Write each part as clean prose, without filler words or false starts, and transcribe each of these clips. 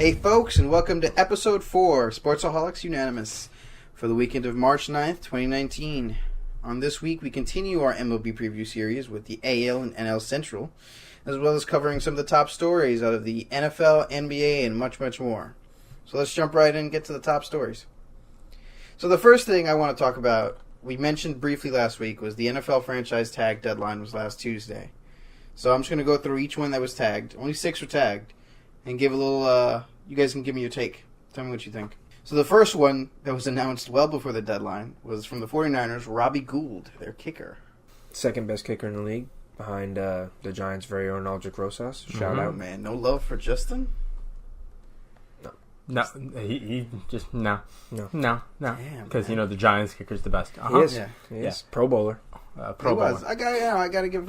Hey folks, and welcome to episode 4, Sportsaholics Unanimous, for the weekend of March 9th, 2019. On this week, we continue our MLB Preview Series with the AL and NL Central, as well as covering some of the top stories out of the NFL, NBA, and much, much more. So let's jump right in and get to the top stories. So the first thing I want to talk about, we mentioned briefly last week, was the NFL franchise tag deadline was last Tuesday. So I'm just going to go through each one that was tagged. Only 6 were tagged. And give a little, you guys can give me your take. Tell me what you think. So the first one that was announced well before the deadline was from the 49ers, Robbie Gould, their kicker. Second best kicker in the league, behind the Giants' very own Aldrich Rosas. Shout out. Man, no love for Justin? No, he just, no. Because, you know, the Giants kicker's the best. He is. Yeah. He is. Pro bowler. Pro bowler. I gotta give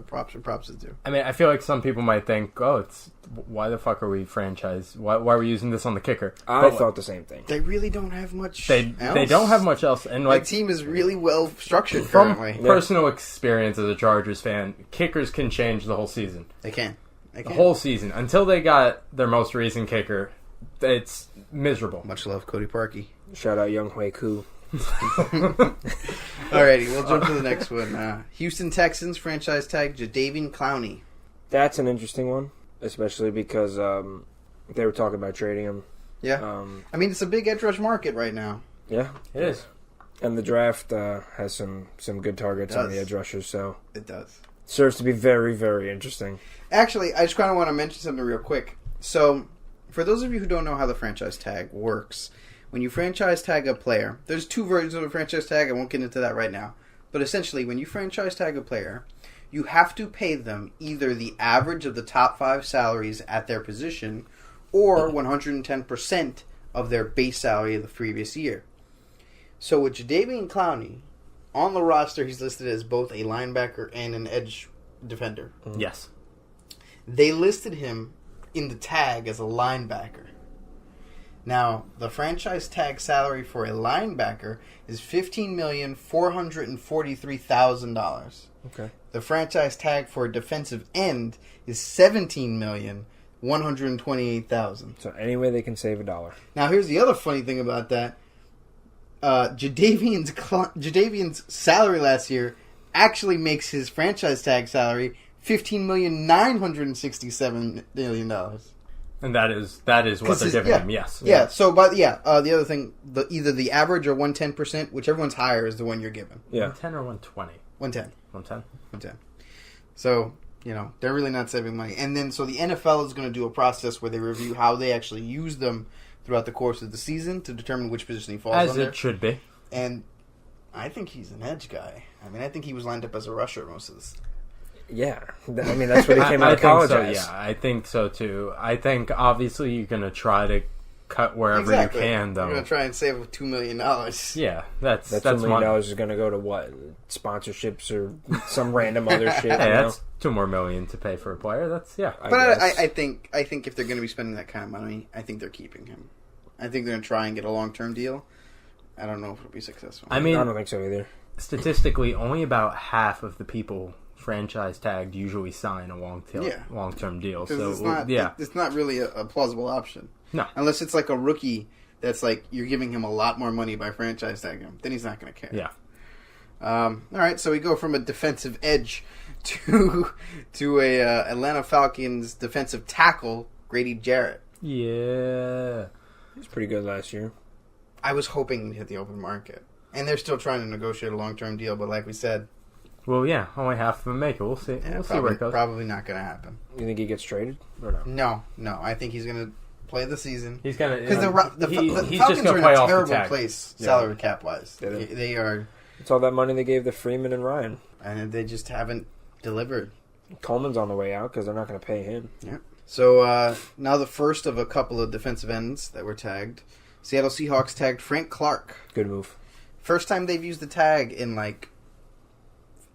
props where props is due. I mean, I feel like some people might think, why the fuck are we franchise? Why are we using this on the kicker? I thought the same thing. They really don't have much else. They don't have much else. And my team is really well structured from currently. Personal experience as a Chargers fan, kickers can change the whole season. They can. The whole season. Until they got their most recent kicker, it's miserable. Much love, Cody Parkey. Shout out Young Hui Koo. Alrighty, we'll jump to the next one. Houston Texans franchise tag Jadeveon Clowney. That's an interesting one, especially because they were talking about trading him. Yeah, I mean it's a big edge rush market right now. Yeah, it is, and the draft has some good targets on the edge rushers. So it does. Serves to be very, very interesting. Actually, I just kind of want to mention something real quick. So, for those of you who don't know how the franchise tag works. When you franchise tag a player, there's 2 versions of a franchise tag. I won't get into that right now. But essentially, when you franchise tag a player, you have to pay them either the average of the top 5 salaries at their position or 110% of their base salary of the previous year. So with Jadeveon Clowney, on the roster, he's listed as both a linebacker and an edge defender. Yes. They listed him in the tag as a linebacker. Now, the franchise tag salary for a linebacker is $15,443,000. Okay. The franchise tag for a defensive end is $17,128,000. So any way they can save $1. Now, here's the other funny thing about that. Jadeveon's salary last year actually makes his franchise tag salary $15,967,000. And that is what they're giving him. Yes. Yeah. So, the other thing, either the average or 110%, whichever one's higher, is the one you're given. Yeah. 110 or 120. 110. 110. 110. So they're really not saving money. And then so the NFL is going to do a process where they review how they actually use them throughout the course of the season to determine which position he falls under. As it should be. And I think he's an edge guy. I mean, I think he was lined up as a rusher most of this. Yeah, I mean that's what he came out of college as. Yeah, I think so too. I think obviously you're going to try to cut wherever you can, though. You're going to try and save $2 million. Yeah, that's $2 million is going to go to what? Sponsorships or some random other shit. Hey, that's $2 more million to pay for a player. That's But I think if they're going to be spending that kind of money, I think they're keeping him. I think they're going to try and get a long-term deal. I don't know if it'll be successful. I mean, I don't think so either. Statistically, only about half of the people franchise tagged usually sign a long-term deal. So it's not really a plausible option. No, unless it's like a rookie that's like you're giving him a lot more money by franchise tagging him, then he's not going to care. Yeah. All right, so we go from a defensive edge to a Atlanta Falcons defensive tackle, Grady Jarrett. Yeah, he was pretty good last year. I was hoping he'd hit the open market, and they're still trying to negotiate a long-term deal, but like we said. Well, yeah, only half of them make it. We'll see. Yeah, we'll see where it goes. Probably not going to happen. You think he gets traded or no? No. I think he's going to play the season. He's going to because the Falcons are in a terrible place salary cap wise. Yeah. They are. It's all that money they gave to Freeman and Ryan, and they just haven't delivered. Coleman's on the way out because they're not going to pay him. Yeah. So now the first of a couple of defensive ends that were tagged. Seattle Seahawks tagged Frank Clark. Good move. First time they've used the tag in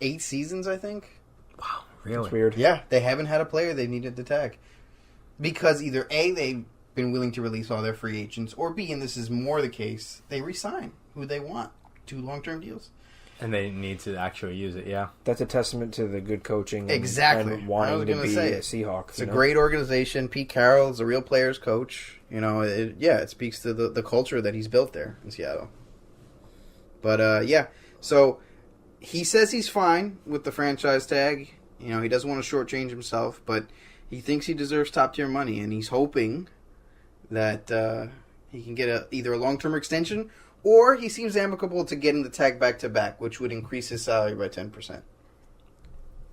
8 seasons, I think. Wow, really? That's weird. Yeah, they haven't had a player they needed to tag. Because either A, they've been willing to release all their free agents, or B, and this is more the case, they re-sign who they want to long-term deals. And they need to actually use it, yeah. That's a testament to the good coaching and wanting to be a Seahawk. It's a great organization. Pete Carroll is a real players coach. It speaks to the culture that he's built there in Seattle. But, so he says he's fine with the franchise tag. He doesn't want to shortchange himself, but he thinks he deserves top-tier money, and he's hoping that he can get either a long-term extension, or he seems amicable to getting the tag back-to-back, which would increase his salary by 10%.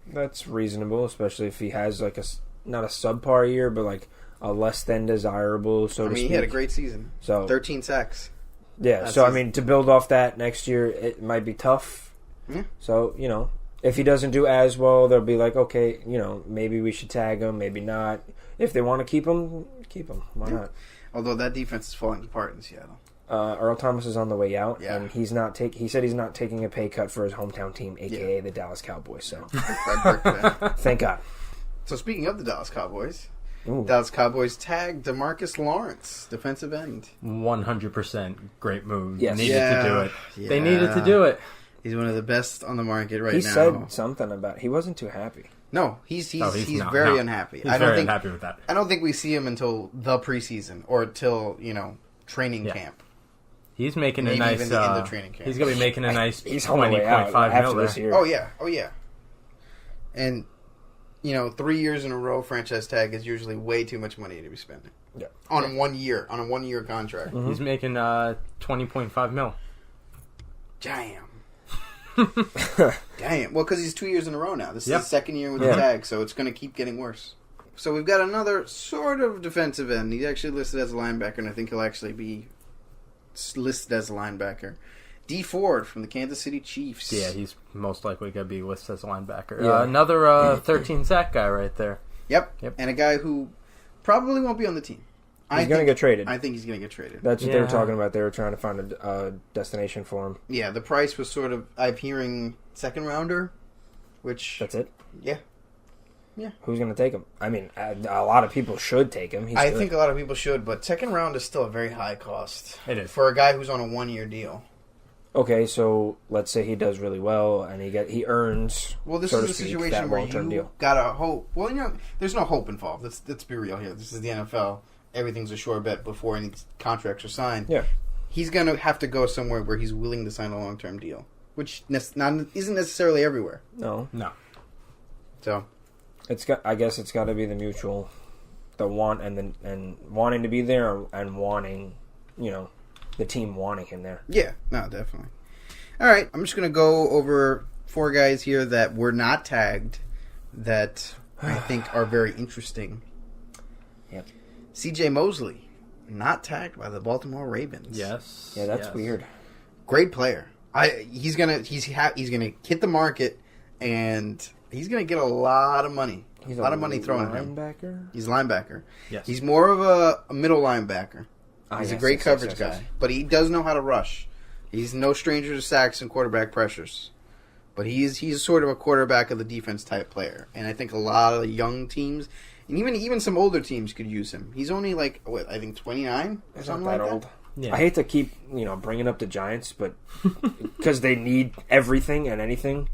That's reasonable, especially if he has not a subpar year, but a less than desirable, so to speak. He had a great season. So 13 sacks. Yeah, to build off that next year, it might be tough. Yeah. So, if he doesn't do as well, they'll be like, okay, maybe we should tag him, maybe not. If they want to keep him, keep him. Why not? Although that defense is falling apart in Seattle. Earl Thomas is on the way out, and he said he's not taking a pay cut for his hometown team, a.k.a. the Dallas Cowboys. So, thank God. So speaking of the Dallas Cowboys, Dallas Cowboys tagged DeMarcus Lawrence, defensive end. 100% great move. Yes. Needed to do it. Yeah. They needed to do it. He's one of the best on the market right now. He said something about he wasn't too happy. No, he's very unhappy. He's very unhappy with that. I don't think we see him until the preseason or until training camp. He's making a nice. Even in the training camp. He's going to be making a nice he's $20.5 million this year. Oh yeah. And 3 years in a row, franchise tag is usually way too much money to be spending. Yeah. On a 1 year contract. Mm-hmm. He's making $20.5 million. Damn. Damn. Well, because he's 2 years in a row now. This is his second year with the tag, so it's going to keep getting worse. So we've got another sort of defensive end. He's actually listed as a linebacker, and I think he'll actually be listed as a linebacker. D. Ford from the Kansas City Chiefs. Yeah, he's most likely going to be listed as a linebacker. Yeah. Another 13 sack guy right there. Yep. And a guy who probably won't be on the team. He's going to get traded. I think he's going to get traded. That's what they were talking about. They were trying to find a destination for him. Yeah, the price was sort of, I'm hearing, second rounder, which... That's it? Yeah. Who's going to take him? I mean, a lot of people should take him. I think a lot of people should, but second round is still a very high cost. It is. For a guy who's on a 1 year deal. Okay, so let's say he does really well and he earns. Well, this is a situation where you gotta hope. Well, there's no hope involved. Let's be real here. This is the NFL. Everything's a sure bet before any contracts are signed. Yeah, he's gonna have to go somewhere where he's willing to sign a long-term deal, which isn't necessarily everywhere. No. So, I guess it's got to be the mutual, the want and wanting to be there and wanting, the team wanting him there. Yeah, no, definitely. All right, I'm just going to go over 4 guys here that were not tagged that I think are very interesting. Yep. C.J. Mosley, not tagged by the Baltimore Ravens. Yes. Yeah, that's weird. Great player. He's gonna hit the market, and he's gonna get a lot of money. He's a lot of money thrown at him. He's a linebacker. Yes. He's more of a middle linebacker. He's a great coverage guy, but he does know how to rush. He's no stranger to sacks and quarterback pressures. But he's sort of a quarterback of the defense type player, and I think a lot of young teams, and even some older teams, could use him. He's only I think 29 or something like that. Old. Yeah. I hate to keep bringing up the Giants, but because they need everything and anything,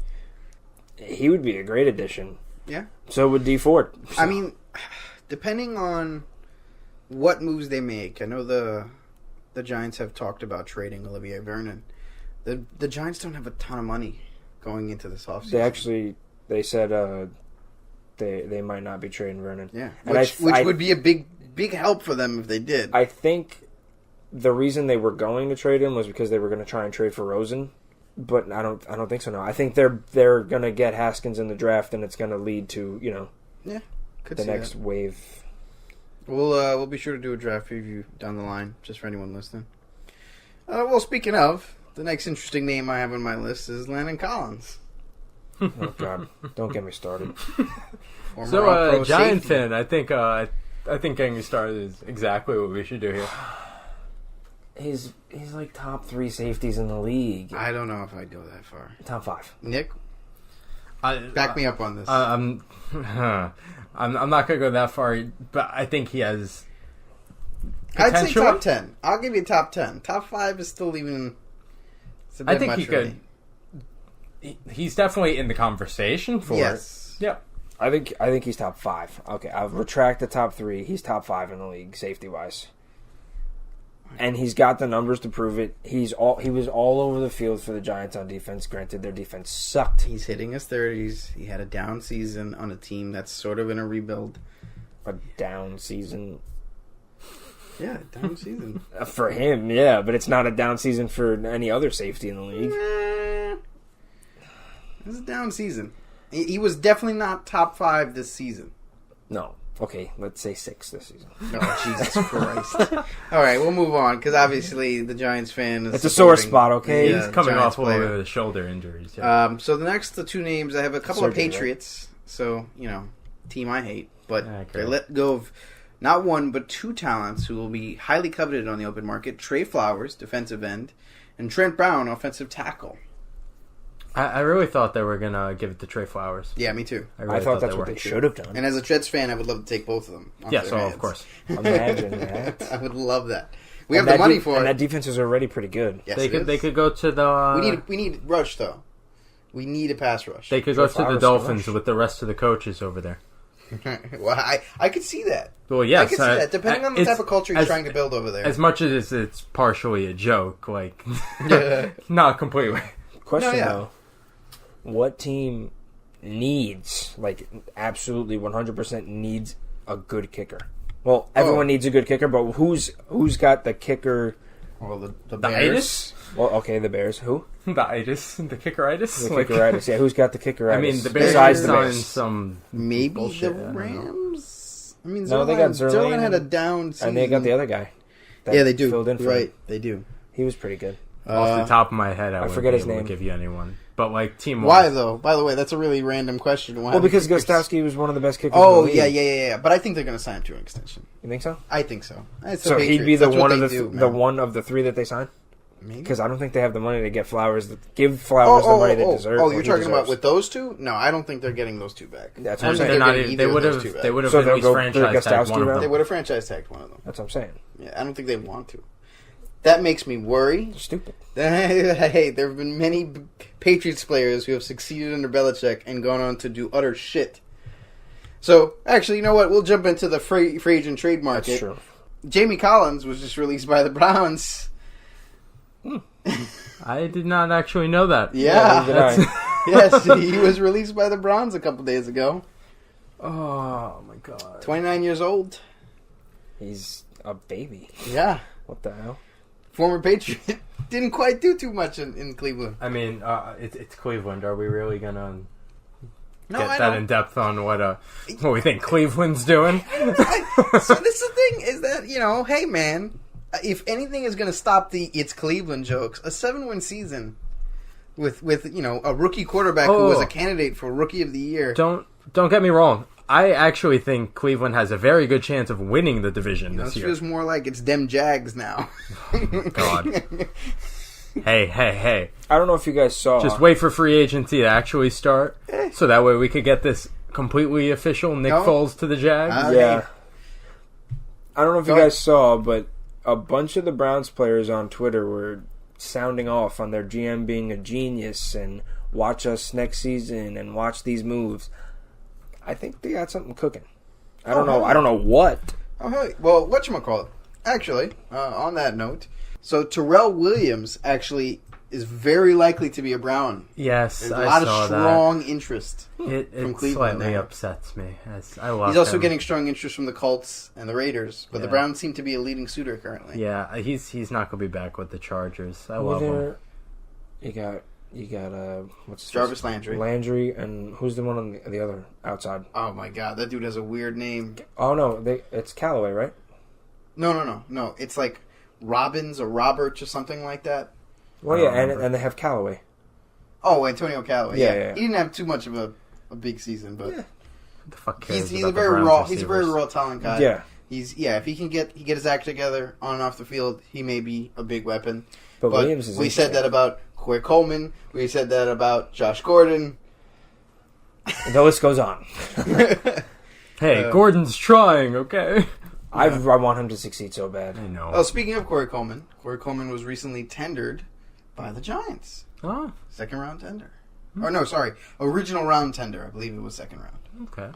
he would be a great addition. Yeah. So would D. Ford. So. I mean, depending on what moves they make, I know the Giants have talked about trading Olivier Vernon. The Giants don't have a ton of money going into this offseason. They said they might not be trading Vernon. Yeah, which would be a big help for them if they did. I think the reason they were going to trade him was because they were going to try and trade for Rosen, but I don't think so. No, I think they're going to get Haskins in the draft, and it's going to lead to the next wave. We'll be sure to do a draft preview down the line, just for anyone listening. Well, speaking of, the next interesting name I have on my list is Landon Collins. Oh God! Don't get me started. So, Giant fan, I think getting you started is exactly what we should do here. He's like top 3 safeties in the league. I don't know if I'd go that far. Top 5. Nick, back me up on this. I'm not gonna go that far, but I think he has potential. I'd say top 10. I'll give you top 10. Top 5 is still even. I think he could. he's definitely in the conversation for it. Yep. I think he's top 5. Okay, I'll retract the top 3. He's top 5 in the league, safety-wise. And he's got the numbers to prove it. He was all over the field for the Giants on defense. Granted, their defense sucked. He's hitting his 30s. He had a down season on a team that's sort of in a rebuild. A down season. Yeah, down season. For him, yeah, but it's not a down season for any other safety in the league. It's a down season. He was definitely not top 5 this season. No. Okay, let's say 6 this season. Oh, Jesus Christ. All right, we'll move on, because obviously the Giants fan is... It's a sore spot, okay? He's coming off a little bit of the shoulder injuries. Yeah. So the 2 names, I have a couple of Patriots. Right? So, team I hate. But they let go of not 1, but 2 talents who will be highly coveted on the open market. Trey Flowers, defensive end, and Trent Brown, offensive tackle. I really thought they were going to give it to Trey Flowers. Yeah, me too. I thought that's what they should have done. And as a Jets fan, I would love to take both of them. Yes, of course. Imagine that. I would love that. We have the money for it. And that defense is already pretty good. Yes, they could go to the... We need rush, though. We need a pass rush. They could go to the Dolphins with the rest of the coaches over there. Well, I could see that. Well, yes. I could see that, depending on the type of culture you're trying to build over there. As much as it's partially a joke, like, not completely. Question, though. What team needs, absolutely 100% needs a good kicker? Well, everyone needs a good kicker, but who's got the kicker? Well, the Bears. Well, okay, the Bears. Who? The itis, the kickeritis. The kickeritis. Yeah, who's got the kickeritis? I mean, the Bears besides the Bears. Some maybe bullshit, the Rams. I mean, no, they got Zerline had a down season, and they got the other guy. Yeah, they do. Filled in for right, they do. He was pretty good. Off the top of my head, I forget his name. To give you anyone. But team. Why though? By the way, that's a really random question. Well, because Gostowski was one of the best kickers. Oh, in the league. yeah. But I think they're going to sign him to an extension. You think so? I think so. So he'd be the one of the one of the 3 that they signed. Because I don't think they have the money to get Flowers. Give Flowers the money they deserve. Oh, you're talking about with those 2? No, I don't think they're getting those 2 back. That's what I'm saying. They would have at least franchise tagged one of them. They would have franchise tagged one of them. That's what I'm saying. Yeah, I don't think they want to. That makes me worry. They're stupid. Hey, there have been many Patriots players who have succeeded under Belichick and gone on to do utter shit. So, actually, you know what? We'll jump into the free agent trade market. That's true. Jamie Collins was just released by the Browns. I did not actually know that. Yeah. Yes, he was released by the Browns a couple days ago. Oh, my God. 29 years old. He's a baby. Yeah. What the hell? Former Patriot. Didn't quite do too much in Cleveland. I mean, it's Cleveland. Are we really going to get that in depth on what we think Cleveland's doing? So this is the thing, is that, hey, man, if anything is going to stop the "it's Cleveland" jokes, a 7-win season with a rookie quarterback who was a candidate for Rookie of the Year. Don't get me wrong. I actually think Cleveland has a very good chance of winning the division this year. It feels more like it's them Jags now. Oh, God. Hey. I don't know if you guys saw. Just wait for free agency to actually start, so that way we could get this completely official Nick Foles to the Jags. Yeah. I don't know if you guys saw, but a bunch of the Browns players on Twitter were sounding off on their GM being a genius and watch us next season and watch these moves. I think they got something cooking. I don't know. I don't know what. Oh, hey. Well, whatchamacallit? Actually, on that note, so Terrell Williams actually is very likely to be a Brown. Yes, There's a lot of strong interest from Cleveland. It slightly upsets me. I love He's also him. getting strong interest from the Colts and the Raiders, but the Browns seem to be a leading suitor currently. Yeah, he's not going to be back with the Chargers. I love him. You got what's Jarvis Landry. Landry, and who's the one on the other outside? Oh my God, that dude has a weird name. Oh no, it's Callaway, right? No. It's like Robbins or Roberts or something like that. Well, yeah, and they have Callaway. Oh, Antonio Callaway. Yeah. He didn't have too much of a big season, but What the fuck cares he's about a very the Browns raw. receivers? He's a very raw talent guy. Yeah. If he can get his act together on and off the field, he may be a big weapon. But Williams is. We said that about Corey Coleman. We said that about Josh Gordon. The list goes on. Hey, Gordon's trying, okay? I want him to succeed so bad. I know. Oh, speaking of Corey Coleman was recently tendered by the Giants. Oh. 2nd round tender. Or no, sorry, original round tender. I believe it was second round. Okay.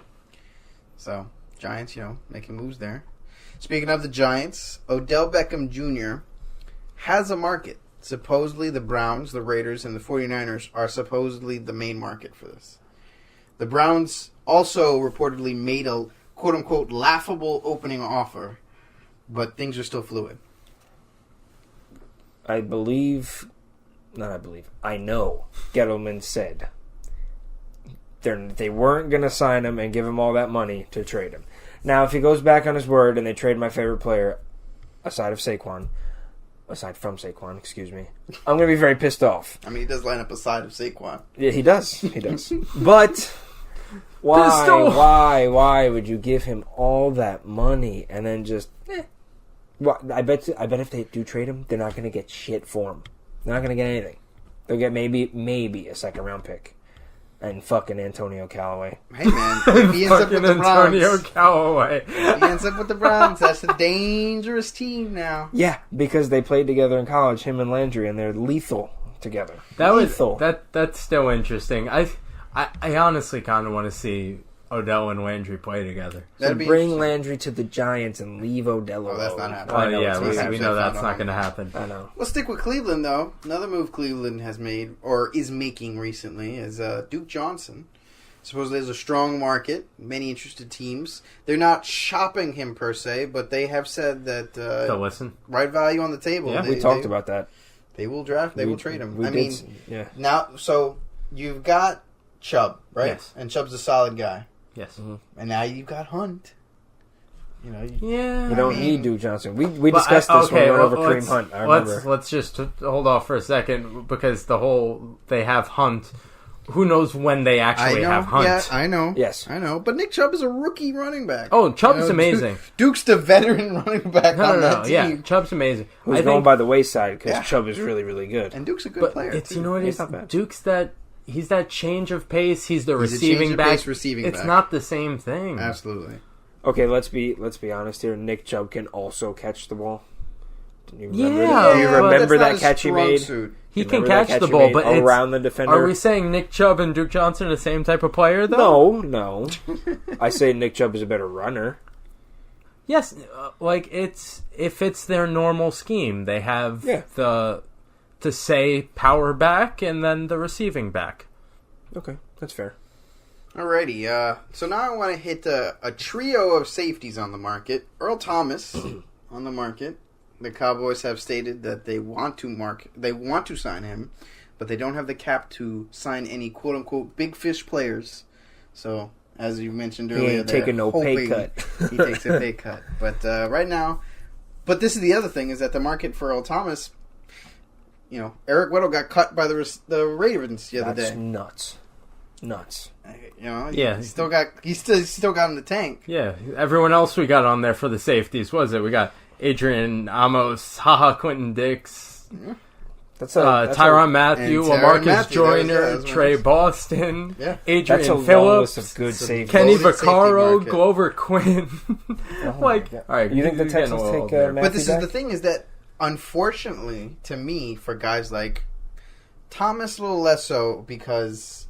So, Giants, making moves there. Speaking of the Giants, Odell Beckham Jr. has a market. Supposedly the Browns, the Raiders, and the 49ers are supposedly the main market for this. The Browns also reportedly made a quote-unquote laughable opening offer, but things are still fluid. I know Gettleman said they weren't going to sign him and give him all that money to trade him. Now, if he goes back on his word and they trade my favorite player, aside from Saquon, excuse me, I'm going to be very pissed off. I mean, he does line up aside of Saquon. Yeah, he does. But why would you give him all that money and then just... Well, I bet if they do trade him, they're not going to get shit for him. They're not going to get anything. They'll get maybe a second round pick and fucking Antonio Callaway. Hey man, if he ends up with the Browns, Antonio Callaway. If he ends up with the Browns, that's a dangerous team now. Yeah, because they played together in college, him and Landry, and they're lethal together. That's still interesting. I honestly kind of want to see Odell and Landry play together. So bring Landry to the Giants and leave Odell alone. Oh, that's not happening. We know that's not going to happen. I know. We'll stick with Cleveland, though. Another move Cleveland has made, or is making recently, is Duke Johnson. Supposedly there's a strong market, many interested teams. They're not shopping him per se, but they have said that they'll listen. Right value on the table. Yeah, we talked about that. They will draft. They will trade him. Yeah. Now, so you've got Chubb, right? Yes. And Chubb's a solid guy. Yes. Mm-hmm. And now you've got Hunt. You don't need Duke Johnson. We discussed this when we went over Kareem Hunt. I remember. Let's just hold off for a second because they have Hunt. Who knows when they actually have Hunt? Yeah, I know. Yes, I know. But Nick Chubb is a rookie running back. Oh, Chubb's amazing. Duke's the veteran running back on that team. Yeah, Chubb's amazing. Who's going by the wayside because Chubb is really, really good. And Duke's a good player. You know what it is? Duke's he's that change of pace. He's the receiving back. It's not the same thing. Absolutely. Okay, let's be honest here. Nick Chubb can also catch the ball. Do you remember that catch he made? He can catch the ball, but around the defender. Are we saying Nick Chubb and Duke Johnson are the same type of player, though? No. I say Nick Chubb is a better runner. Yes, if it's their normal scheme, they have to say power back and then the receiving back. Okay, that's fair. Alrighty, so now I want to hit a trio of safeties on the market. Earl Thomas on the market. The Cowboys have stated that they want to sign him, but they don't have the cap to sign any quote unquote big fish players. So as you mentioned earlier, he ain't taking no pay cut. He takes a pay cut, but right now. But this is the other thing: is that the market for Earl Thomas. Eric Weddle got cut by the Ravens the other day. That's nuts. He's still got him in the tank. Yeah, everyone else we got on there for the safeties we got Adrian Amos, Quentin Dix, Tyrann Mathieu, Lamarcus Joyner, Trey Boston, Adrian Phillips, of good safeties. Kenny Vaccaro, Glover Quinn. All right, you think the Texans take Mathieu But this back? is the thing: is that unfortunately, to me, for guys like Thomas, a little less so because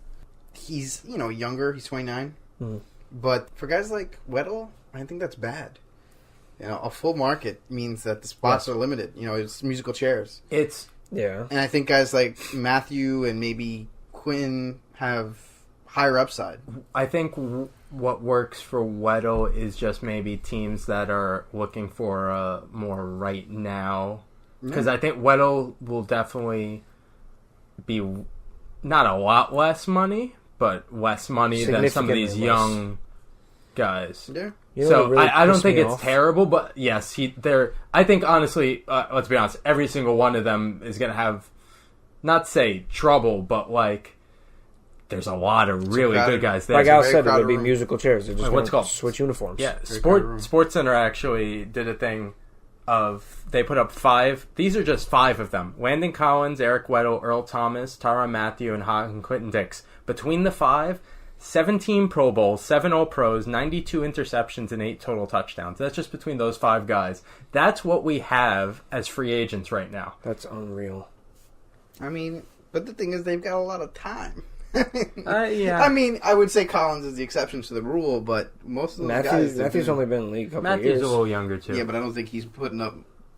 he's younger. He's 29. Mm-hmm. But for guys like Weddle, I think that's bad. A full market means that the spots are limited. It's musical chairs. And I think guys like Matthew and maybe Quinn have higher upside. I think what works for Weddle is just maybe teams that are looking for more right now. Because I think Weddle will definitely be not a lot less money, but less money than some of these young guys. Yeah. So really I don't think it's terrible, but yes, I think honestly, let's be honest, every single one of them is going to have, not say trouble, but there's a lot of really good guys there. Like Al said, it would be musical chairs. They're just what's called switch uniforms. Yeah, Sports Center actually did a thing of they put up 5. These are just 5 of them: Landon Collins, Eric Weddle, Earl Thomas, Tyrann Mathieu, and Quentin Dix. Between the 5. 17 Pro Bowls, 7 All-Pros, 92 interceptions, and 8 total touchdowns. That's just between those 5 guys. That's what we have as free agents right now. That's unreal. I mean, but the thing is they've got a lot of time. Yeah. I mean, I would say Collins is the exception to the rule, but most of those guys... Matthews only been in the league a couple of years. Matthews a little younger, too. Yeah, but I don't think he's putting up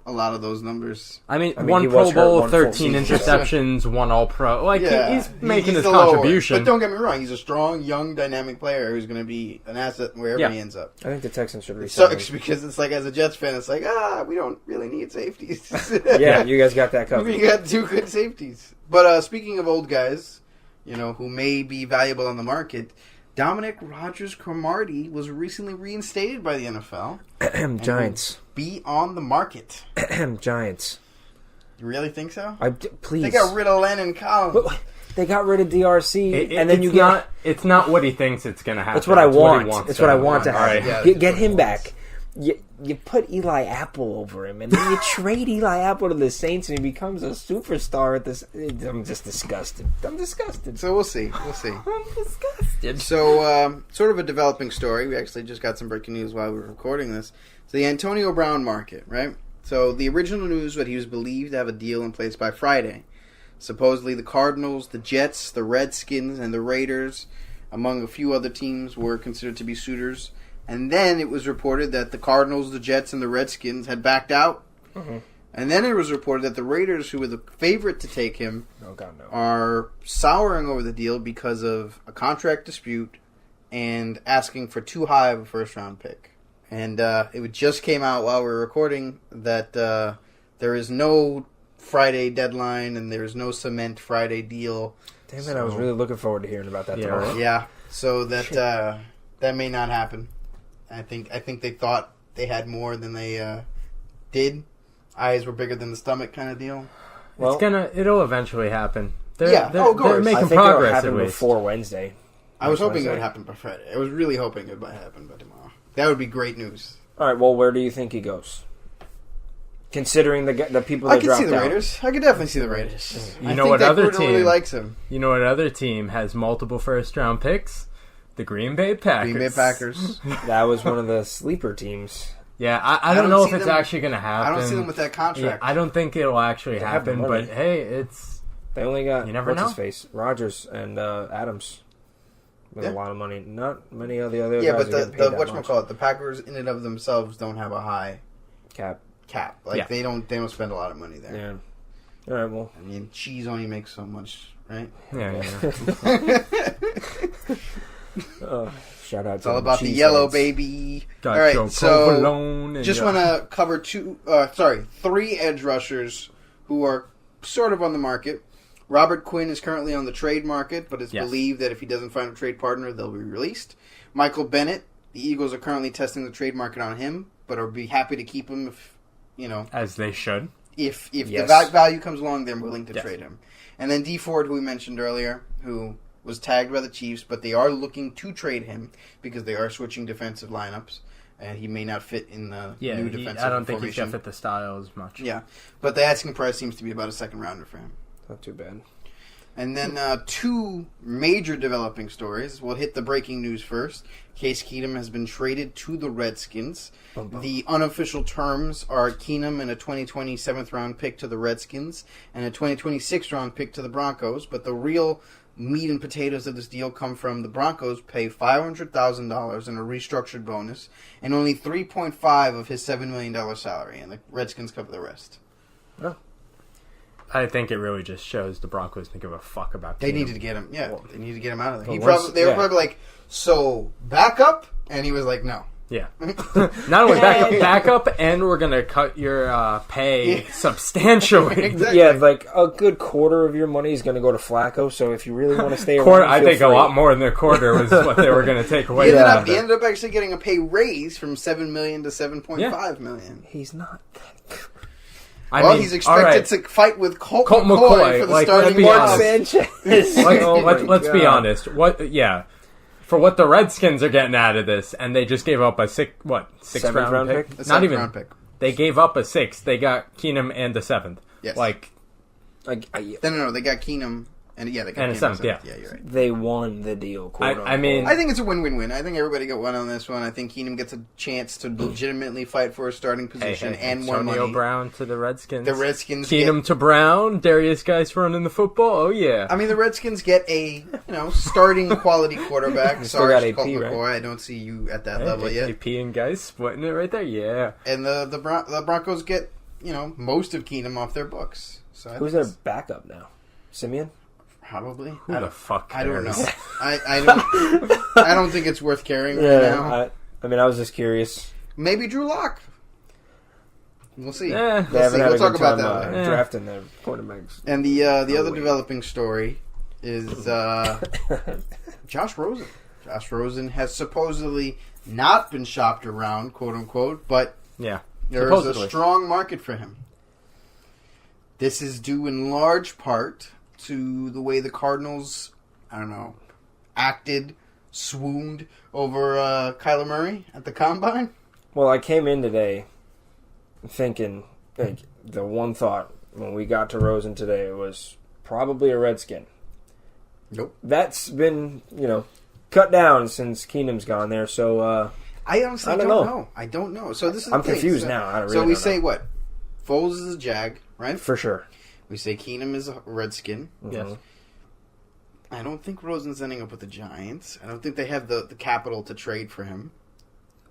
a lot of those numbers. I mean he one was Pro Bowl, hurt 13 season. interceptions, one All-Pro. Like, he's making his the lower. contribution. But don't get me wrong, he's a strong, young, dynamic player who's going to be an asset wherever he ends up. I think the Texans should It resign sucks because it's like, as a Jets fan, it's like, we don't really need safeties. Yeah, you guys got that covered. We got two good safeties. But speaking of old guys, who may be valuable on the market, Dominic Rodgers-Cromartie was recently reinstated by the NFL. Giants. Be on the market. Giants. You really think so? Please. They got rid of Lennon Collins. They got rid of DRC, and then It's not what he thinks it's going to happen. That's what I want. What That's what I want to happen. Right. Get him back. You put Eli Apple over him, and then you trade Eli Apple to the Saints, and he becomes a superstar at this. I'm just disgusted. So we'll see. I'm disgusted. So, sort of a developing story. We actually just got some breaking news while we were recording this. So the Antonio Brown market, right? So the original news was he was believed to have a deal in place by Friday. Supposedly the Cardinals, the Jets, the Redskins, and the Raiders, among a few other teams, were considered to be suitors. And then it was reported that the Cardinals, the Jets, and the Redskins had backed out. Mm-hmm. And then it was reported that the Raiders, who were the favorite to take him, are souring over the deal because of a contract dispute and asking for too high of a first-round pick. And it just came out while we were recording that there is no Friday deadline and there's no cement Friday deal. Damn it, I was really looking forward to hearing about that tomorrow. Yeah, so that may not happen. I think they thought they had more than they did. Eyes were bigger than the stomach kind of deal. Well, it'll eventually happen. They're making I think progress it'll happen at least. before Wednesday. I was hoping it would happen by Friday. I was really hoping it might happen by tomorrow. That would be great news. All right, well, where do you think he goes? Considering the people that dropped out. I could see the Raiders. I could definitely see the Raiders. You know what other team really likes him? You know what other team has multiple first-round picks? The Green Bay Packers. Green Bay Packers. That was one of the sleeper teams. Yeah, I don't know if it's actually going to happen. I don't see them with that contract. Yeah, I don't think it'll actually happen, but hey, it's... They only got, you never know. His face? Rodgers and Adams. With a lot of money. Not many of the other guys but are the whatchamacallit, the Packers in and of themselves don't have a high cap. Like they don't spend a lot of money there. Yeah. All right, well. I mean, cheese only makes so much, right? Yeah. Shout out it's to all about the cheese yellow, heads. baby. Got all right, so just want to cover 3 edge rushers who are sort of on the market. Robert Quinn is currently on the trade market, but it's believed that if he doesn't find a trade partner, they'll be released. Michael Bennett, the Eagles are currently testing the trade market on him, but are be happy to keep him if, as they should. If the value comes along, they're willing to trade him. And then D Ford, who we mentioned earlier, who was tagged by the Chiefs, but they are looking to trade him because they are switching defensive lineups, and he may not fit in the new defensive formation. I don't think he's going to fit the style as much. Yeah, but the asking price seems to be about a second-rounder for him. Not too bad. And then 2 major developing stories. We'll hit the breaking news first. Case Keenum has been traded to the Redskins. The unofficial terms are Keenum and a 2020 7th-round pick to the Redskins and a 2020 6th-round pick to the Broncos. But the real meat and potatoes of this deal come from the Broncos pay $500,000 in a restructured bonus and only $3.5 of his $7 million salary, and the Redskins cover the rest. Oh. I think it really just shows the Broncos don't give a fuck about They Keenum. needed to get him. Yeah, they needed to get him out of there. They were probably like, so back up, and he was like, no. Yeah. Not only back up, and we're going to cut your pay substantially. Exactly. Yeah, like a good quarter of your money is going to go to Flacco, so if you really want to stay around, I think a lot more than a quarter was what they were going to take away. He ended up actually getting a pay raise from $7 million to $7.5 million. He's not that good. He's expected to fight with Colt McCoy for the starting Mark Sanchez. Let's be honest. For what the Redskins are getting out of this, and they just gave up a sixth round pick? Not even. Pick. They gave up a 6th. They got Keenum and the 7th. Yes. Like, No. They got Keenum And they got And a Keenum seventh, seventh. yeah. Yeah, you're right. They won the deal. I mean, I think it's a win-win-win. I think everybody got one on this one. I think Keenum gets a chance to legitimately fight for a starting position and more money. Antonio Brown to the Redskins. The Redskins Keenum to Brown. Darius Geis running the football. Oh yeah. I mean, the Redskins get a starting quality quarterback. Still got Sorry, AP, Colt right? McCoy. I don't see you at that level yet. AP and Geis splitting it right there. Yeah. And the Broncos get most of Keenum off their books. So Who's their backup now? Simeon? Probably. Who the fuck cares? I don't know. I don't think it's worth carrying right now. I mean, I was just curious. Maybe Drew Lock. We'll see. They We'll haven't see. had We'll a talk good about time, that later. drafting their quarterbacks. And the other wait. developing story is Josh Rosen. Josh Rosen has supposedly not been shopped around, quote unquote, but Yeah. there is a strong market for him. This is due in large part to the way the Cardinals, acted, swooned over Kyler Murray at the Combine. Well, I came in today thinking, the one thought when we got to Rosen today was probably a Redskin. Nope. That's been, cut down since Keenum's gone there, so... I honestly don't know. I don't know. So this is I'm the thing. confused now. I really so we don't say know. what? Foles is a Jag, right? For sure. We say Keenum is a Redskin. Yes. I don't think Rosen's ending up with the Giants. I don't think they have the capital to trade for him.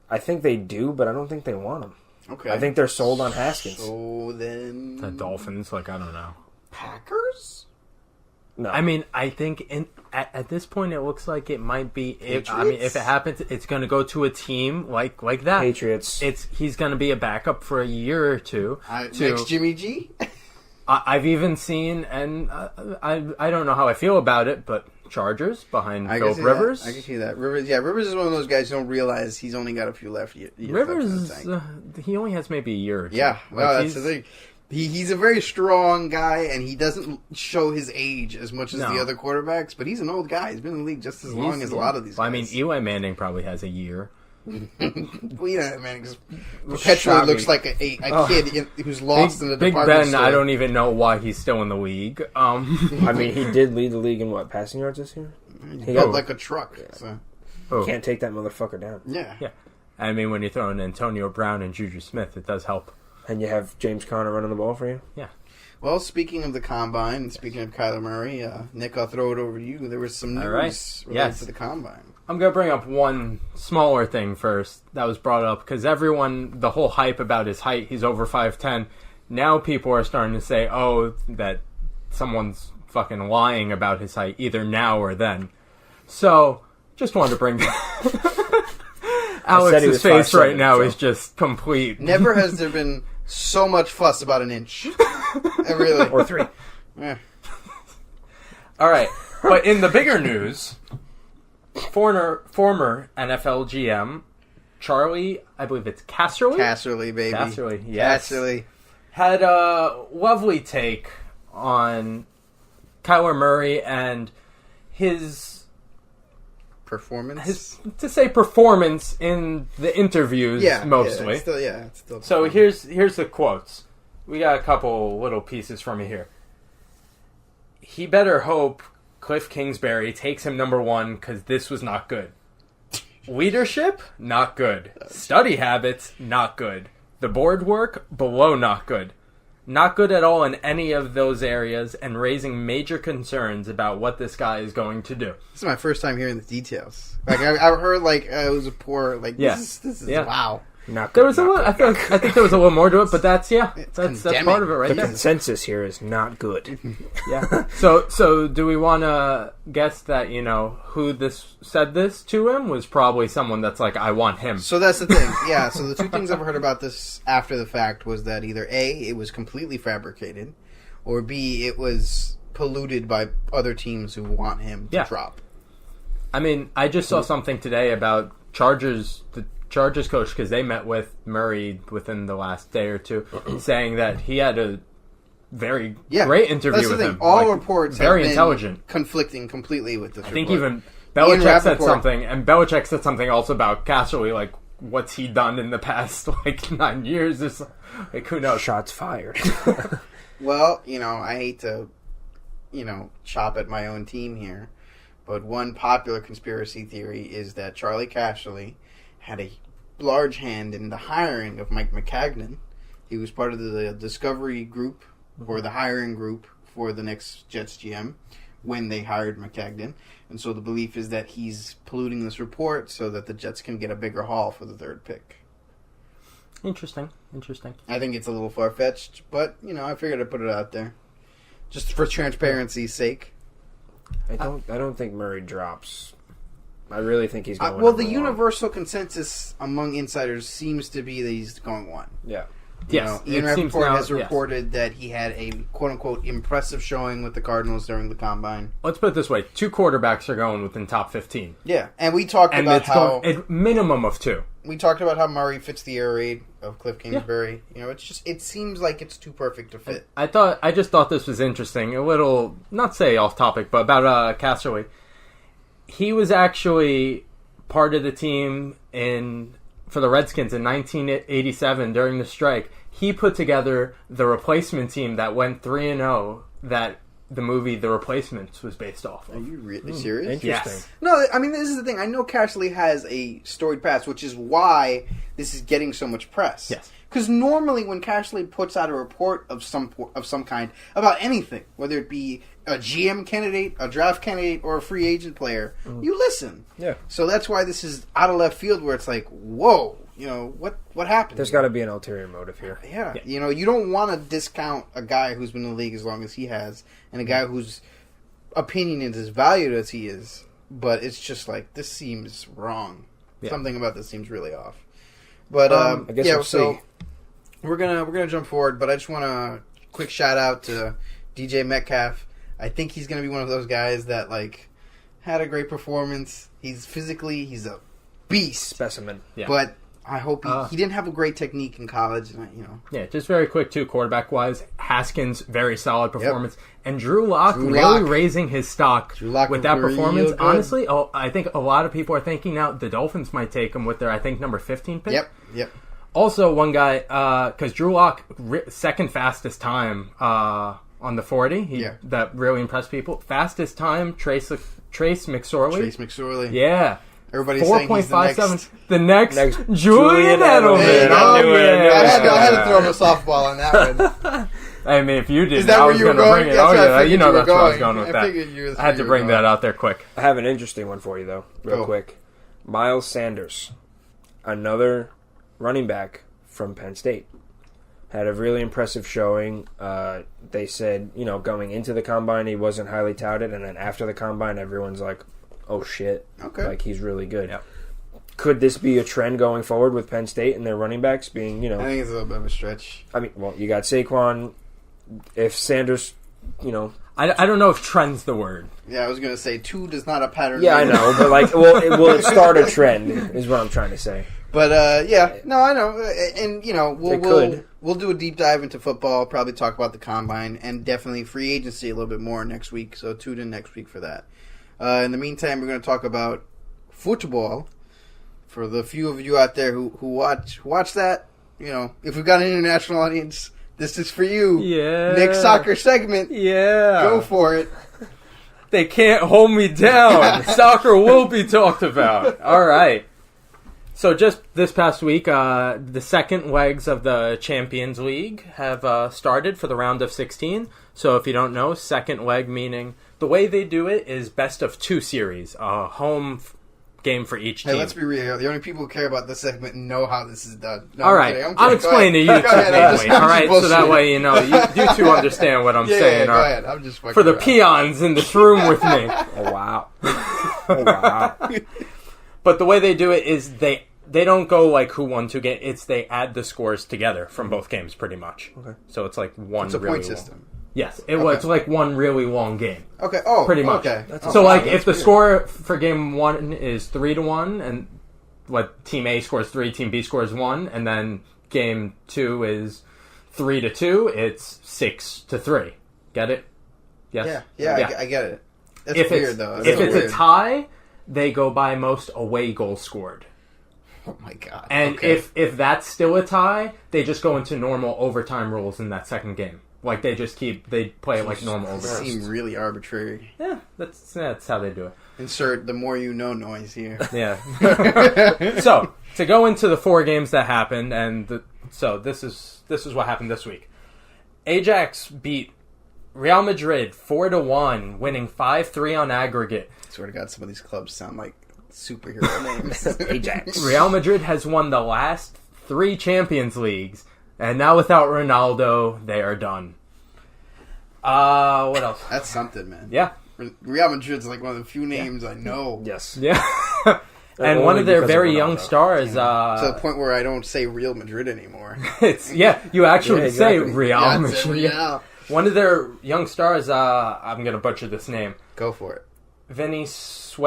I think they do, but I don't think they want him. Okay. I think they're sold on Haskins. So then... The Dolphins, I don't know. Packers? No. I mean, I think at this point it looks like it might be. If it happens, it's going to go to a team like that. Patriots. He's going to be a backup for a year or two. Next Jimmy G? I've even seen, and I don't know how I feel about it, but Chargers behind Philip Rivers. I can see that. Rivers is one of those guys who don't realize he's only got a few left years. Rivers, he only has maybe a year or two. Yeah, well, that's the thing. He's a very strong guy, and he doesn't show his age as much as the other quarterbacks, but he's an old guy. He's been in the league just as long as a lot of these guys. I mean, Eli Manning probably has a year. Manning perpetually looks like a kid who's lost in the Big department Ben, store. I don't even know why he's still in the league. I mean, he did lead the league in passing yards this year? He got like a truck. So. You can't take that motherfucker down. Yeah. I mean, when you throw in Antonio Brown and Juju Smith, it does help. And you have James Conner running the ball for you? Yeah. Well, speaking of the Combine, and speaking of Kyler Murray, Nick, I'll throw it over to you. There was some news related to the Combine. I'm going to bring up one smaller thing first that was brought up, because the whole hype about his height, he's over 5'10". Now people are starting to say, that someone's fucking lying about his height, either now or then. So, just wanted to bring Alex's face right now is just complete. Never has there been so much fuss about an inch. Really. Or 3. Yeah. All right. But in the bigger news, former NFL GM Charlie, I believe it's Casserly? Casserly, baby. Casserly, yes. Casserly. Had a lovely take on Kyler Murray and his performance. Performance in the interviews, mostly. Yeah, it's still so here's the quotes. We got a couple little pieces from you here. He better hope Cliff Kingsbury takes him number 1 because this was not good. Leadership, not good. Study habits, not good. The board work, below not good. Not good at all in any of those areas, and raising major concerns about what this guy is going to do. This is my first time hearing the details. Like I've heard, it was a poor. This is wow. Not good, there was a little. I think there was a little more to it, but that's part of it right the there. The consensus here is not good. Yeah. So do we want to guess that who this said this to him was probably someone that's like, I want him. So that's the thing. Yeah. So the two things I've heard about this after the fact was that either A, it was completely fabricated, or B, it was polluted by other teams who want him to drop. I mean, I just saw something today about the Chargers coach, because they met with Murray within the last day or two, saying that he had a very great interview with him. All reports very have been intelligent, conflicting completely with this. I think even Belichick said something, and Belichick said something also about Casserly, like what's he done in the past 9 years? Who knows? Shots fired. Well, I hate to chop at my own team here, but one popular conspiracy theory is that Charlie Casserly had a large hand in the hiring of Mike Maccagnan. He was part of the discovery group, or the hiring group, for the next Jets GM when they hired Maccagnan. And so the belief is that he's polluting this report so that the Jets can get a bigger haul for the third pick. Interesting. I think it's a little far-fetched, but, I figured I'd put it out there. Just for transparency's sake. I don't think Murray drops. I really think he's going well, the one. universal consensus among insiders seems to be that he's going one. Yeah. Yes. Ian Rappaport has reported that he had a quote-unquote impressive showing with the Cardinals during the Combine. Let's put it this way. 2 quarterbacks are going within top 15. Yeah, and we talked about how... a minimum of 2. We talked about how Murray fits the air raid of Cliff Kingsbury. Yeah. It seems like it's too perfect to fit. I just thought this was interesting. A little, not say off topic, but about Casserly. He was actually part of the team for the Redskins in 1987 during the strike. He put together the replacement team that went 3-0 that the movie The Replacements was based off of. Are you really serious? Interesting. Yes. No, I mean, this is the thing. I know Casserly has a storied past, which is why this is getting so much press. Yes. Because normally when Casserly puts out a report of some kind about anything, whether it be a GM candidate, a draft candidate, or a free agent player, you listen. Yeah. So that's why this is out of left field where it's like, whoa, what happened? There's got to be an ulterior motive here. Yeah. You don't want to discount a guy who's been in the league as long as he has, and a guy whose opinion is as valued as he is. But it's just like, this seems wrong. Yeah. Something about this seems really off. But I guess we'll see. We're gonna jump forward, but I just want a quick shout out to DJ Metcalf. I think he's gonna be one of those guys that had a great performance. He's a beast, specimen. Yeah. But I hope he didn't have a great technique in college. Yeah, just very quick too, quarterback wise. Haskins, very solid performance, and Drew Lock really raising his stock with that performance. Honestly, I think a lot of people are thinking now the Dolphins might take him with their number 15 pick. Yep. Also, one guy, because Drew Lock, second fastest time on the 40. That really impressed people. Fastest time, Trace McSorley. Yeah. Everybody's saying he's the next Julian Edelman. I had to throw him a softball on that one. I mean, if you did, is that I where was you were going to bring it. That's where I was going with that. I had to bring that out there quick. I have an interesting one for you, though, real quick. Miles Sanders, another running back from Penn State, had a really impressive showing. They said, going into the Combine, he wasn't highly touted, and then after the Combine, everyone's like, oh shit, he's really good. Yep. Could this be a trend going forward with Penn State and their running backs being, I think it's a little bit of a stretch. I mean, well, you got Saquon. If Sanders, I don't know if trend's the word. Yeah, I was going to say 2 does not a pattern. Yeah, I know, but will it start a trend is what I'm trying to say. But, no, I know. And, we'll do a deep dive into football, probably talk about the Combine, and definitely free agency a little bit more next week. So tune in next week for that. In the meantime, we're going to talk about football. For the few of you out there who watch that, if we've got an international audience, this is for you. Yeah. Nick's soccer segment. Yeah. Go for it. They can't hold me down. Soccer will be talked about. All right. So just this past week, the second legs of the Champions League have started for the round of 16. So if you don't know, second leg meaning the way they do it is best of 2 series, a home game for each team. Hey, let's be real. The only people who care about this segment know how this is done. No, all right, I'll explain to you two mainly. All right, so that way you two understand what I'm saying. Go ahead. I'm just for the peons in this room with me. Oh wow. Oh wow. But the way they do it is they don't go like who won 2 games. It's they add the scores together from both games, pretty much. Okay. So it's like one. It's a really point system. Long. Yes, it's like one really long game. Okay. Oh, pretty much. Okay. So if the score for game 1 is 3-1, and team A scores 3, team B scores 1, and then game 2 is 3-2, it's 6-3. Get it? Yes. Yeah. I get it. That's weird though. If it's a tie, they go by most away goals scored. Oh my god. And if that's still a tie, they just go into normal overtime rules in that second game. Like they play like normal They overtime. seem really arbitrary. Yeah, that's how they do it. Insert the more you know noise here. Yeah. So to go into the 4 games that happened, so this is what happened this week. Ajax beat Real Madrid 4-1, winning 5-3 on aggregate. I swear to God, some of these clubs sound like superhero names. Ajax. Real Madrid has won the last 3 Champions Leagues, and now without Ronaldo, they are done. What else? That's something, man. Yeah. Real Madrid's like one of the few names I know. Yes. Yeah. And one of their very young stars. To the point where I don't say Real Madrid anymore. You actually Yeah, exactly. say Real Yeah, Madrid. it's Real. One of their young stars, I'm going to butcher this name. Go for it. Vinicius?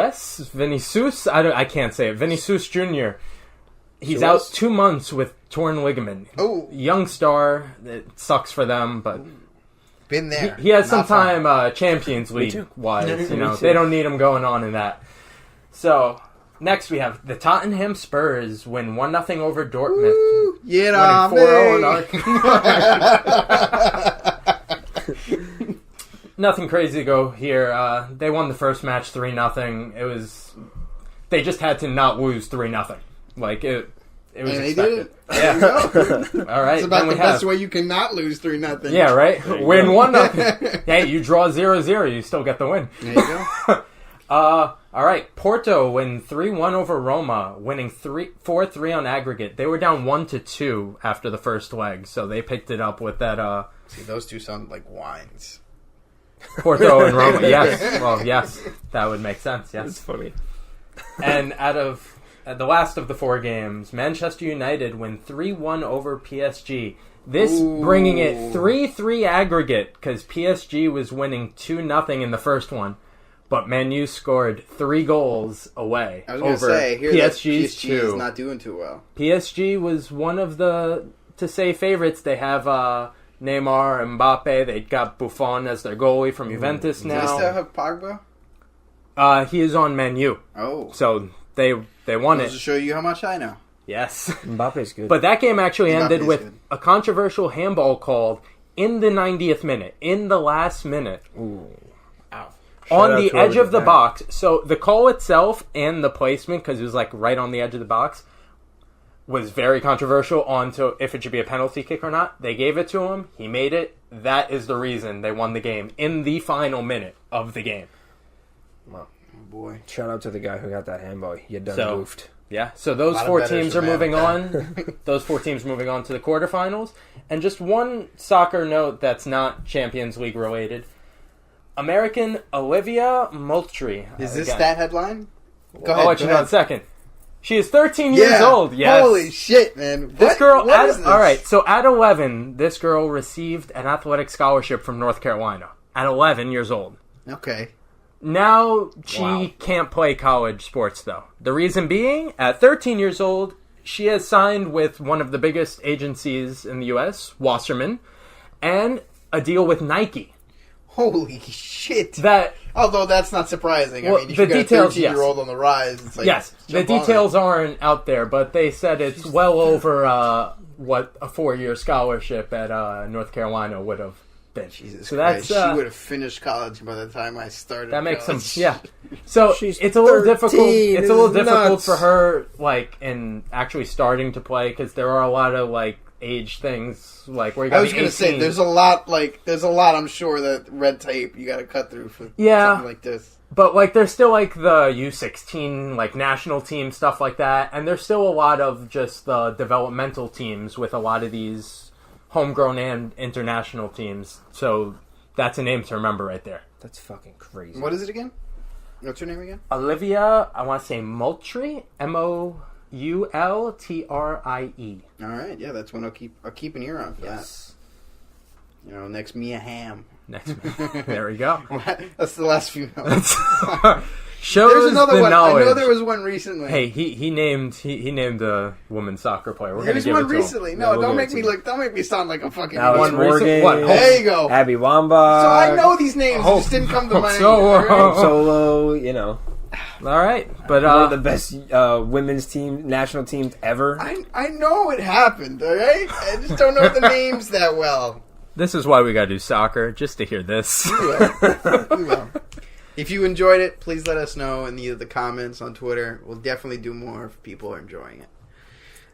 I can't say it. Vinicius Jr. He's Suez? out 2 months with torn ligament. Oh. Young star. It sucks for them, but Been there. he has some Not fun. time Champions League too. wise. Me too. They don't need him going on in that. So next we have the Tottenham Spurs win 1-0 over Dortmund. Woo! Yeah, Winning 4-0 Nothing crazy to go here. They won the first match 3-0. They just had to not lose 3-0. Like it was And they expected. did it. Yeah. All right. It's about then the we best have, way you cannot lose 3-0. yeah, right. you Win go. 1-0. Hey, you draw 0-0, you still get the win. There you go. All right. Porto win 3-1 over Roma, winning 4-3 on aggregate. They were down 1-2 after the first leg, so they picked it up with that. See, those two sound like wines. Porto and Roma. Yes. Well, yes, that would make sense. Yes. It's funny. And out of the last of the 4 games, Manchester United win 3-1 over PSG. This bringing it 3-3 aggregate because PSG was winning 2-0 in the first one, but Man U scored 3 goals away I was going to over say, I hear that PSG's PSG 2. is not doing too well. PSG was one of the favorites. They have Neymar, Mbappe. They got Buffon as their goalie from Juventus Do they still now. have Pogba? He is on Man U, Oh. so they won Goes it. to show you how much I know. Yes. Mbappe's good. But that game actually Mbappe's ended with good. a controversial handball called in the 90th minute, in the last minute, Ooh. Ow. on out the to edge whoever of the did that. box. So the call itself and the placement, because it was like right on the edge of the box, was very controversial on to if it should be a penalty kick or not. They gave it to him. He made it. That is the reason they won the game in the final minute of the game. Oh, boy. Shout out to the guy who got that handball. You done So- goofed. Yeah, so those lot of 4 betters teams for are moving Matt. on. Those 4 teams moving on to the quarterfinals. And just one soccer note that's not Champions League related. American Olivia Moultrie. Is this Again, that headline? Go I'll ahead. let go you know in ahead. a second. She is 13 years Yeah. old. Yes. Holy shit, man. This What? girl, What is this? all right. So at 11, this girl received an athletic scholarship from North Carolina. At 11 years old. Okay. Now she Wow. can't play college sports, though. The reason being, at 13 years old, she has signed with one of the biggest agencies in the U.S., Wasserman, and a deal with Nike. Holy shit. That Although that's not surprising. Well, I mean, if the you got details, a 13-year-old on the rise, it's like... yes, the jump on it. details aren't out there, but they said it's well over what a 4-year scholarship at North Carolina would have been. Jesus so Christ. that's She would have finished college by the time I started that makes college. some So She's it's a little 13, difficult. It's a little this is difficult nuts. for her, like in actually starting to play, because there are a lot of like age things, like where you got I was going to say, there's a lot, I'm sure, that red tape you got to cut through for something like this. But like there's still like the U16 like national team stuff like that, and there's still a lot of just the developmental teams with a lot of these homegrown and international teams. So that's a name to remember right there. That's fucking crazy. What is it again? What's her name again? Olivia, I want to say Moultrie, Moultrie. All right, yeah, that's one I'll keep an ear on for Yes. that. You know, next Mia Hamm. Next, there we go. That's the last few notes. Shows There's another the one. knowledge. I know there was one recently. Hey, he named a women's soccer player. We're There's gonna give one it to recently. him. No, we'll don't give make it me to look. Don't make me sound like a fucking. Alex One idiot. recent- Morgan. what? There you go. Abby Wambach. So I know these names. It just didn't come to mind. All right? Solo, you know. All right, but One of the best women's national teams ever. I know it happened. All right, I just don't know the names that well. This is why we got to do soccer, just to hear this. We will. If you enjoyed it, please let us know in either the comments on Twitter. We'll definitely do more if people are enjoying it.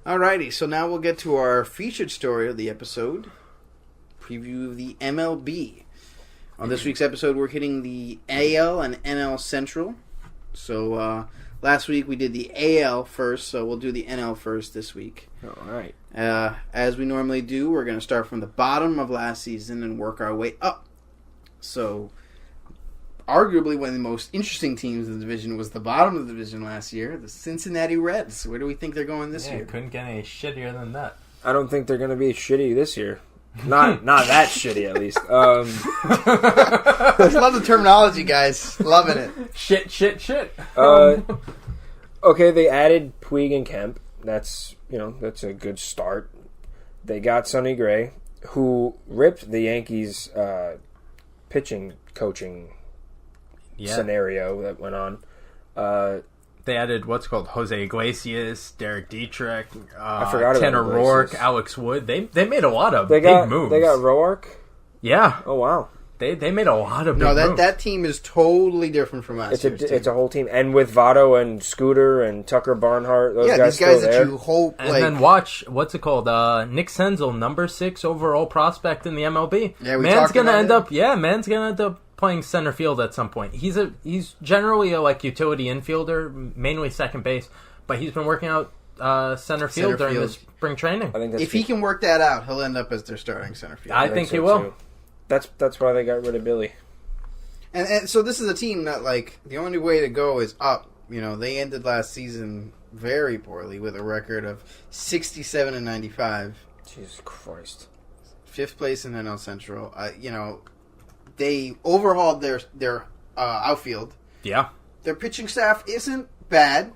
Alrighty, so now we'll get to our featured story of the episode. Preview of the MLB. On this week's episode, we're hitting the AL and NL Central. So last week we did the AL first, so we'll do the NL first this week. All right. As we normally do, we're going to start from the bottom of last season and work our way up. So, arguably one of the most interesting teams in the division was the bottom of the division last year, the Cincinnati Reds. Where do we think they're going this year? Couldn't get any shittier than that. I don't think they're going to be shitty this year. Not that shitty, at least. I love the terminology, guys. Loving it. Shit. Okay, they added Puig and Kemp. That's a good start. They got Sonny Gray, who ripped the Yankees' pitching coaching scenario that went on. They added what's called Jose Iglesias, Derek Dietrich, I forgot about Tanner Iglesias. Rourke, Alex Wood. They made a lot of big moves. They got Roark. Yeah. Oh wow. They made a lot of big moves. That team is totally different from last year's team. It's a whole team, and with Votto and Scooter and Tucker Barnhart, those guys these guys still that there. you hope. And then watch what's it called? Nick Senzel, number 6 overall prospect in the MLB. Yeah, Man's gonna end up playing center field at some point. He's generally a utility infielder, mainly second base, but he's been working out center field during the spring training. I think if he can work that out, he'll end up as their starting center field. I think he will. Too. That's why they got rid of Billy. And so this is a team that the only way to go is up. They ended last season very poorly with a record of 67-95. Jesus Christ. 5th place in NL Central. They overhauled their outfield. Yeah. Their pitching staff isn't bad.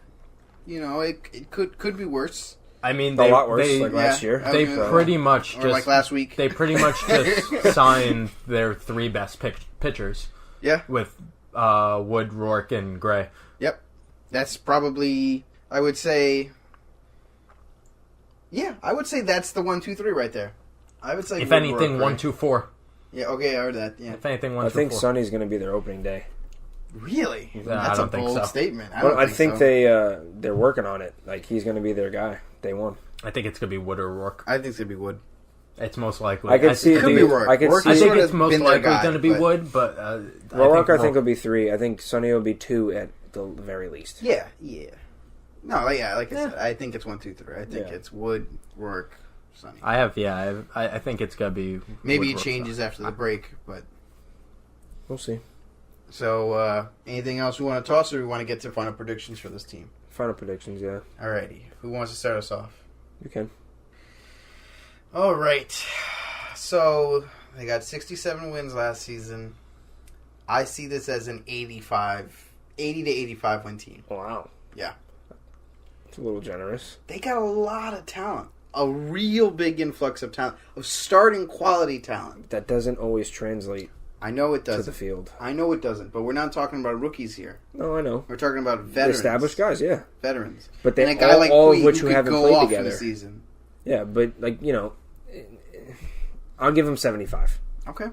It could be worse. I mean, a lot worse, last year. They pretty much just like last week. They pretty much just signed their 3 best pitchers. Yeah, with Wood, Rourke, and Gray. Yep, that's probably. I would say. Yeah, I would say that's the 1, 2, 3 right there. I would say. If Wood, anything, Rourke, 1, 2, 4. Yeah. Okay, I heard that. Yeah. If anything, 1, 2, 4. I think Sonny's going to be their opening day. Really? No, That's I a don't think bold so. statement. I think so. they're working on it. He's going to be their guy. Day one. I think it's going to be Wood or Rourke. I think it's gonna be Wood. It's most likely. I could see it could be Rourke. I Rourke see. I think sort it's of most been their likely guy, going to be but- Wood, but Roark, I think will be 3. I think Sonny will be 2 at the very least. Yeah. No, yeah, like I said, I think it's 1, 2, 3. I think it's Wood, Rourke, Sonny. I think it's going to be Maybe Wood, it changes after the break, but We'll see. so anything else we want to toss, or we want to get to final predictions for this team? Final predictions, yeah. Alrighty, who wants to start us off? You can. All right. So they got 67 wins last season. I see this as an 80 to 85 win team. Wow. Yeah. It's a little generous. They got a lot of talent. A real big influx of talent, of starting quality talent. That doesn't always translate I know it to doesn't. the field. I know it doesn't, but we're not talking about rookies here. No, I know. We're talking about veterans. Established guys, yeah. Veterans. But they and a guy like all Puig of which who who could haven't go played off together. in the season. Yeah, but I'll give them 75. Okay.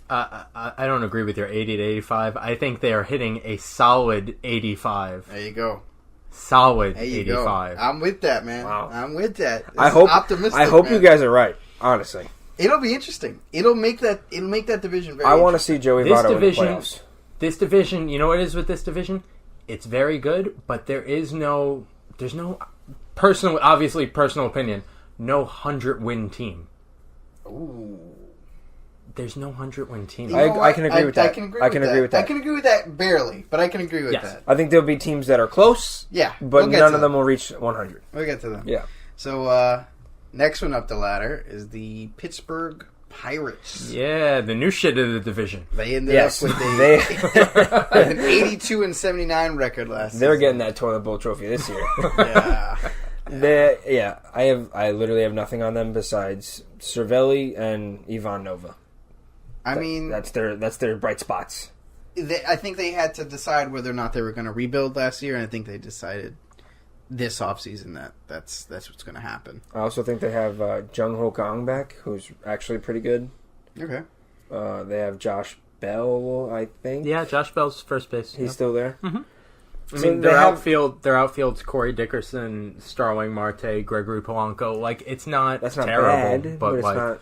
I don't agree with your 80 to 85. I think they are hitting a solid 85. There you go. Solid There you 85. go. I'm with that, man. Wow. I'm with that. I This hope is optimistic. I hope man. you guys are right. Honestly, It'll be interesting. It'll make that division very. I want to see Joey This Votto division- in the playoffs. This division, you know what it is with this division? It's very good, but there's no personal opinion, no 100-win team. Ooh. There's no 100-win team. You know I what? can agree with that. I can agree with that. I can agree with that barely, but I can agree with Yes. that. I think there'll be teams that are close, Yeah, but we'll get none to of them will reach 100. We'll get to them. Yeah. So next one up the ladder is the Pittsburgh Pirates. Yeah, the new shit of the division. They ended Yes, up with they an 82-79 record last they're season. getting that toilet bowl trophy this year. Yeah. I literally have nothing on them besides Cervelli and Ivan Nova. I mean, that's their bright spots. I think they had to decide whether or not they were going to rebuild last year, and I think they decided this offseason that's what's going to happen. I also think they have Jung Ho Kang back, who's actually pretty good. Okay. They have Josh Bell, I think. Yeah, Josh Bell's first base. He's still there. Mm-hmm. I So mean, their outfield's Corey Dickerson, Starling Marte, Gregory Polanco. Like, it's not That's not terrible, bad, but it's like, not,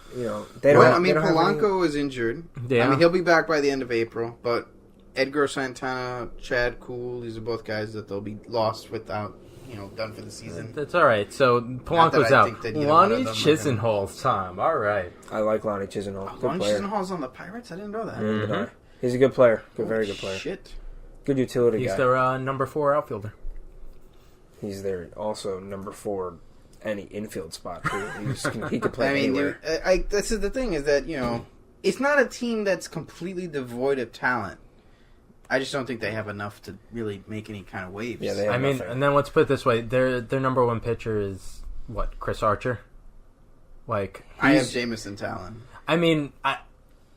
they don't. Well, I mean, they don't have Polanco is injured. Yeah. I mean, he'll be back by the end of April, but Edgar Santana, Chad Kuhl, these are both guys that they'll be lost without, done for the season. that's all right. So Polanco's I out. think that either one of Lonnie them are Chisenhall's time. All right. I like Lonnie Chisenhall. Good Lonnie player. Chisenhall's on the Pirates? I didn't know that. Neither did I. He's a good player. Very good player. Shit. Good utility He's guy. their number 4 outfielder. He's there also number 4 any infield spot. He could play I mean, anywhere. this is the thing is that, it's not a team that's completely devoid of talent. I just don't think they have enough to really make any kind of waves. Yeah, they have I mean, nothing. and then let's put it this way: their number 1 pitcher is what? Chris Archer. Like, I have Jameson talent. I mean,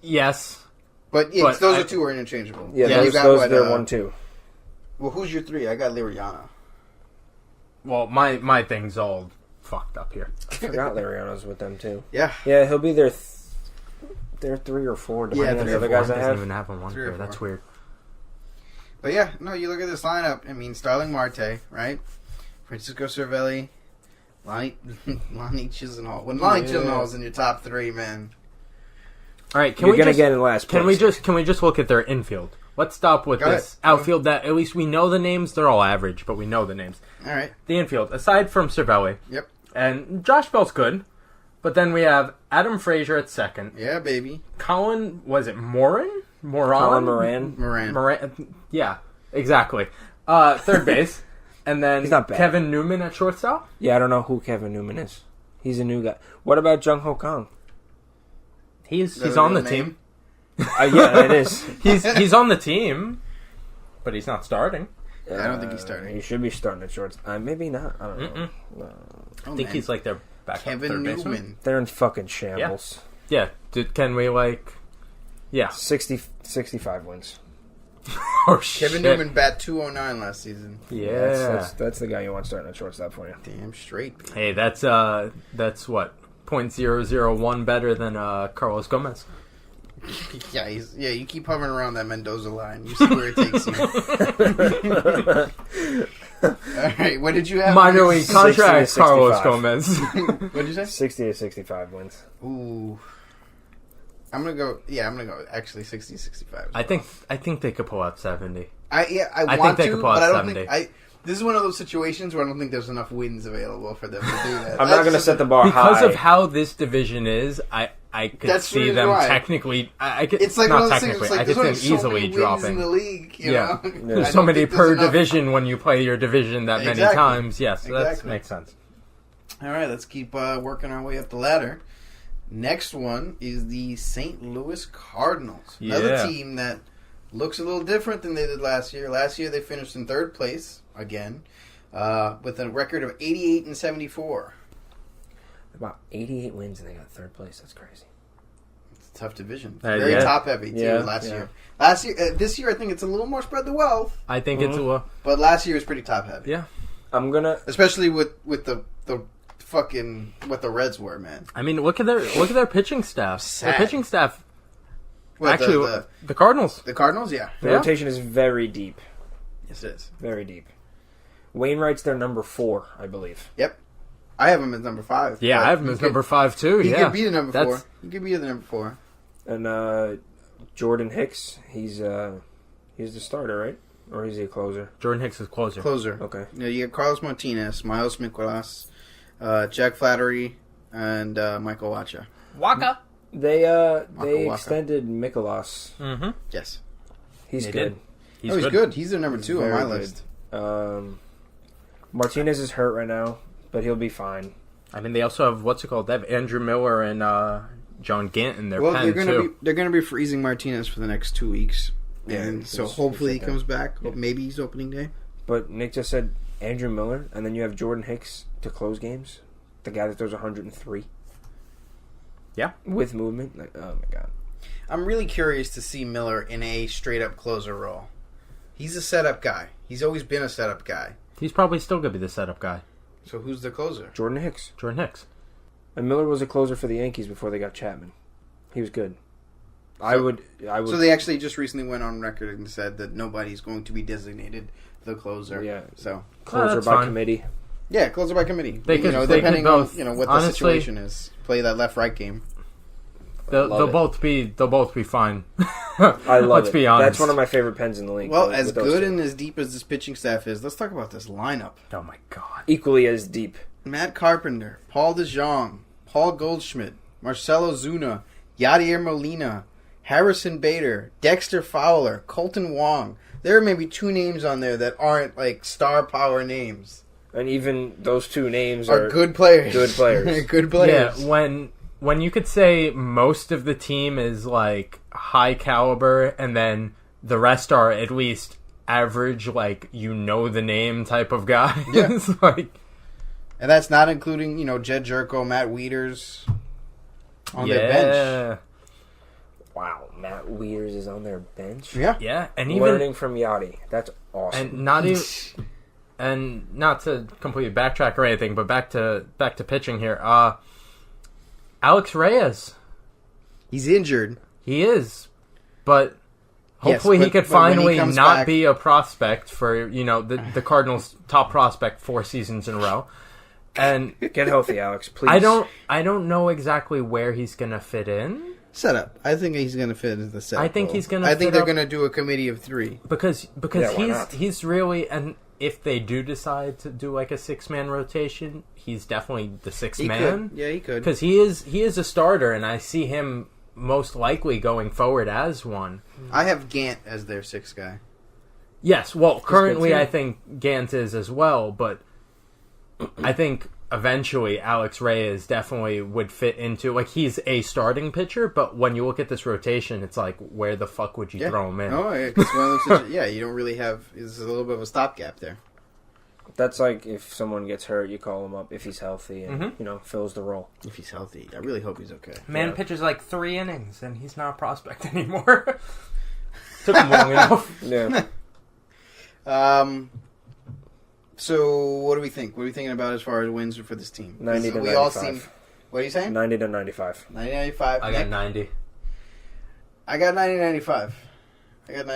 yes, But, those are two are interchangeable. Yeah, you got those what, they're 1-2. Well, who's your 3? I got Liriano. Well, my thing's all fucked up here. I forgot Liriano's with them too. Yeah. Yeah, he'll be their 3 or 4, depending on the other guys I doesn't have. even have one 3 or here. 4. That's weird. But yeah, no, you look at this lineup. I mean, Starling Marte, right? Francisco Cervelli, Lonnie Chisenhall. When Lonnie Chisenhall's in your top 3, man. All right, You're gonna get in last place. Can we just look at their infield? Let's stop with Go this ahead. outfield. That at least we know the names. They're all average, but we know the names. All right. The infield, aside from Cervelli, Yep. and Josh Bell's good, but then we have Adam Frazier at second. Yeah, baby. Colin, was it Colin Moran. Moran. Yeah, exactly. Third base. And then He's not bad. Kevin Newman at shortstop. Yeah, I don't know who Kevin Newman is. He's a new guy. What about Jung Ho Kang? He's Is that on a the real team. name? Yeah, it is. He's on the team, but he's not starting. I don't think he's starting. He should be starting at shorts. Maybe not. I don't know. No. Oh, I think man. he's like their backup Kevin third baseman. Newman. They're in fucking shambles. Yeah. Can we Yeah. 65 wins. Oh shit. Kevin Newman bat 209 last season. Yeah. That's the guy you want starting at shortstop for you. Damn straight. Hey, that's what 0.001 better than Carlos Gomez. Yeah, you keep hovering around that Mendoza line. You see where it takes you. All right, what did you have? Minor league 60 to contract, 65. Carlos Gomez. What did you say? 60 to 65 wins. Ooh. I'm gonna go actually 60, 65. I think they could pull out 70. I think want they to, could pull but out I don't 70. think this is one of those situations where I don't think there's enough wins available for them to do that. I'm not going to set the bar high. Because of how this division is, I could That's see really them why. technically. I could, It's like not one of those things. technically. It's like I could there's see only them so easily many wins dropping. in the league. You Yeah. know? There's I so don't many think per there's enough. division when you play your division that many Exactly. times. Yes, that Exactly. makes sense. All right, let's keep working our way up the ladder. Next one is the St. Louis Cardinals. Another Yeah. team that looks a little different than they did last year. Last year they finished in third place again with a record of 88 and 74. About 88 wins and they got third place. That's crazy. It's a tough division. Yeah. Very top heavy too. Yeah, Last yeah. year, this year I think it's a little more spread the wealth, I think it's a but last year was pretty top heavy. yeah. I'm going to... Especially with the fucking what the Reds were, man. I mean, look at their pitching staff. Sad. Their pitching staff. What, Actually, the Cardinals. the Cardinals, yeah. The Yeah. rotation is very deep. Yes, it is. Very deep. Wainwright's their number 4, I believe. Yep. I have him as number 5. Yeah, but I have him he as could- number 5 too. He Yeah, could be the number That's- 4. He could be the number 4. And Jordan Hicks, he's the starter, right? Or is he a closer? Jordan Hicks is closer. Closer. Okay. Yeah, you got Carlos Martinez, Miles Mikolas, Jack Flattery, and Michael Wacha. Waka. They Waka. extended Mikolas. Mm-hmm. Yes. He's They good. did. He's He's good. good. He's their number 2 on very my good. list. Martinez is hurt right now, but he'll be fine. I mean, they also have They have Andrew Miller and John Gant in their Well, pen too. they're gonna be freezing Martinez for the next 2 weeks, and so he's- hopefully he he's comes back. Yeah. Maybe he's opening day. But Nick just said Andrew Miller, and then you have Jordan Hicks to close games. The guy that throws 103. Yeah. With movement. Like, oh my god. I'm really curious to see Miller in a straight up closer role. He's a setup guy. He's always been a setup guy. He's probably still going to be the setup guy. So who's the closer? Jordan Hicks. Jordan Hicks. And Miller was a closer for the Yankees before they got Chapman. He was good. I would. So they actually just recently went on record and said that nobody's going to be designated the closer. Yeah. So closer by committee. Yeah, closer by committee. They could, depending both, on what honestly, the situation is, play that left-right game. They'll both be fine. I love Let's it. be honest. That's one of my favorite pens in the league. Well, as good and as deep as this pitching staff is, let's talk about this lineup. Oh my god! Equally as deep. Matt Carpenter, Paul DeJong, Paul Goldschmidt, Marcelo Zuna, Yadier Molina, Harrison Bader, Dexter Fowler, Colton Wong. There are maybe 2 names on there that aren't like star power names. And even those 2 names are good players. Good players. Good players. Yeah, when you could say most of the team is like high caliber, and then the rest are at least average, like the name type of guys. Yeah. It's like, and that's not including Jed Jerko, Matt Wieters on their bench. Wow, Matt Wieters is on their bench. Yeah, and even learning from Yachty. That's awesome. And not even. And not to completely backtrack or anything, but back to pitching here. Alex Reyes. He's injured. He is, but hopefully he could finally not be a prospect for the Cardinals' top prospect 4 seasons in a row. And get healthy, Alex, please. I don't know exactly where he's gonna fit in. Setup. I think he's going to fit into the setup. I think he's going to. I think they're going to do a committee of 3 because he's really, and if they do decide to do like a 6-man rotation, he's definitely the 6th man. Yeah, he could. Because he is a starter, and I see him most likely going forward as one. I have Gant as their 6th guy. Yes, well, currently I think Gant is as well, but I think eventually Alex Reyes definitely would fit into, like, he's a starting pitcher, but when you look at this rotation, it's like, where the fuck would you throw him in? Oh, yeah, 'cause one of those you don't really have, there's a little bit of a stopgap there. That's like if someone gets hurt, you call him up if he's healthy and, fills the role. If he's healthy. I really hope he's okay. Man pitches like 3 innings, and he's not a prospect anymore. Took him long enough. Yeah. So, what do we think? What are we thinking about as far as wins for this team? 90 to 95. We all seem... What are you saying? 90 to 95. 90-95. I got 90. I got 90-95. And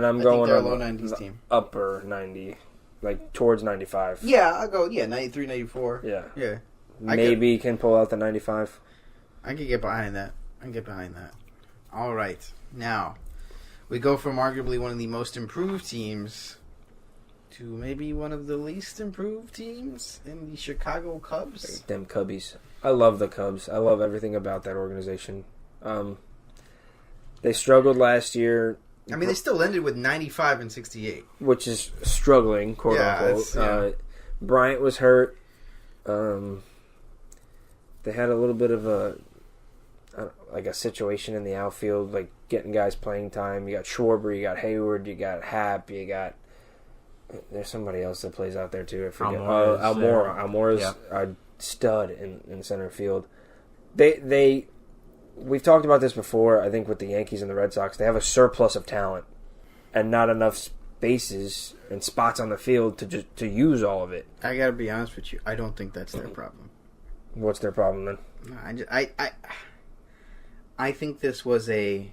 I'm going going a low 90s team. Upper 90. Like, towards 95. Yeah, I'll go, 93, 94. Yeah. Maybe can pull out the 95. I can get behind that. All right. Now, we go from arguably one of the most improved teams to maybe one of the least improved teams in the Chicago Cubs. Them Cubbies. I love the Cubs. I love everything about that organization. They struggled last year. I mean, they still ended with 95 and 68. Which is struggling, quote unquote. Bryant was hurt. They had a little bit of a situation in the outfield, like getting guys playing time. You got Schwarber, you got Hayward, you got Happ, you got... There's somebody else that plays out there too. I forget. Almora. Almora's a stud in center field. We've talked about this before. I think with the Yankees and the Red Sox, they have a surplus of talent and not enough spaces and spots on the field to use all of it. I gotta be honest with you. I don't think that's their problem. What's their problem then? I think this was a...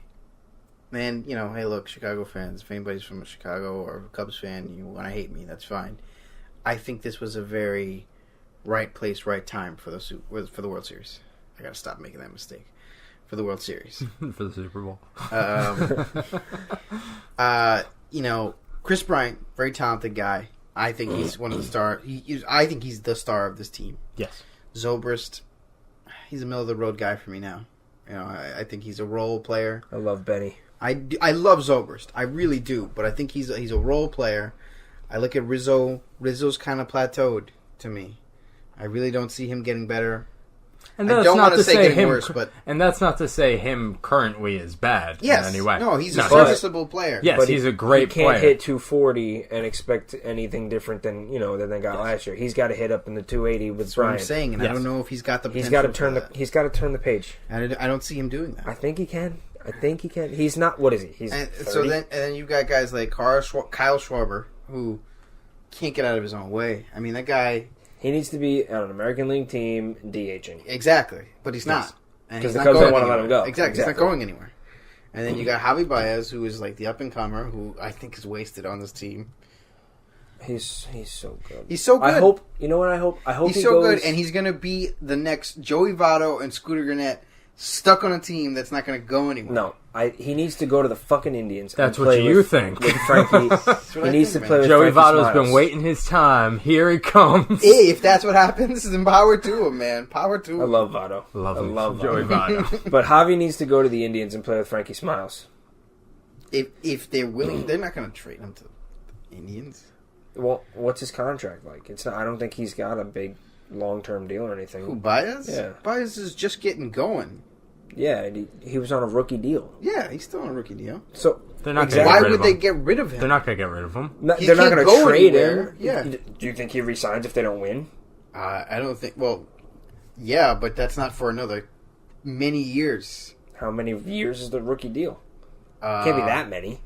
Man, hey, look, Chicago fans, if anybody's from Chicago or a Cubs fan, you want to hate me, that's fine. I think this was a very right place, right time for the World Series. I got to stop making that mistake. For the World Series. For the Super Bowl. Chris Bryant, very talented guy. I think he's one of the stars. I think he's the star of this team. Yes. Zobrist, he's a middle-of-the-road guy for me now. I think he's a role player. I love Benny. I love Zobrist. I really do. But I think he's a role player. I look at Rizzo. Rizzo's kind of plateaued to me. I really don't see him getting better. And that's I don't not want to to say say getting him, worse, but... And that's not to say him currently is bad in any way. No, he's a serviceable player. Yes, but he's a great player. He can't hit 240 and expect anything different than they got last year. He's got to hit up in the 280 with That's Bryant. what I'm saying, and I don't know if he's got the potential. He's got to turn the page. And I don't see him doing that. I think he can. He's not. What is he? He's 30? And then you've got guys like Kyle Schwarber who can't get out of his own way. I mean, that guy. He needs to be on an American League team DHing. Exactly, but he's not. Because the Cubs don't want to let him go. Exactly. He's not going anywhere. And then you got Javi Baez, who is like the up-and-comer, who I think is wasted on this team. He's so good. He's so good. I hope, you know what I hope? I hope he's he so goes, good, and he's going to be the next Joey Votto and Scooter Gennett stuck on a team that's not going to go anywhere. No, he needs to go to the fucking Indians. That's and what play you with, think. With Frankie. He needs to play with Joey Frankie Votto's Smiles. been waiting his time. Here he comes. Hey, if that's what happens, then power to him, man. Power to him. I love Votto. I love Joey Votto. But Javi needs to go to the Indians and play with Frankie Smiles. If they're willing, they're not going to trade him to the Indians. Well, what's his contract like? It's not. I don't think he's got a big long-term deal or anything. Who, Baez? Yeah. Baez is just getting going. Yeah, and he was on a rookie deal. Yeah, he's still on a rookie deal. So They're not exactly. gonna Why get rid would of they him. get rid of him? They're not going to get rid of him. He they're not can't going go to trade anywhere. him. Yeah. Do you think he resigns if they don't win? I don't think. Well, yeah, but that's not for another many years. How many years is the rookie deal? Can't be that many.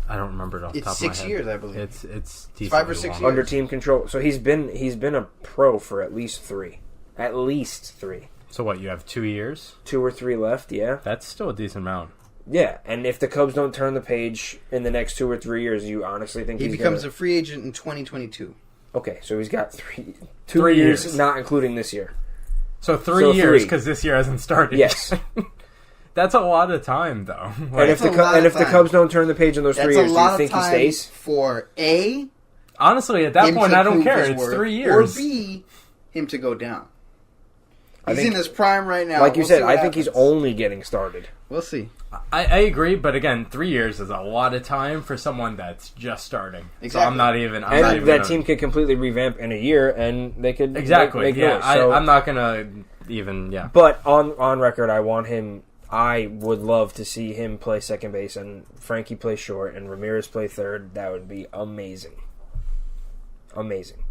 I don't remember it off the It's top of my 6 head. years, I believe. It's 5 or 6 long. years. Under team control. So he's been a pro for at least 3. At least 3. So what, you have 2 years? 2 or 3 left, yeah. That's still a decent amount. Yeah, and if the Cubs don't turn the page in the next 2 or 3 years, you honestly think He he's becomes gonna... a free agent in 2022. Okay, so he's got 2 3 years, years. not including this year. So 3 years, 3. because this year hasn't started. Yes. That's a lot of time, though. And if the Cubs don't turn the page in those 3 That's years, a do lot you think of he time stays? for A, Honestly, at that him point, to I don't prove care. his It's worth, 3 years. Or B, him to go down. I He's think- in his prime right now. Like you We'll said, see what I think he's happens. only getting started. We'll see. I agree, but again, 3 years is a lot of time for someone that's just starting. So Exactly. I'm not even. I'm And not even that gonna- team could completely revamp in a year, and they could Exactly. make Yeah, noise. So, I'm not gonna even. Yeah. But on record, I want him. I would love to see him play second base and Frankie play short and Ramirez play third. That would be amazing. Amazing.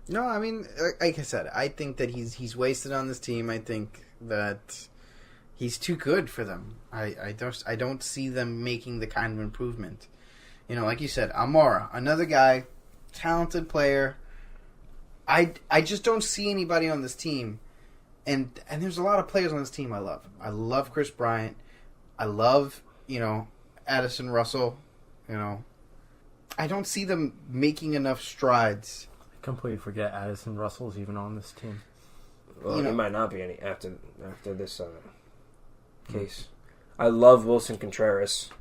No, I mean, like I said, I think that he's wasted on this team. I think that he's too good for them. I don't see them making the kind of improvement. You know, like you said, Amora, another guy, talented player. I just don't see anybody on this team. And there's a lot of players on this team I love. I love Chris Bryant. I love, Addison Russell. I don't see them making enough strides. I completely forget Addison Russell's even on this team. Well, he might not be any after this case. I love Wilson Contreras.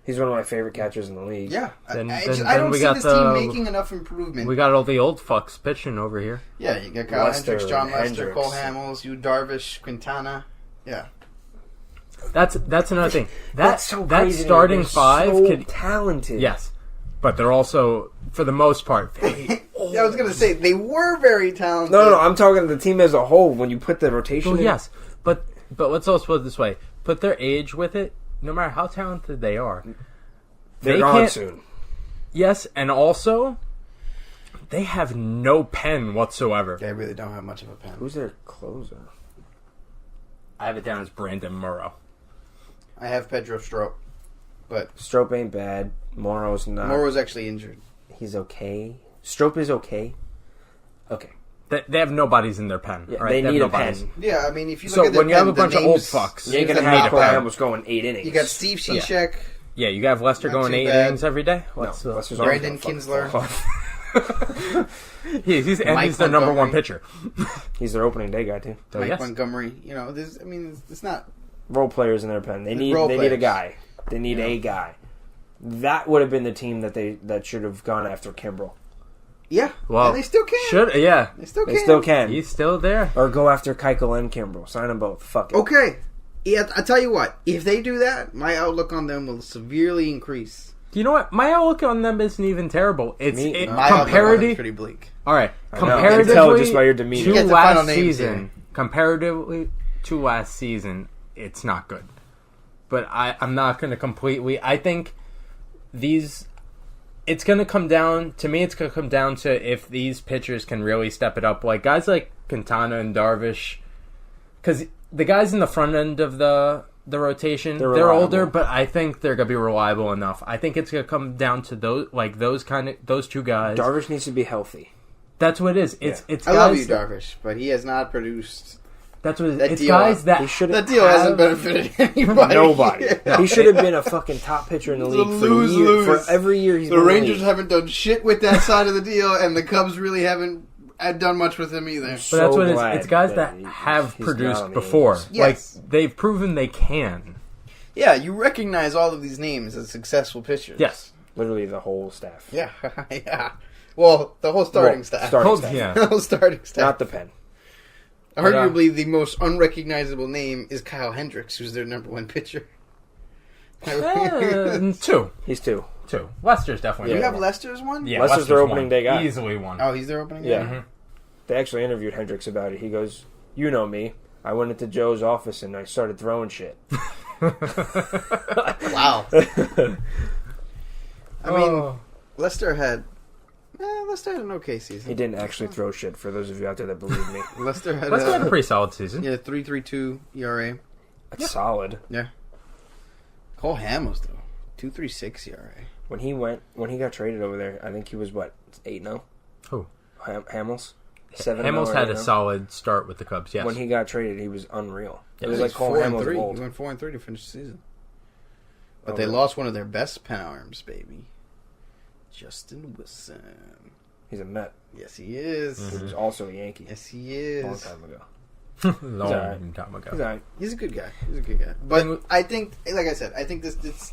He's one of my favorite catchers in the league. Yeah. Then I then don't we see got this the- team making enough improvement. We got all the old fucks pitching over here. Yeah, you got Kyle Lester, Hendricks, John Lester, Hendricks. Cole Hamels, Yu Darvish, Quintana. Yeah. That's another thing. That's so that crazy. starting They're five so could talented. yes, but they're also for the most part. Yeah, I was going to say, they were very talented. No, I'm talking the team as a whole. When you put the rotation, Well, in, yes, but let's also put it this way: put their age with it. No matter how talented they are, they're they gone can't. soon. Yes, and also they have no pen whatsoever. They really don't have much of a pen. Who's their closer? I have it down as Brandon Morrow. I have Pedro Strop, but Strope ain't bad. Morrow's not. Morrow's actually injured. He's okay. Strope is okay. Okay. They have nobodies in their pen. Yeah, all right? they have need a nobodies. pen. Yeah, I mean, if you look So at their when you have pen, a bunch the of old names- fucks, You ain't gonna names have that Cole matter. Hamels going 8 innings. You got Steve Cishek, Yeah, you have Lester Not going too 8 bad. innings every day. No, What's Lester's Brandon on- Kinsler. he's Mike their number one Montgomery. pitcher. He's their opening day guy too. So Mike yes, Montgomery. It's not. Role players in their pen. They need Role a players. guy. They need Yeah. a guy. That would have been the team that should have gone after Kimbrel. Yeah, well, and they still can. Should yeah, They still can. They still can. he's still there. Or go after Keuchel and Kimbrel. Sign them both. Fuck it. Okay. Yeah, I tell you what. If they do that, my outlook on them will severely increase. You know what? My outlook on them isn't even terrible. It's Me- it, no. My outlook on them is comparative. pretty bleak. All right, I know. I can comparatively tell just by your demeanor. to Get the final last names season, here. comparatively to last season, it's not good. But I'm not going to completely. I think these. It's going to come down to me. It's going to come down to if these pitchers can really step it up, like guys like Quintana and Darvish, because the guys in the front end of the rotation, They're they're reliable. older, but I think they're going to be reliable enough. I think it's going to come down to those two guys. Darvish needs to be healthy. That's what it is. It's I guys love you, Darvish, but he has not produced That's what That it's deal- guys that That deal hasn't benefited anybody. Nobody. Yeah. He should have been a fucking top pitcher in the It's a league for lose-lose. For every year he's The been in the Rangers league. haven't done shit with that side of the deal, and the Cubs really haven't done much with him either. But that's So what glad it's guys that that have he's produced not on the before. Angels. Yes. Like they've proven they can. Yeah, you recognize all of these names as successful pitchers. Yes. Literally the whole staff. Yeah, yeah. Well, the whole starting staff. starting Oh, staff. yeah. The whole starting staff. Not the pen. Arguably, the most unrecognizable name is Kyle Hendricks, who's their number one pitcher. Two. He's two. Lester's definitely. You Yeah. have Lester's one? Yeah, Lester's their opening one. day guy. Easily one. Oh, he's their opening Yeah. guy? Mhm. They actually interviewed Hendricks about it. He goes, "You know me. I went into Joe's office and I started throwing shit." Wow. I mean, Lester had an okay season. He didn't actually throw shit, for those of you out there that believe me. Lester had Lester had a pretty solid season. yeah, 3.32 ERA. That's solid. Yeah. Cole Hamels though, 2.36 ERA. When he got traded over there, I think he was, what, 8-0? Who? Hamels? 7-0 Hamels or had a 8-0? solid start with the Cubs. Yes. When he got traded, he was unreal. Yeah, It was He's like Cole 4-3. Hamels of He old. went 4-3 to finish the season. But Oh, they really? lost one of their best pen arms, baby. Justin Wilson. He's a Met. Yes, he is. He was also a Yankee. Yes, he Long is. time ago. Long alright. time ago. He's all right. He's a good guy. But I think, like I said, I think this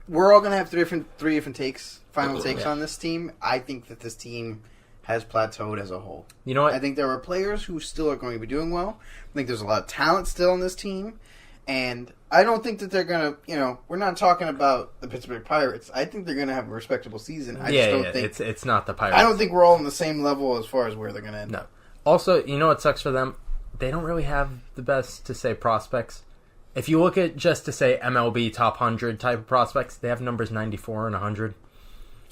we're all gonna have three different final takes Yeah. on this team. I think that this team has plateaued as a whole. You know what? I think there are players who still are going to be doing well. I think there's a lot of talent still on this team, and I don't think that they're gonna. We're not talking about the Pittsburgh Pirates. I think they're gonna have a respectable season. I just don't think it's not the Pirates. I don't think we're all on the same level as far as where they're gonna end No. up. Also, you know what sucks for them? They don't really have the best to say prospects. If you look at just to say MLB top 100 type of prospects, they have numbers 94 and 100.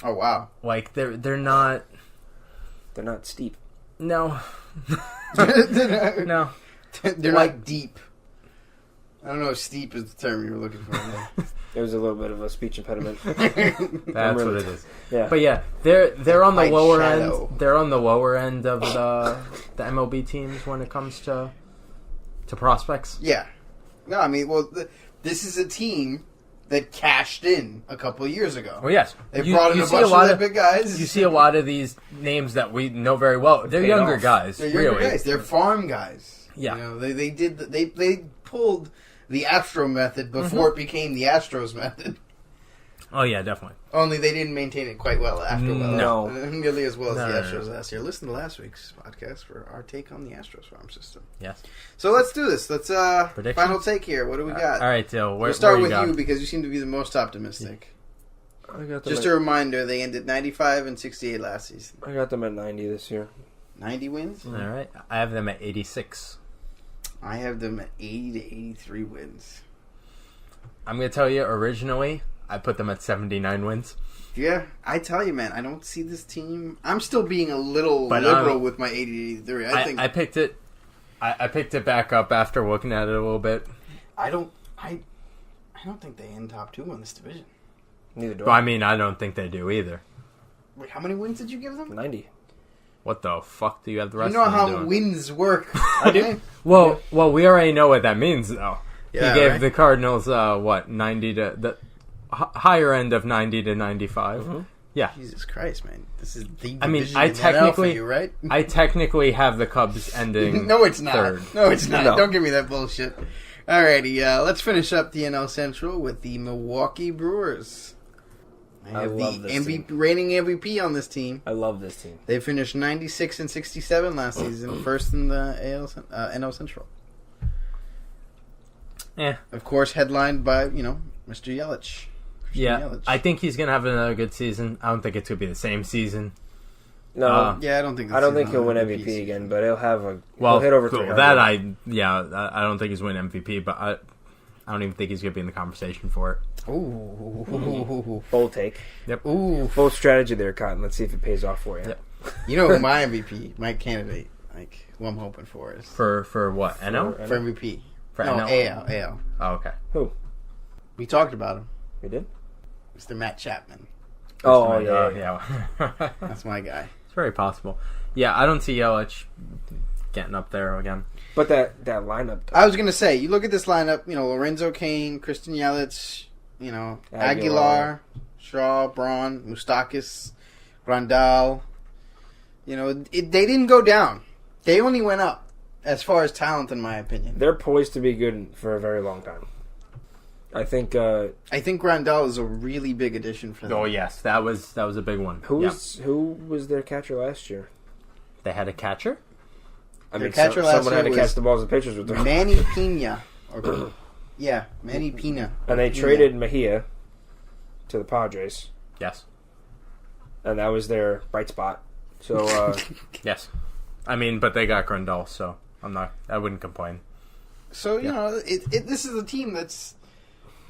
Oh wow! Like they're not. They're not steep. No. they're No. not deep. I don't know if steep is the term you were looking for. It was a little bit of a speech impediment. That's really- what it is. Yeah. But yeah, they're on the White lower shadow. end. They're on the lower end of the MLB teams when it comes to prospects. Yeah. No, I mean, well, this is a team that cashed in a couple of years ago. Well, yes, They brought in a see bunch lot of their big guys. You see a lot of these names that we know very well. They're paid younger off. guys, They're younger really. guys. They're farm guys. Yeah. They pulled the Astro method before it became the Astros method. Oh yeah, definitely. Only they didn't maintain it quite well after. No. Nearly as well as No, the no, Astros no. last year. Listen to last week's podcast for our take on the Astros farm system. Yes. So let's do this. Let's Predictions? final take here. What do we got? All right, Dill. We'll start where with got? you because you seem to be the most optimistic. I got them Just at, a reminder, they ended 95 and 68 last season. I got them at 90 this year. 90 wins? All right, I have them at 86. I have them at 80 to 83 wins. I'm gonna tell you. Originally, I put them at 79 wins. Yeah, I tell you, man, I don't see this team. I'm still being a little But, liberal with my 80 to 83. I think I picked it. I picked it back up after looking at it a little bit. I don't think they end top 2 in this division. Neither do But I mean, I don't think they do either. Wait, how many wins did you give them? 90. What the fuck do you have the You rest know of them how doing? wins work. I do. Well, we already know what that means, though. Yeah, he gave right? the Cardinals 90 to the higher end of 90 to 95. Mm-hmm. Yeah, Jesus Christ, man. This is the I mean, division I in the NL for technically- you, right? I technically have the Cubs ending. No, it's not. third. No, it's not. No. Don't give me that bullshit. Alrighty, let's finish up the NL Central with the Milwaukee Brewers. I I have love the this MVP, reigning MVP on this team. I love this team. They finished 96 and 67 last season, first in the NL Central. Yeah, Of course, headlined by, Mr. Yelich. Christian yeah. Yelich. I think he's gonna have another good season. I don't think it's gonna be the same season. No, Yeah, I don't think. I don't think this he'll is win an MVP season. again, but he'll have a. Well, he'll hit over 300. that I don't think he's winning MVP, but I don't even think he's gonna be in the conversation for it. Ooh. Bold take. Yep. Ooh. Bold strategy there, Cotton. Let's see if it pays off for you. Yep. You know who my MVP, my candidate, who I'm hoping for is For what? NL? for MVP. For No, NL? AL. Oh, okay. Who? We talked about him. We did? Mr. Matt Chapman. Oh, yeah. yeah. That's my guy. It's very possible. Yeah, I don't see Yelich getting up there again. But that lineup, though. I was going to say, you look at this lineup, Lorenzo Cain, Christian Yelich, Aguilar, Shaw, Braun, Moustakas, Grandal. They didn't go down. They only went up as far as talent, in my opinion. They're poised to be good for a very long time. I think Grandal is a really big addition for them. Oh yes, that was a big one. Who was their catcher last year? They had a catcher? I mean, someone had to catch the balls and pitchers with them. Manny Pina. Manny Pina. And they traded Mejia to the Padres. Yes. And that was their bright spot. So, yes. I mean, but they got Grandal, so I wouldn't complain. So, this is a team that's,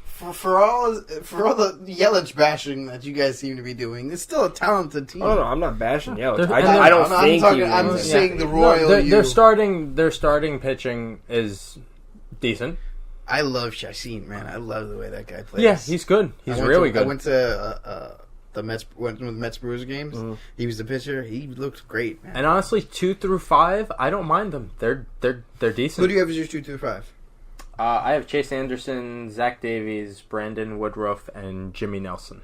for all the Yelich bashing that you guys seem to be doing, it's still a talented team. Oh, no, I'm not bashing Yelich. I'm just saying the Royal. Their starting pitching is decent. I love Chacin, man. I love the way that guy plays. Yeah, he's good. He's really good. I went to the Mets Brewers games. Mm-hmm. He was the pitcher. He looked great, man. And honestly, 2 through 5, I don't mind them. They're decent. Who do you have as your 2 through 5? I have Chase Anderson, Zach Davies, Brandon Woodruff, and Jimmy Nelson.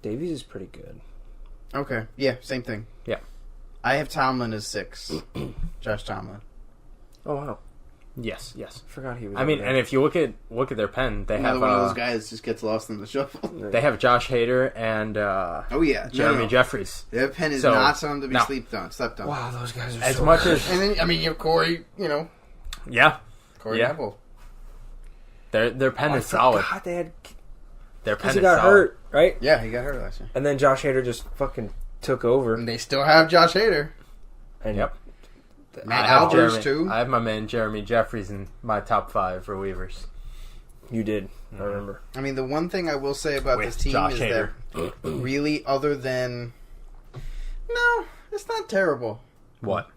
Davies is pretty good. Okay. Yeah, same thing. Yeah. I have Tomlin as 6. Josh Tomlin. Oh, wow. Yes. Forgot he was. I mean, and if you look at their pen, they have one of those guys just gets lost in the shuffle. They have Josh Hader and Jeremy Jeffries. Their pen is not something to be slept on. Wow, those guys are as much good. as. And then you have Corey. Yeah. Corey Neville. Their pen is solid. God, they had. Their pen is he got solid. hurt, right? Yeah, he got hurt last year. And then Josh Hader just fucking took over. And they still have Josh Hader. And yep. Matt Albers, too. I have my man Jeremy Jeffries in my top 5 relievers. You did. I remember. I mean, the one thing I will say about this team is that really, other than... No, it's not terrible. What?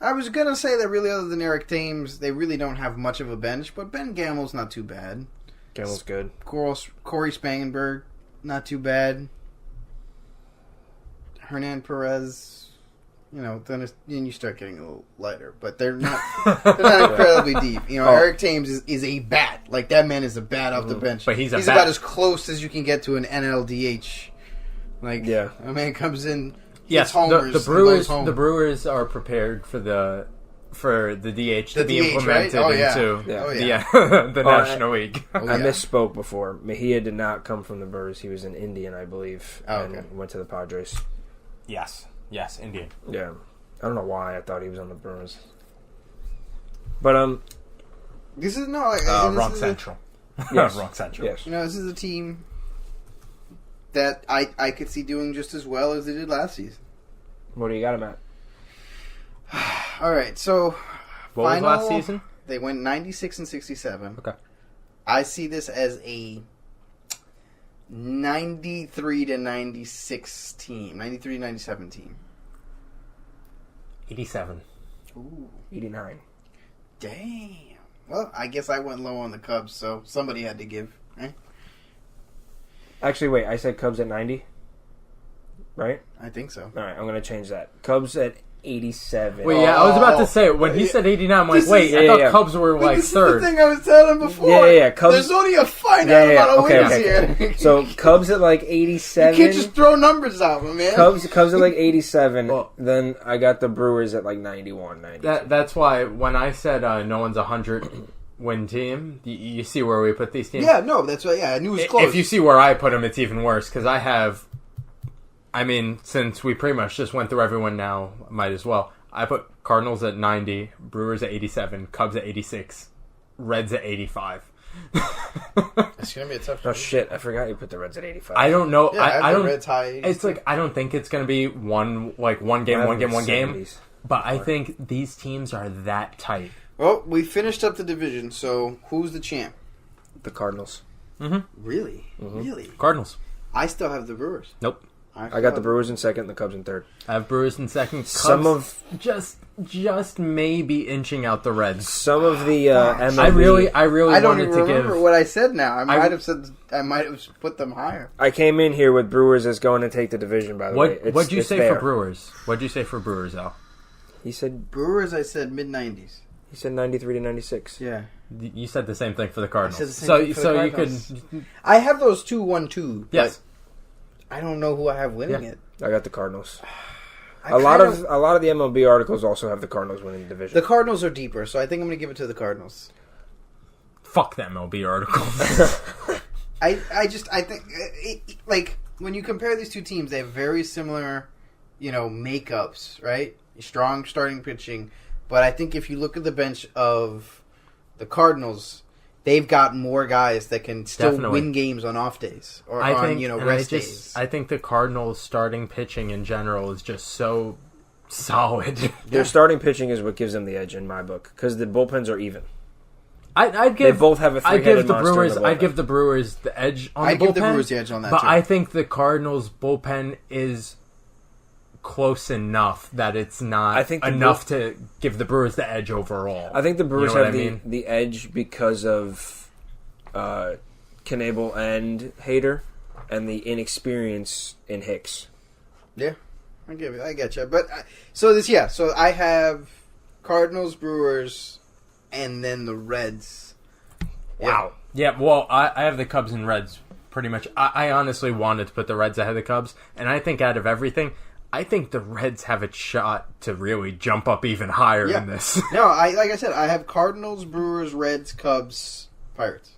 I was going to say that really, other than Eric Thames, they really don't have much of a bench, but Ben Gamel's not too bad. Gamel's good. Corey Spangenberg, not too bad. Hernan Perez... then you start getting a little lighter, but they're not incredibly deep. Eric Thames is a bat. Like, that man is a bat off the bench. But he's about as close as you can get to an NLDH. Like, yeah. a man comes in, yes, homers, the Brewers are prepared for the DH to be implemented into the National League. I misspoke before. Mejia did not come from the Brewers. He was an Indian, I believe, and went to the Padres. Yes, Indian. Yeah. I don't know why I thought he was on the Brewers. But, this is Wrong Central. Yes. Wrong Central. Yes. This is a team that I could see doing just as well as they did last season. What do you got him at? All right, so... What was last season? They went 96 and 67. Okay. I see this as a 93 to 96 team. 93 to 97 team. 87. Ooh. 89. Damn. Well, I guess I went low on the Cubs, so somebody had to give, right? Actually, wait. I said Cubs at 90? Right? I think so. All right, I'm going to change that. Cubs at 87. Wait, I was about to say, when he said 89, I'm like, wait, I thought Cubs were like this third. This is the thing I was telling him before. Yeah. Cubs, there's only a finite amount of wins here. So, Cubs at like 87. You can't just throw numbers out, my man. Cubs at like 87. Then I got the Brewers at like 91, 92. That's why when I said no one's 100-win team, you see where we put these teams? Yeah, no, that's right. Yeah, I knew it was close. If you see where I put them, it's even worse, because I have... I mean, since we pretty much just went through everyone now, might as well. I put Cardinals at 90, Brewers at 87, Cubs at 86, Reds at 85. It's going to be a tough Oh, shit. I forgot you put the Reds at 85. I don't know. Yeah, I don't. Reds high 86. It's like, I don't think it's going to be one game. But I think these teams are that tight. Well, we finished up the division, so who's the champ? The Cardinals. Mm-hmm. Really? Mm-hmm. Really? Cardinals. I still have the Brewers. Nope. I got the Brewers in second and the Cubs in third. I have Brewers in second. Cubs just maybe inching out the Reds. Some of the MLB... I really don't wanted even to remember give... what I said now. I might have put them higher. I came in here with Brewers as going to take the division, by the way. What'd you say for Brewers? What'd you say for Brewers, Al? He said Brewers, I said mid-90s. he said 93 to 96. Yeah. You said the same thing for the Cardinals. I said the same thing for the Cardinals. You could. I have those 2-1-2. Yes. I don't know who I have winning it. I got the Cardinals. I A lot of the MLB articles also have the Cardinals winning the division. The Cardinals are deeper, so I think I'm going to give it to the Cardinals. Fuck the MLB articles. I think like when you compare these two teams, they have very similar, makeups, right? Strong starting pitching, but I think if you look at the bench of the Cardinals, they've got more guys that can still win games on off days or rest days. I think the Cardinals' starting pitching in general is just so solid. Their starting pitching is what gives them the edge in my book because the bullpens are even. They both have a three-headed monster in the bullpen. I'd give the Brewers the edge on the bullpen. I'd give the Brewers the edge on that, but too. I think the Cardinals' bullpen is close enough that it's not enough to give the Brewers the edge overall. I think the Brewers have the edge because of Knebel and Hader and the inexperience in Hicks. Yeah, I get you. But so I have Cardinals, Brewers, and then the Reds. Wow. Yeah, well, I have the Cubs and Reds pretty much. I honestly wanted to put the Reds ahead of the Cubs, and I think out of everything, I think the Reds have a shot to really jump up even higher in this. No, like I said, I have Cardinals, Brewers, Reds, Cubs, Pirates.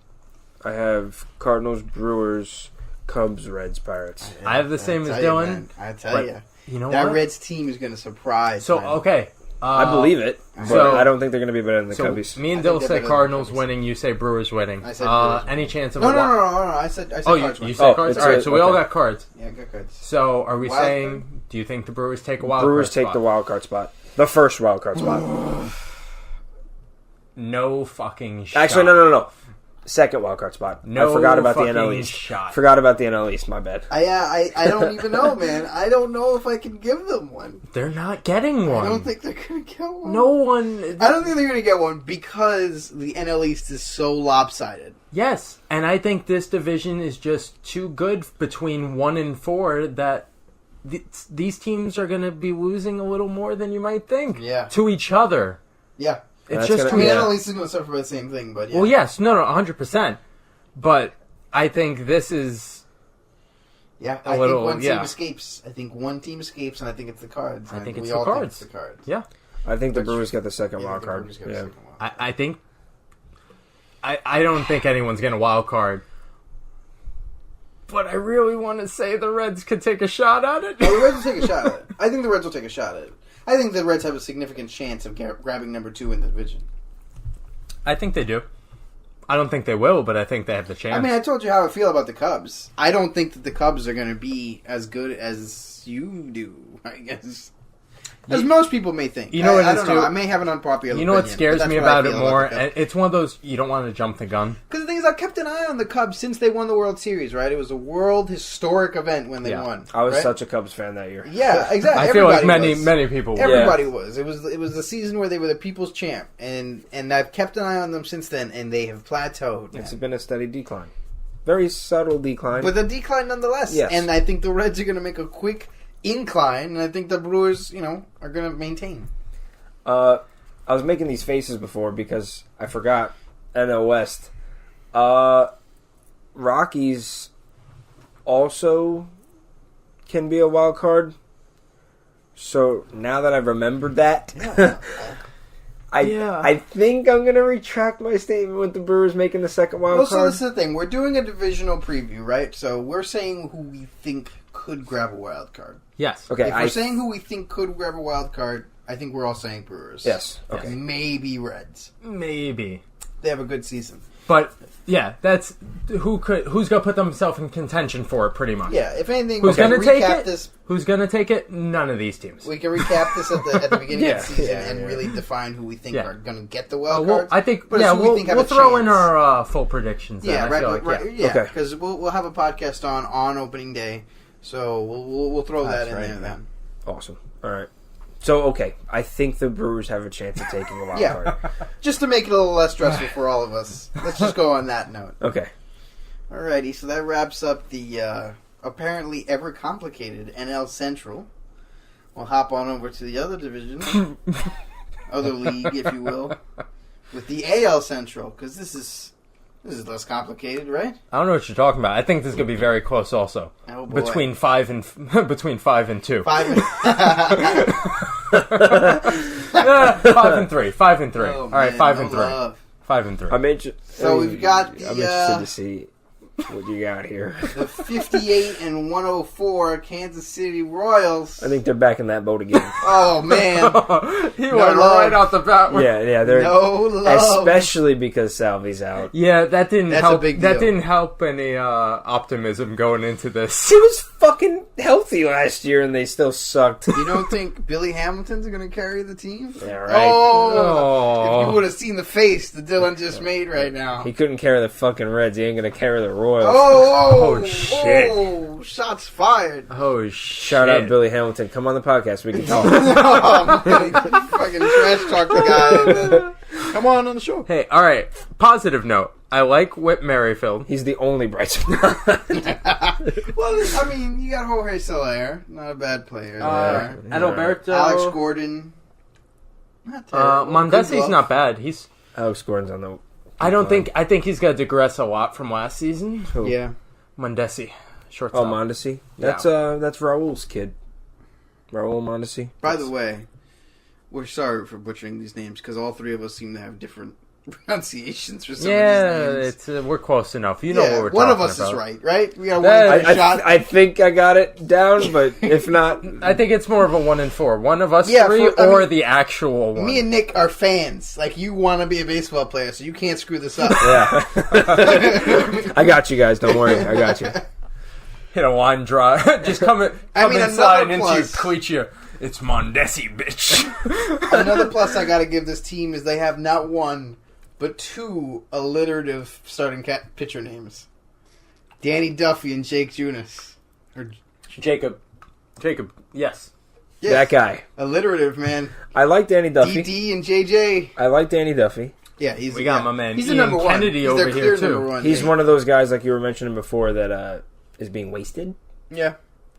I have Cardinals, Brewers, Cubs, Reds, Pirates. I have the same as Dylan. I tell you. You know that what? Reds team is going to surprise. I believe it, but I don't think they're going to be better than the Cubbies. Me and Dill say Cardinals winning. You say Brewers winning. I said Brewers any chance of no. I said Cards. You said Cards. All right, so we all got Cards. Yeah, got Cards. So are we saying? Do you think the Brewers take a wild card Brewers take spot? the wild card spot, the first wild card spot. No fucking shot. Actually, no. Second wild card spot. No, I forgot about the fucking NL East. shot. Forgot about the NL East. My bad. I don't even know, man. I don't know if I can give them one. They're not getting one. I don't think they're going to get one. No one. I don't think they're going to get one because the NL East is so lopsided. Yes, and I think this division is just too good between 1 and 4 that these teams are going to be losing a little more than you might think. Yeah. To each other. Yeah. It's just the NL East is going to suffer the same thing, but yeah. Well, yes, no, 100%. But I think this is I think one team escapes. I think one team escapes, and I think it's the Cards. I think it's the Cards. Think it's the Cards. Yeah. I think the Brewers get the second wild card. Yeah. I think... I don't think anyone's getting a wild card. But I really want to say the Reds could take a shot at it. The Reds will take a shot at it. I think the Reds will take a shot at it. I think the Reds have a significant chance of grabbing number 2 in the division. I think they do. I don't think they will, but I think they have the chance. I mean, I told you how I feel about the Cubs. I don't think that the Cubs are going to be as good as you do, I guess. As most people may think. You know what I don't know. I may have an unpopular opinion. You know what scares me about it more? It's one of those, you don't want to jump the gun. Because the thing is, I've kept an eye on the Cubs since they won the World Series, right? It was a world historic event when they won. I was such a Cubs fan that year. Yeah, exactly. I feel like many people were. Everybody was. It was the season where they were the people's champ. And I've kept an eye on them since then, and they have plateaued. It's been a steady decline. Very subtle decline. But a decline nonetheless. Yes. And I think the Reds are going to make a quick incline, and I think the Brewers, are going to maintain. I was making these faces before because I forgot NL West. Rockies also can be a wild card. So now that I've remembered that, I think I'm going to retract my statement with the Brewers making the second wild card. So this is the thing. We're doing a divisional preview, right? So we're saying who we think could grab a wild card. Yes. Okay. If we're saying who we think could grab a wild card, I think we're all saying Brewers. Yes. Okay. Maybe Reds. Maybe. They have a good season. But yeah, that's who's going to put themselves in contention for it, pretty much. Yeah. If anything, who's going to take it? This. Who's going to take it? None of these teams. We can recap this at the beginning of the season and really define who we think are going to get the wild cards. I think. But we'll throw in our full predictions. Yeah. Right. Yeah. Because we'll have a podcast on opening day, so we'll throw that in there then. Awesome. All right. So, okay, I think the Brewers have a chance of taking a wild card. Just to make it a little less stressful for all of us. Let's just go on that note. Okay. Alrighty, so that wraps up the apparently ever complicated NL Central. we'll hop on over to the other division, other league, if you will, with the AL Central, because this is less complicated, right? I don't know what you're talking about. I think this is going to be very close also. Oh, boy. Between 5 and 2. 5 and 5 and 3. 5 and 3. Oh, all right, man, 5 no and 3. love. 5 and 3. So we've got the I'm interested to see what you got here. the 58 and 104 Kansas City Royals. I think they're back in that boat again. Oh man, He went right out the bat. Yeah, they're no love. especially because Salvi's out. Yeah, that didn't That's help. a big That deal. didn't help any optimism going into this. He was fucking healthy last year, and they still sucked. You don't think Billy Hamilton's going to carry the team? Yeah, right. Oh, if you would have seen the face that Dylan just made right now. He couldn't carry the fucking Reds. He ain't gonna carry the Royals. Oh, shit. Oh, shots fired. Oh shit! Shout out Billy Hamilton. Come on the podcast. We can talk. Oh, man, you fucking trash talk the guy. And then come on the show. Hey, all right. Positive note. I like Whit Merrifield. He's the only bright spot. Well, I mean, you got Jorge Soler, not a bad player there. Adalberto. Alex Gordon, not terrible. Mondesi's Good not bad. He's. Alex Gordon's on the. I think he's going to digress a lot from last season. Who? Yeah. Mondesi, shortstop. Oh, Mondesi. That's Raul's kid. Raul Mondesi. By the way, we're sorry for butchering these names because all three of us seem to have different pronunciations for some of these names. We're close enough. You know what we're talking one about. of us is right? We got That- one shot. I think I got it down, but if not, I think it's more of a 1 and 4. One of us Yeah, three, I or mean, the actual one. Me and Nick are fans. Like, you want to be a baseball player, so you can't screw this up. yeah. I got you guys. Don't worry. I got you. Hit a line drive. Just come mean, inside another into plus. Cleachia. It's Mondesi, bitch. Another plus I got to give this team is they have not one, but two alliterative starting pitcher names. Danny Duffy and Jake Junis. Or Jacob, yes. yes, That guy. alliterative, man. I like Danny Duffy. DD and JJ. I like Danny Duffy. Yeah, We got my man He's the Ian number Kennedy one. He's over their here, clear too. number one. He's yeah. one of those guys, like you were mentioning before, that is being wasted. Yeah.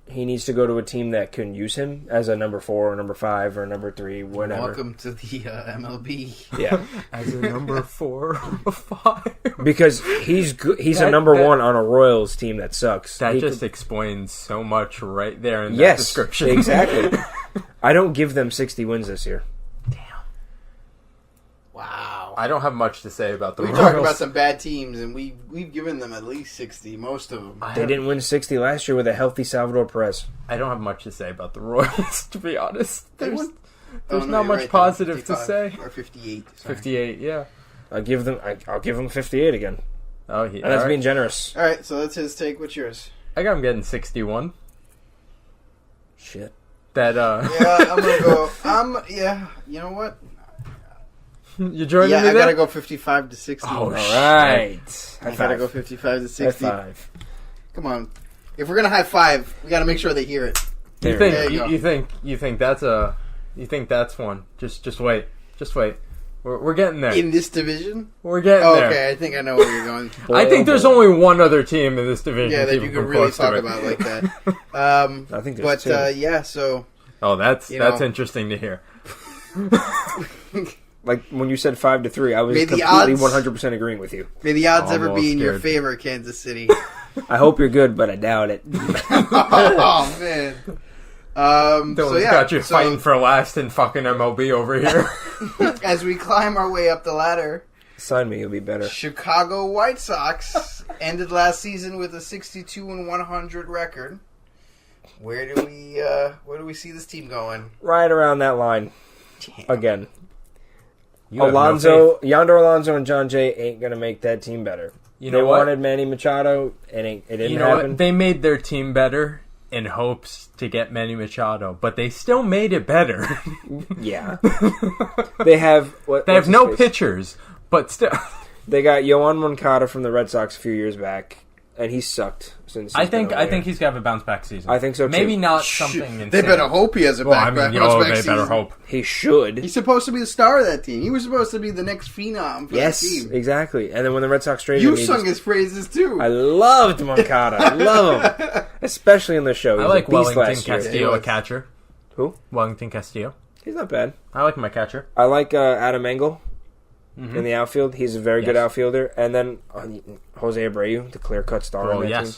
He needs to go to a team that can use him as a number 4 or number 5 or number 3, whatever. Welcome to the MLB. Yeah, As a number 4 or 5. because he's good. He's a That- number that- 1 on a Royals team that sucks. That He just could- explains so much right there in that yes, description. exactly. I don't give them 60 wins this year. Wow. I don't have much to say about the We Royals. talked about some bad teams, and we've given them at least 60, most of them. They didn't win 60 last year with a healthy Salvador Perez. I don't have much to say about the Royals, to be honest. They There's won- not you're much right, positive to 55 say. Or 58. Sorry. 58, yeah. I'll give them 58 again. Oh, And that's being generous. All right, so that's his take. What's yours? I got him getting 61. Shit. That, Yeah, I'm going to go. Yeah, you know what? You joining Yeah, me I there? got to go 55 to 60. Oh, All right. I got to go 55 to 60. High five. Come on. If we're going to high five, we got to make sure they hear it. You There you go. think that's one? Just wait. We're getting there. In this division? We're getting Oh, there. okay, I think I know where you're going. I think there's only one other team in this division. Yeah, that even you could come really close to talk it. about like that. I think there's But, two. yeah, so... Oh, that's You know. interesting to hear. Like when you said 5 to 3, I was May the completely odds- 100% agreeing with you. May the odds ever Almost be in your good. favor, Kansas City. I hope you're good, but I doubt it. Oh, man. Dylan's got you fighting for last in fucking MLB over here. As we climb our way up the ladder, Sign me, you'll be better. Chicago White Sox ended last season with a 62-100 record. Where do we see this team going? Right around that line Damn. again. You have no faith. Yonder Alonso and John Jay ain't gonna make that team better. You They know what? wanted Manny Machado, and it didn't You know happen. what? They made their team better in hopes to get Manny Machado, but they still made it better. Yeah, they have. They have no pitchers, but still. They got Yohan Moncada from the Red Sox a few years back, and he sucked since. I think he's got a bounce back season. I think so, too. Maybe not something insane. They better hope he has a Well, I back mean, bounce back they season. better hope. he should. He's supposed to be the star of that team. He was supposed to be the next phenom for Yes, that team. exactly. And then when the Red Sox traded You him, he sung just- his praises too. I loved Moncada. I love him, especially in the show. He I was like a beast Wellington last year. Castillo, a catcher. Who? Wellington Castillo. He's not bad. I like my catcher. I like Adam Engel in the outfield. He's a very good outfielder. And then Jose Abreu, the clear-cut star on that team.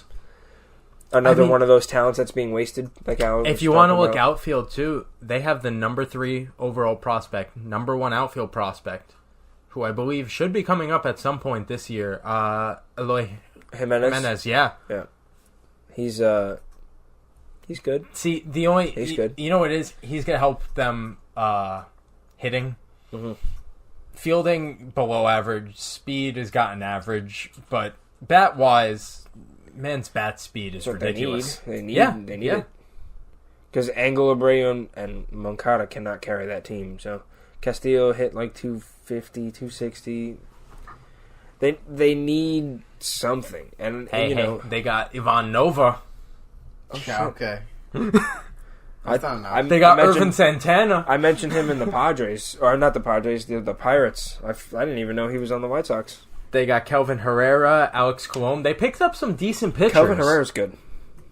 Another one of those talents that's being wasted. Like if you want to look outfield, too, they have the number 3 overall prospect, number 1 outfield prospect, who I believe should be coming up at some point this year. Eloy Jimenez, yeah. He's good. See, he's good. You know what it is? He's going to help them hitting. Mm-hmm. Fielding, below average. Speed has gotten average. But bat-wise, man's bat speed is ridiculous. They need it. Because Engel, Abreu, and Moncada cannot carry that team. So Castillo hit like 250, 260. They need something. And they got Ivan Nova. Okay. They got Irvin Santana. I mentioned him in the Padres. Or not the Padres, the Pirates. I didn't even know he was on the White Sox. They got Kelvin Herrera, Alex Colon. They picked up some decent pitchers. Kelvin Herrera's good.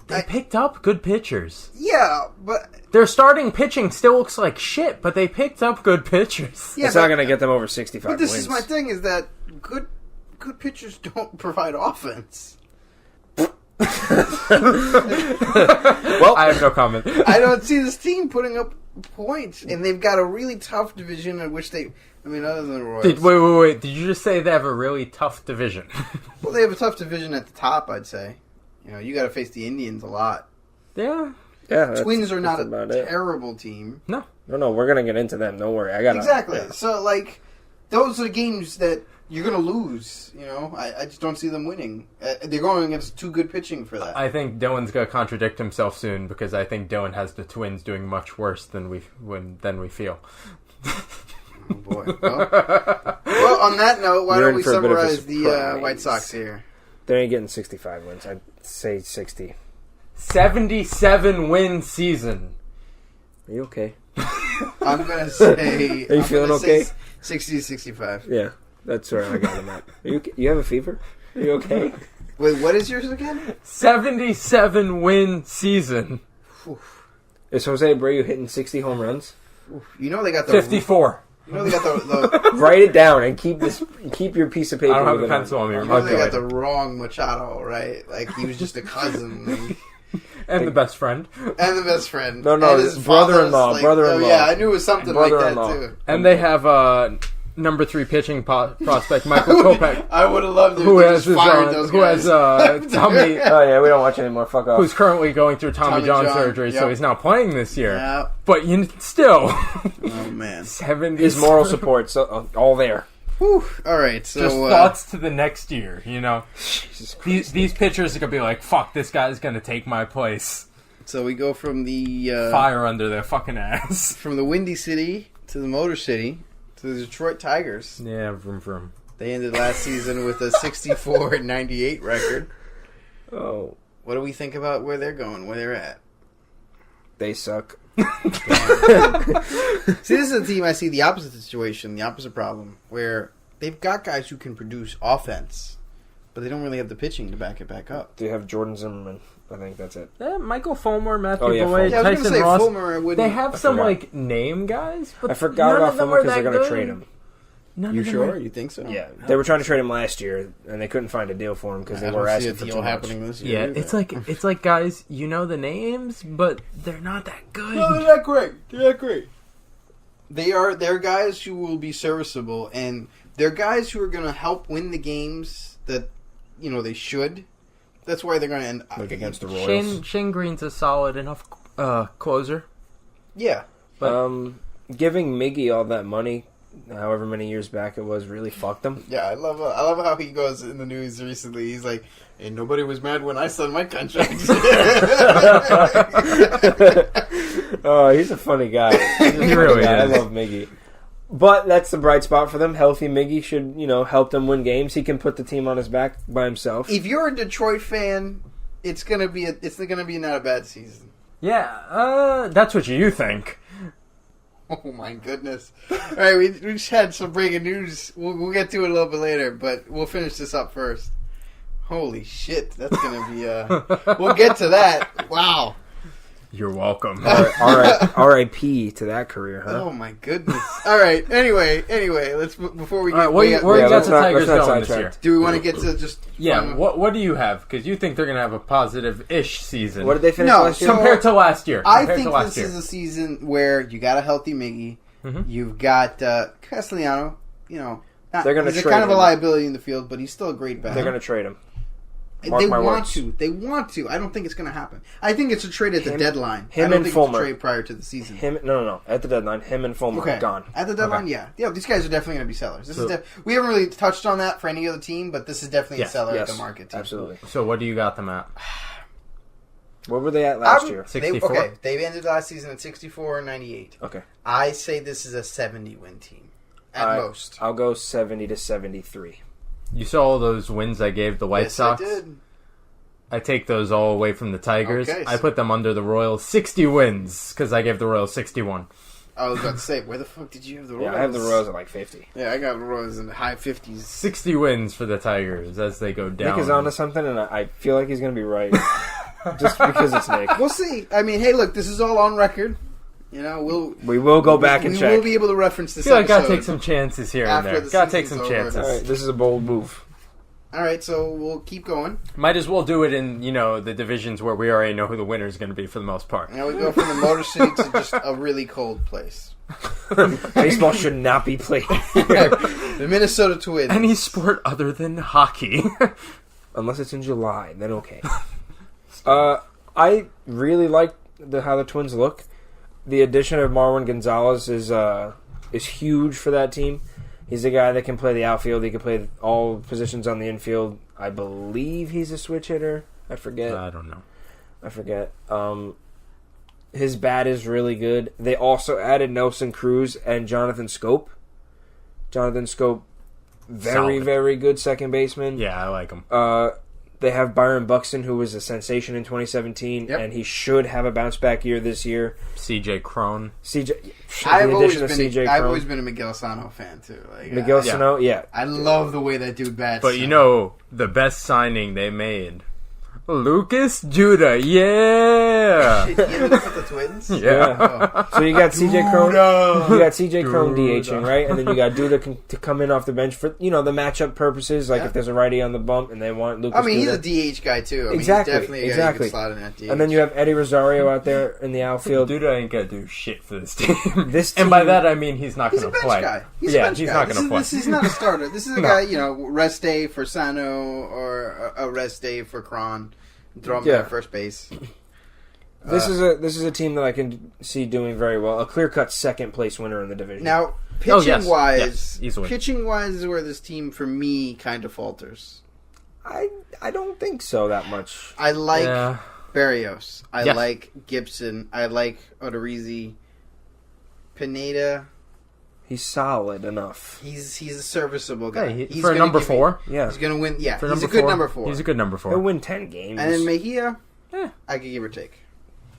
They picked up good pitchers. Yeah, but... Their starting pitching still looks like shit, but they picked up good pitchers. Yeah, it's not going to get them over 65 But this wins. is my thing, is that good pitchers don't provide offense. Well, I have no comment. I don't see this team putting up points, and they've got a really tough division in which they... I mean, other than the Royals. Wait. Did you just say they have a really tough division? Well, they have a tough division at the top, I'd say. You got to face the Indians a lot. Yeah. Twins are not a terrible team. No, we're going to get into them. Don't worry. Exactly. Yeah. So, those are games that you're going to lose. I just don't see them winning. They're going against too good pitching for that. I think Dylan's going to contradict himself soon because I think Dylan has the Twins doing much worse than we feel. Oh, boy. Well, on that note, why don't we summarize the White Sox here? They ain't getting 65 wins. I'd say 60. 77-win season. Are you okay? I'm going to say... Are you feeling okay? 60-65. Yeah, that's where I got him at. You have a fever? Are you okay? Wait, what is yours again? 77-win season. Oof. Is Jose Abreu hitting 60 home runs? Oof. They got the... 54. They got the write it down and keep your piece of paper. I don't have a pencil on me. They got the wrong Machado, right? He was just a cousin. And the best friend. And the best friend. No, his brother-in-law. Brother-in-law. Oh, yeah, I knew it was something like that, too. And they have number 3 pitching prospect, Michael Kopech. I would have loved it. Who has Tommy... Oh, yeah, we don't watch anymore. Fuck off. Who's currently going through Tommy John surgery, so he's not playing this year. Yep. But still... Oh, man. 70. His moral support, so all there. Whew. All right, so... Just thoughts to the next year, Jesus Christ. These pitchers are going to be like, fuck, this guy's going to take my place. So we go from the... Fire under their fucking ass. From the Windy City to the Motor City to the Detroit Tigers. Yeah, vroom. They ended last season with a 64-98 record. Oh. What do we think about where they're going, where they're at? They suck. See, this is a team I see the opposite situation, the opposite problem, where they've got guys who can produce offense, but they don't really have the pitching to back it back up. They have Jordan Zimmerman. I think that's it. Michael Fulmer, Matthew Boyd, Boyd, I was Tyson say Ross. Fulmer, they have some name guys, but I forgot about Fulmer because they're going to trade him. You sure? You think so? Yeah, they were trying to trade him last year, and they couldn't find a deal for him because they were asking for too much. Happening this year. Yeah, it's like guys, the names, but they're not that good. No, they're not great. They're guys who will be serviceable, and they're guys who are going to help win the games that they should. That's why they're going to end like against the Royals. Shane Green's a solid enough closer. Yeah, but giving Miggy all that money, however many years back it was, really fucked him. Yeah, I love how he goes in the news recently. He's like, "And nobody was mad when I signed my contract." Oh, he's a funny guy. He really is. I love Miggy. But that's the bright spot for them. Healthy Miggy should, help them win games. He can put the team on his back by himself. If you're a Detroit fan, it's gonna be not a bad season. Yeah, that's what you think. Oh my goodness! All right, we just had some breaking news. We'll get to it a little bit later, but we'll finish this up first. Holy shit, that's gonna be. We'll get to that. Wow. You're welcome. R.I.P. to that career, huh? Oh my goodness! All right. Anyway, let's before we get where you got the Tigers going this year? Do we want to get to just What do you have? Because you think they're going to have a positive-ish season. What did they finish last year? Compared to last year. I think this is a season where you got a healthy Miggy. Mm-hmm. You've got Castellano. You know, they're going to he's trade kind of him. a liability in the field, but he's still a great batter. They're going to trade him. They want to. I don't think it's going to happen. I think it's a trade at the deadline. I don't think it's a trade prior to the season. No. At the deadline, him and Fulmer are gone. At the deadline, yeah. These guys are definitely going to be sellers. We haven't really touched on that for any other team, but this is definitely a seller at the market team. Absolutely. So what do you got them at? What were they at last year? 64? They ended last season at 64 and 98. Okay. I say this is a 70-win team at most. I'll go 70 to 73. You saw all those wins I gave the White Sox? I did. I take those all away from the Tigers. Okay, I put them under the Royals 60 wins because I gave the Royals 61. I was about to say, where the fuck did you have the Royals? Yeah, I have the Royals at like 50. Yeah, I got the Royals in the high 50s. 60 wins for the Tigers as they go down. Nick is onto something, and I feel like he's going to be right. Just because it's Nick. We'll see. I mean, hey, look, this is all on record. You know, we will go back and check. We will be able to reference this. I feel like I gotta take some chances here and there. Gotta take some chances. All right, this is a bold move. All right, so we'll keep going. Might as well do it in the divisions where we already know who the winner is going to be for the most part. Now we go from the Motor City to just a really cold place. Baseball should not be played. The Minnesota Twins. Any sport other than hockey, unless it's in July, then okay. I really like how the Twins look. The addition of Marwin Gonzalez is huge for that team. He's a guy that can play the outfield. He can play all positions on the infield. I believe he's a switch hitter. I forget. I don't know. I forget. His bat is really good. They also added Nelson Cruz and Jonathan Scope. Jonathan Scope, very good second baseman. Yeah, I like him. They have Byron Buxton, who was a sensation in 2017, and he should have a bounce back year this year. CJ Cron. I've always been a Miguel Sano fan too. Miguel Sano, yeah. I love the way that dude bats. But the best signing they made, Lucas Judah, yeah. Shit, he ended up with the Twins. Yeah. Oh. So you got CJ Cron. You got CJ Cron DHing, right? And then you got Duda to come in off the bench for the matchup purposes. Like if there's a righty on the bump and they want Lucas. I mean, Duda. He's a DH guy too. Exactly. He's definitely a guy who can slot in that DH. And then you have Eddie Rosario out there in the outfield. Duda ain't gonna do shit for this team. This and by that I mean he's not gonna play. He's a bench he's guy. not gonna play. This is not a starter. This is a guy. Rest day for Sano or a rest day for Cron. Throw him at first base. This is a team that I can see doing very well. A clear-cut second-place winner in the division. Now, pitching-wise easily. is where this team, for me, kind of falters. I don't think so that much. I like Barrios. I like Gibson. I like Odorizzi. Pineda. He's solid enough. He's a serviceable guy. He's for a number 4. Yeah. He's going to win. Yeah, he's a good number 4. He's a good number 4. He'll win 10 games. And then Mejia, I could give or take.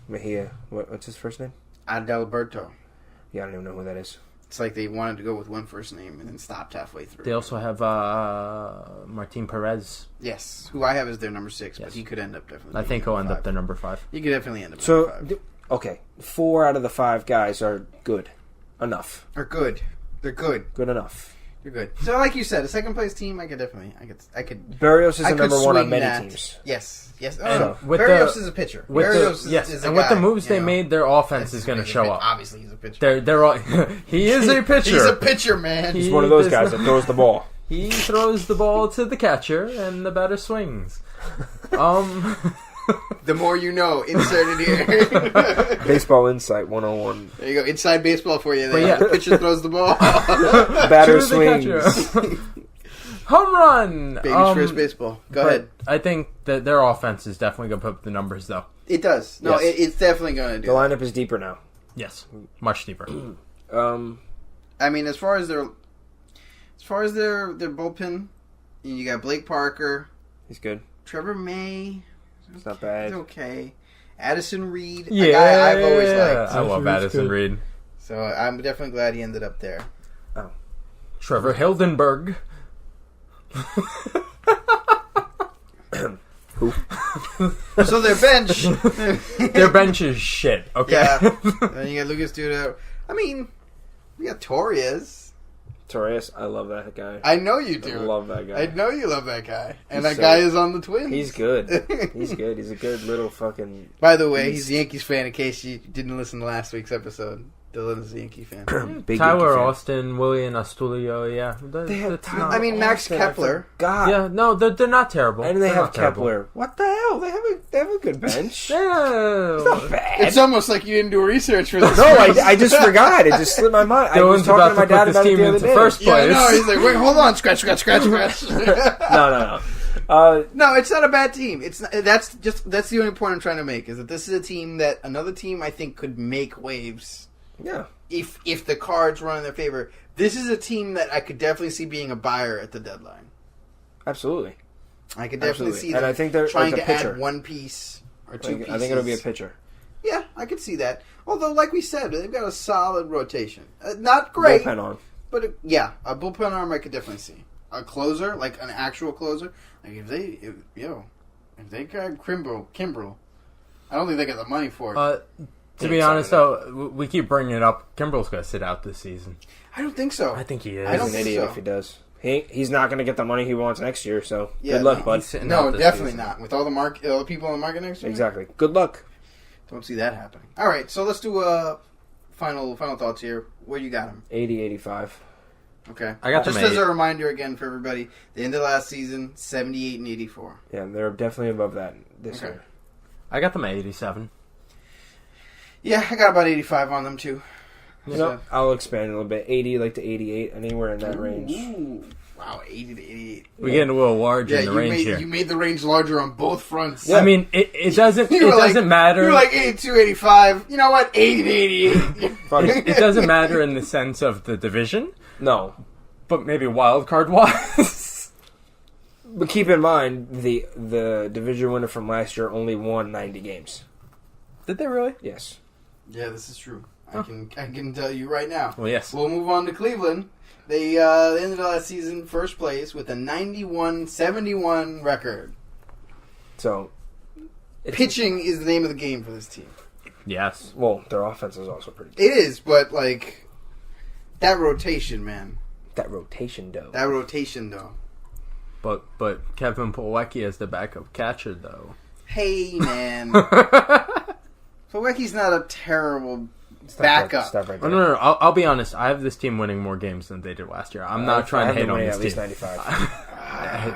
Mejia, what's his first name? Adalberto. Yeah, I don't even know who that is. It's like they wanted to go with one first name and then stopped halfway through. They also have Martin Perez. Yes, who I have as their number 6, but he could end up definitely. I think he'll end up their number 5. He could definitely end up number 5. Okay, 4 out of the 5 guys are good. Enough. They're good. Good enough. You're good. So, like you said, a second place team, I could. Barrios is the number 1 on many teams. Yes. Barrios is a pitcher. With the moves they made, their offense is going to show up. Obviously, he's a pitcher. He is a pitcher. He's a pitcher, man. He's one of those guys that throws the ball. He throws the ball to the catcher, and the batter swings. The more you know, insert it here. Baseball Insight 101. There you go. Inside baseball for you there. The pitcher throws the ball. Batter swings. Home run! Baby's first baseball. Go ahead. I think that their offense is definitely going to put up the numbers, though. It does. No, yes. it's definitely going to do the lineup is deeper now. Yes. Much deeper. I mean, as far as their bullpen, you got Blake Parker. He's good. Trevor May. It's not bad. He's okay. Addison Reed. Yeah. A guy I've always liked. I love Addison Reed. So I'm definitely glad he ended up there. Oh. Trevor Hildenberg. So their bench. Their bench is shit. Okay. Yeah. Then you got Lucas Duda. I mean, we got Torres. Torres, I love that guy. I know you do. I love that guy. I know you love that guy. And He's that guy is on the Twins. He's good. He's good. He's a good little fucking... By the way, he's a Yankees fan in case you didn't listen to last week's episode. Dylan is a Yankee fan. Big Tyler Yankee fan. Austin, Willian Astudillo, yeah. They have That's Tyler not- I mean, Max Austin, Kepler. God. Yeah, no, they're not terrible. And they They're have not terrible. Kepler. What the hell? They have a good bench. Yeah. It's not bad. It's almost like you didn't do research for this. No, I just forgot. It just slipped my mind. I was Dylan's talking to my about dad to put about this it team the other into day. first Yeah, place. no, he's like, wait, hold on, scratch. No. No, it's not a bad team. It's not, that's the only point I'm trying to make is that this is a team that another team I think could make waves. Yeah. If the cards run in their favor, this is a team that I could definitely see being a buyer at the deadline. Absolutely. I could definitely see them And I think they're trying like a to pitcher. add one piece or two pieces. I think it'll be a pitcher. Yeah, I could see that. Although, like we said, they've got a solid rotation. Not great, Bullpen on. but a bullpen arm I could definitely see. A closer, like an actual closer. Like if they got Kimbrel, I don't think they got the money for it. To be honest, though, we keep bringing it up. Kimbrel's going to sit out this season. I don't think so. I think he is. I don't He's an think idiot so. if he does. He's not going to get the money he wants next year, so Yeah, good luck, no, bud. he's sitting No, out this definitely season. not. With all the people on the market next year. Exactly. Good luck. Don't see that happening. All right, so let's do final thoughts here. Where you got him? 80-85. Okay, I got them just as at a reminder again for everybody. The end of last season, 78 and 84. Yeah, they're definitely above that this Okay. year. I got them at 87. Yeah, I got about 85 on them too. You know, I'll expand a little bit. 80, like to 88, anywhere in that range. Ooh, wow, 80 to 88. We're getting a little large Yeah, in the range here. you made the range larger on both fronts. I mean, it doesn't matter. You were like 82, 85. You know what? 80 to 88. It doesn't matter in the sense of the division, No. but maybe wild card wise. But keep in mind, the division winner from last year only won 90 games. Did they really? Yes. Yeah, this is true. I can tell you right now. Well, yes. We'll move on to Cleveland. They ended last season first place with a 91-71 record. So, Pitching is the name of the game for this team. Yes. well, their offense is also pretty good. It is, but like that rotation, man. That rotation, though. That rotation, though. But Kevin Plawecki as the backup catcher, though. Hey, man. Plawecki's not a terrible backup. Stop right Oh, there. no. I'll be honest. I have this team winning more games than they did last year. I'm not trying to hate on this at least team. 95.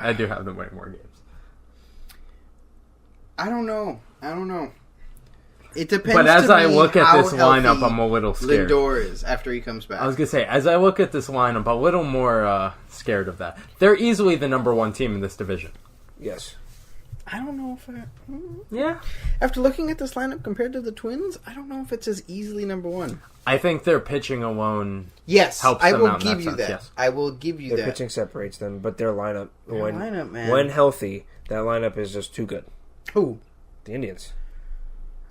I do have them winning more games. I don't know. It depends. But as to I me look at how this lineup, healthy I'm a little scared. Lindor is after he comes back. I was going to say, as I look at this lineup, I'm a little more scared of that. They're easily the number one team in this division. Yes. I don't know if Yeah. after looking at this lineup compared to the Twins, I don't know if it's as easily number one. I think their pitching alone Yes, helps I them will out in give that you sense, that. yes. I will give you Their that. pitching separates them, but their lineup, Their lineup, man. when healthy, that lineup is just too good. Who? The Indians.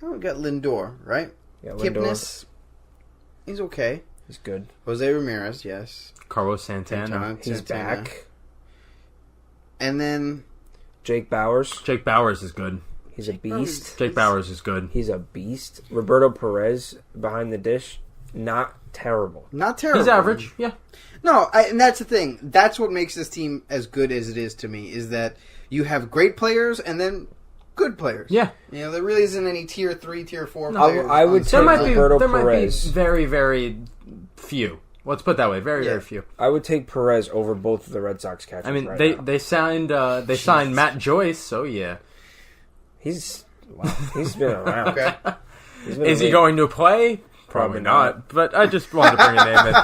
Oh, we got Lindor, right? Yeah, Lindor. Kipnis, he's okay. He's good. Jose Ramirez, yes. Carlos Santana. He's Santana. back. And then Jake Bowers. Jake Bowers is good. He's a beast. Jake Bowers is good. He's a beast. Roberto Perez behind the dish. Not terrible. not terrible. He's average, yeah. No, and that's the thing. That's what makes this team as good as it is to me, is that you have great players and then good players. Yeah. You know, there really isn't any tier 3, tier 4 players. I would on take There the might team. be Roberto there might be Perez. very, very few. Let's put it that way. Very, Yeah. very few. I would take Perez over both of the Red Sox catchers. I mean, right they now. they signed Matt Joyce, so yeah. He's been around. Okay. He's been Is he amazing. going to play? Probably Probably not. But I just wanted to bring a name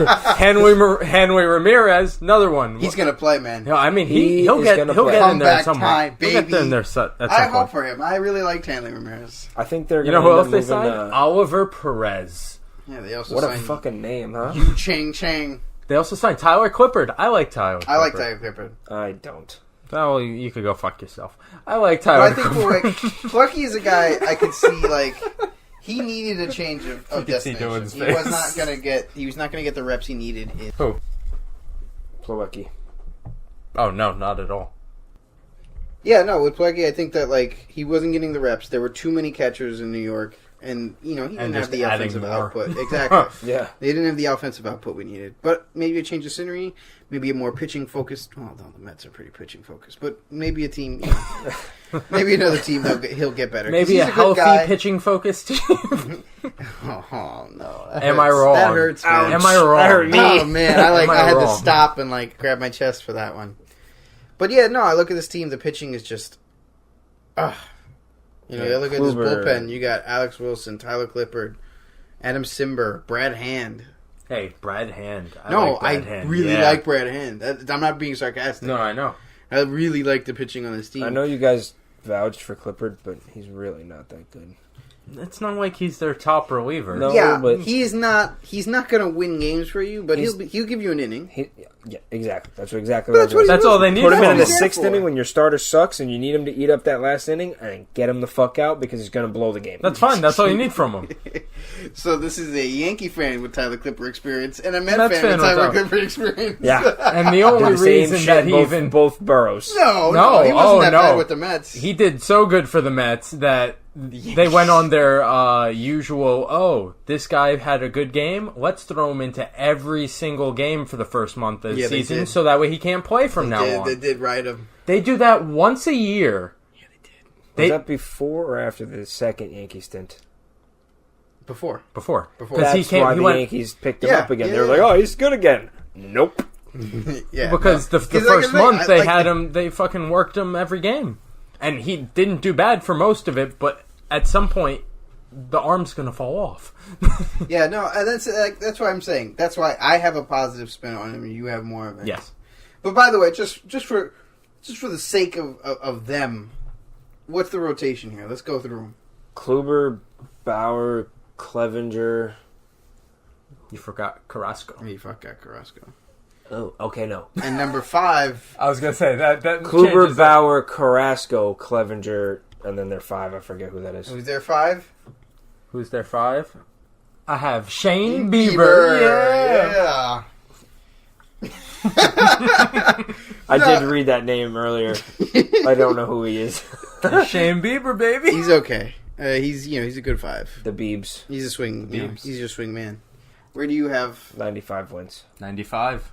in. Henry Ramirez, another one. He's going to play, man. No, I mean He he'll is get gonna he'll play. get in Comeback there somewhere. time, He'll get baby. in there at some I point. hope for him. I really like Hanley Ramirez. I think they're You going know to who else they signed? Oliver Perez. Yeah, they also What a signed fucking name, huh? Yu Chang. They also signed Tyler Clippard. I like Tyler. I like Clippard. Tyler Clippard. I don't. Oh, you could go fuck yourself. I like But Tyler I think Clippard. Plucky is a guy I could see, like, he needed a change of could see destination. Dylan's He face. was not going to get the reps he needed. Who? Plawecki. Oh no, not at all. Yeah, no, with Plekey, I think that he wasn't getting the reps. There were too many catchers in New York, and he didn't have the offensive output. Exactly. Yeah, they didn't have the offensive output we needed. But maybe a change of scenery, maybe a more pitching focused. Well, no, the Mets are pretty pitching focused, but maybe a team. Maybe another team he'll get better. Maybe a healthy pitching focused team. Oh no! Am I wrong? That hurts. Man. Am I wrong? That hurt me. Oh man, I had to wrong? Stop and grab my chest for that one. But yeah, no, I look at this team. The pitching is just, you look at this bullpen. You got Alex Wilson, Tyler Clippard, Adam Simber, Brad Hand. Hey, Brad Hand. I really like Brad Hand. I'm not being sarcastic. No, I know. I really like the pitching on this team. I know you guys vouched for Clippard, but he's really not that good. It's not like he's their top reliever. No, yeah, but he's not going to win games for you, but he'll give you an inning. Yeah, exactly. That's exactly But what That's all they need. Put him in the he's sixth there for. inning when your starter sucks and you need him to eat up that last inning and get him the fuck out because he's going to blow the game. That's fine. That's all you need from him. So this is a Yankee fan with Tyler Clippard experience and a Mets Mets fan with Tyler without. Clippard experience. Yeah. And the only The same reason shit that he both boroughs. No, No, he wasn't that no. bad with the Mets. He did so good for the Mets that they went on their usual, this guy had a good game, let's throw him into every single game for the first month of the season so that way he can't play from now on. They did ride him. They do that once a year. Yeah, they did. Was that before or after the second Yankee stint? Before. That's why the Yankees picked him up again. They were like, oh, he's good again. Nope. Yeah, because the like first I month say, they had him, they fucking worked him every game. And he didn't do bad for most of it, but at some point, the arm's going to fall off. Yeah, no, and that's what I'm saying. That's why I have a positive spin on him and you have more of it. Yes. But by the way, just for the sake of them, what's the rotation here? Let's go through them. Kluber, Bauer, Clevenger. You forgot Carrasco. You forgot Carrasco. Oh, okay, no. And number 5. I was going to say that Kluber, Bauer, Carrasco, Clevenger, and then their 5. I forget who that is. Who's their 5? Who's their 5? I have Shane Bieber. Yeah. I did read that name earlier. I don't know who he is. Shane Bieber, baby. He's okay. He's a good 5. The Biebs. He's a swing. He's your swing man. Where do you have 95 wins? 95.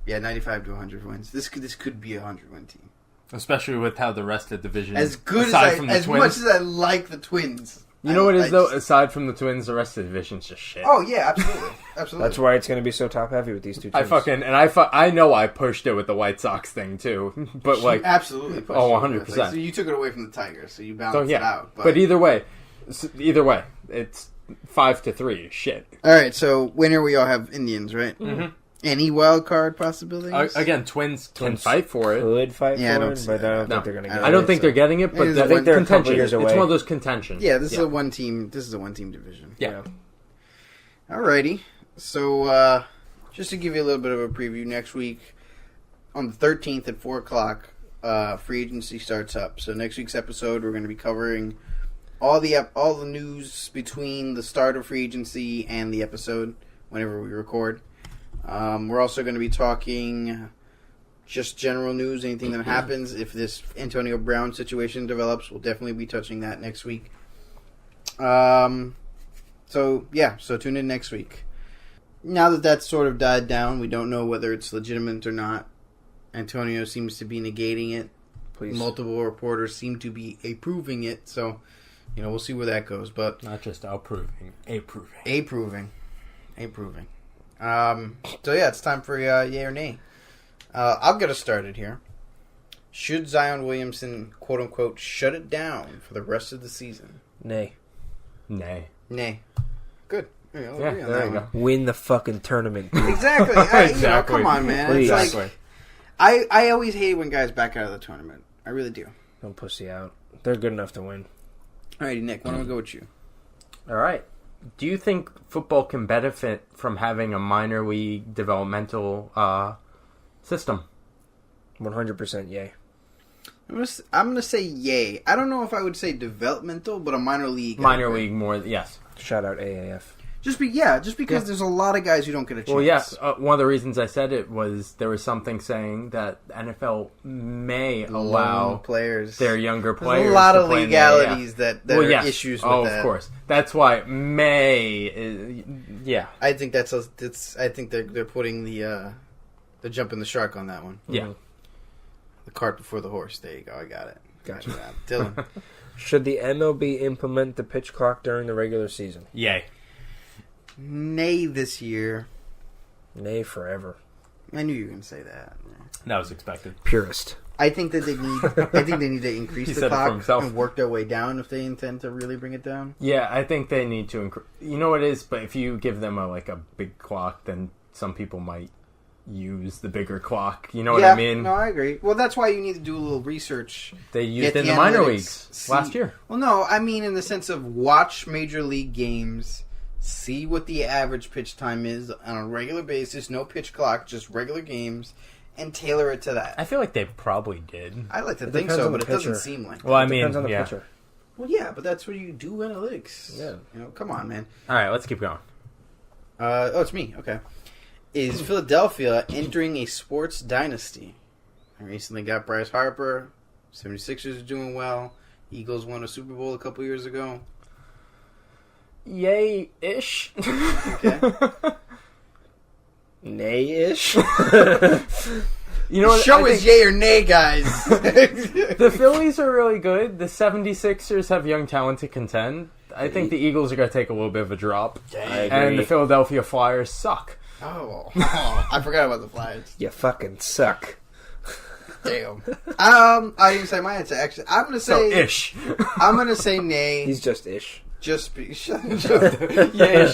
Yeah, 95 to 100 wins. This could be a 100-win team. Especially with how the rest of the division As good aside as much as I like the Twins. You know what it is, though? Aside from the Twins, the rest of the division's just shit. Oh, yeah, absolutely. Absolutely. That's why it's going to be so top-heavy with these two teams. I know I pushed it with the White Sox thing, too. But, absolutely. 100%. So you took it away from the Tigers, so you balanced it out. But either way, it's 5-3. Shit. All right, so winner we all have Indians, right? Mm-hmm. Any wild card possibilities? Again, Twins can fight for it. Could fight Yeah, I for don't it, see but that. I don't think they're going to get it. I don't think they're getting it, but I think they're a couple contention. years away. It's one of those contention. Yeah, this is a one-team. This is a one-team division. Yeah. Alrighty. So, just to give you a little bit of a preview, next week on the 13th at 4 o'clock, free agency starts up. So next week's episode, we're going to be covering all the news between the start of free agency and the episode whenever we record. We're also going to be talking just general news, anything that happens. If this Antonio Brown situation develops, we'll definitely be touching that next week. So tune in next week. Now that that's sort of died down, we don't know whether it's legitimate or not. Antonio seems to be negating it. Please. Multiple reporters seem to be approving it, so we'll see where that goes. But Not just approving, approving. approving. So yeah, it's time for yay or nay. I'll get us started here. Should Zion Williamson, quote unquote, shut it down for the rest of the season? Nay. Nay. Nay. Good. Yeah, there you go. Win the fucking tournament. Exactly. Exactly. Come on, man. Please. It's like, I always hate when guys back out of the tournament. I really do. Don't pussy out. They're good enough to win. Alrighty, Nick, why don't we go with you? All right. Do you think football can benefit from having a minor league developmental system? 100% yay. I'm gonna say yay. I don't know if I would say developmental, but a minor league. Minor league more, yes. Shout out AAF. Just because there's a lot of guys who don't get a chance. Well, yes. One of the reasons I said it was there was something saying that NFL may allow players, their younger there's players. a lot to of play legalities that are issues with that. Oh, of course. That's why may is, yeah. I think I think they're putting the jumping the shark on that one. Yeah. The cart before the horse. There you go. I got it. Gotcha. Dylan. Should the MLB implement the pitch clock during the regular season? Yay. Nay this year. Nay forever. I knew you were going to say that. That was expected. Purist. I think that they need to increase He the said it for clock himself. and work their way down if they intend to really bring it down. Yeah, I think they need to increase. You know what it is? But if you give them a big clock, then some people might use the bigger clock. You know what I mean? No, I agree. Well, that's why you need to do a little research. They used Get it in the the minor analytics, leagues last year. Well, no, I mean in the sense of watch major league games, see what the average pitch time is on a regular basis, no pitch clock, just regular games, and tailor it to that. I feel like they probably did. I like to It think depends so, on but the it doesn't pitcher. seem like Well, I that. mean, Depends on the yeah. pitcher. Well, yeah, but that's where you do analytics. Yeah. Come on, man. All right, let's keep going. It's me. Okay. Is Philadelphia entering a sports dynasty? I recently got Bryce Harper. 76ers are doing well. Eagles won a Super Bowl a couple years ago. Yay-ish. Okay. Nay-ish? You know what? Show I us think yay or nay, guys. the Phillies are really good. The 76ers have young talent to contend. I think the Eagles are going to take a little bit of a drop. I agree. And the Philadelphia Flyers suck. Oh, I forgot about the Flyers. You fucking suck. Damn. I didn't say my answer. Actually, I'm gonna say ish. I'm gonna say nay. He's just ish. Yeah-ish,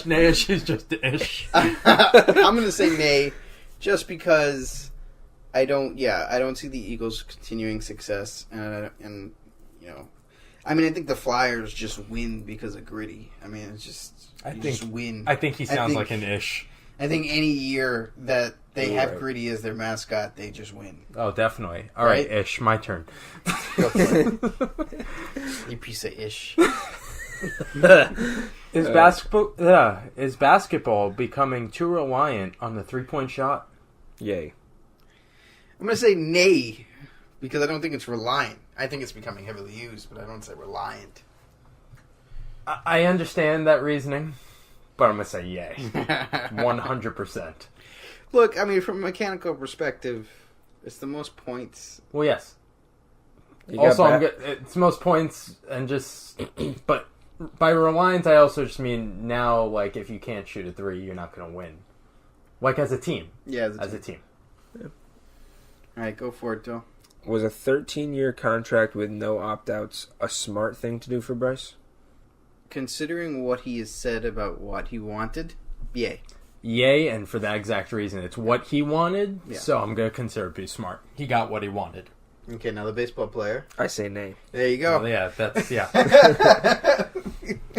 nay-ish is just ish. I'm gonna say nay, just because I don't see the Eagles continuing success, and I think the Flyers just win because of gritty. I mean, it's just just win. I think he sounds like an ish. I think any year that they have right. Gritty as their mascot, they just win. Oh, definitely. All right, ish, my turn. Go for it. You piece of ish. Is basketball becoming too reliant on the 3-point shot? Yay. I'm going to say nay, because I don't think it's reliant. I think it's becoming heavily used, but I don't say reliant. I understand that reasoning, but I'm going to say yay. 100%. Look, I mean, from a mechanical perspective, it's the most points. Well, yes. You got Also, back- it's most points and just... But by reliant, I also just mean now, like, if you can't shoot a 3, you're not going to win. Like, as a team. Yeah, As a team. All right, go for it, Joe. Was a 13-year contract with no opt-outs a smart thing to do for Bryce? Considering what he has said about what he wanted, yay. Yay, and for that exact reason. It's what he wanted, Yeah. so I'm going to consider it be smart. He got what he wanted. Okay, now the baseball player. I say nay. There you go. Well, yeah, that's... Yeah.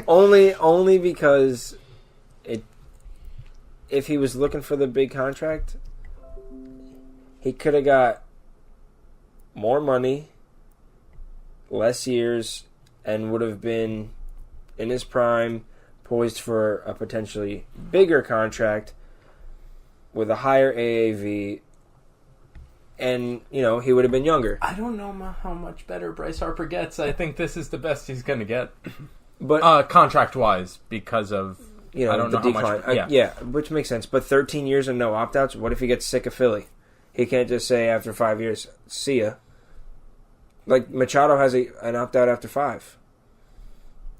Only because if he was looking for the big contract, he could have got more money, less years, and would have been in his prime, poised for a potentially bigger contract with a higher AAV, and he would have been younger. I don't know how much better Bryce Harper gets. I think this is the best he's going to get. But contract-wise, because of... I don't the know decline. how much... Yeah, which makes sense. But 13 years and no opt-outs, what if he gets sick of Philly? He can't just say after 5 years, see ya. Like, Machado has an opt-out after 5.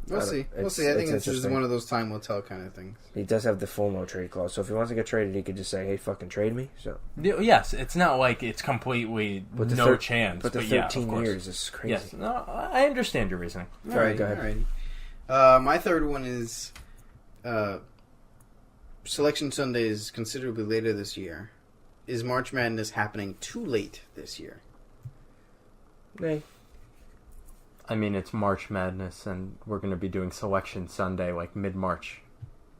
We'll see. I think it's just one of those time will tell kind of things. He does have the full no trade clause, so if he wants to get traded, he could just say, hey, fucking trade me. So, Yes, it's not like it's completely chance. But the 13 years is crazy. Yes, no, I understand your reasoning. All right, go ahead. All right. My third one is Selection Sunday is considerably later this year. Is March Madness happening too late this year? Nay. I mean, it's March Madness, and we're going to be doing Selection Sunday, like mid-March.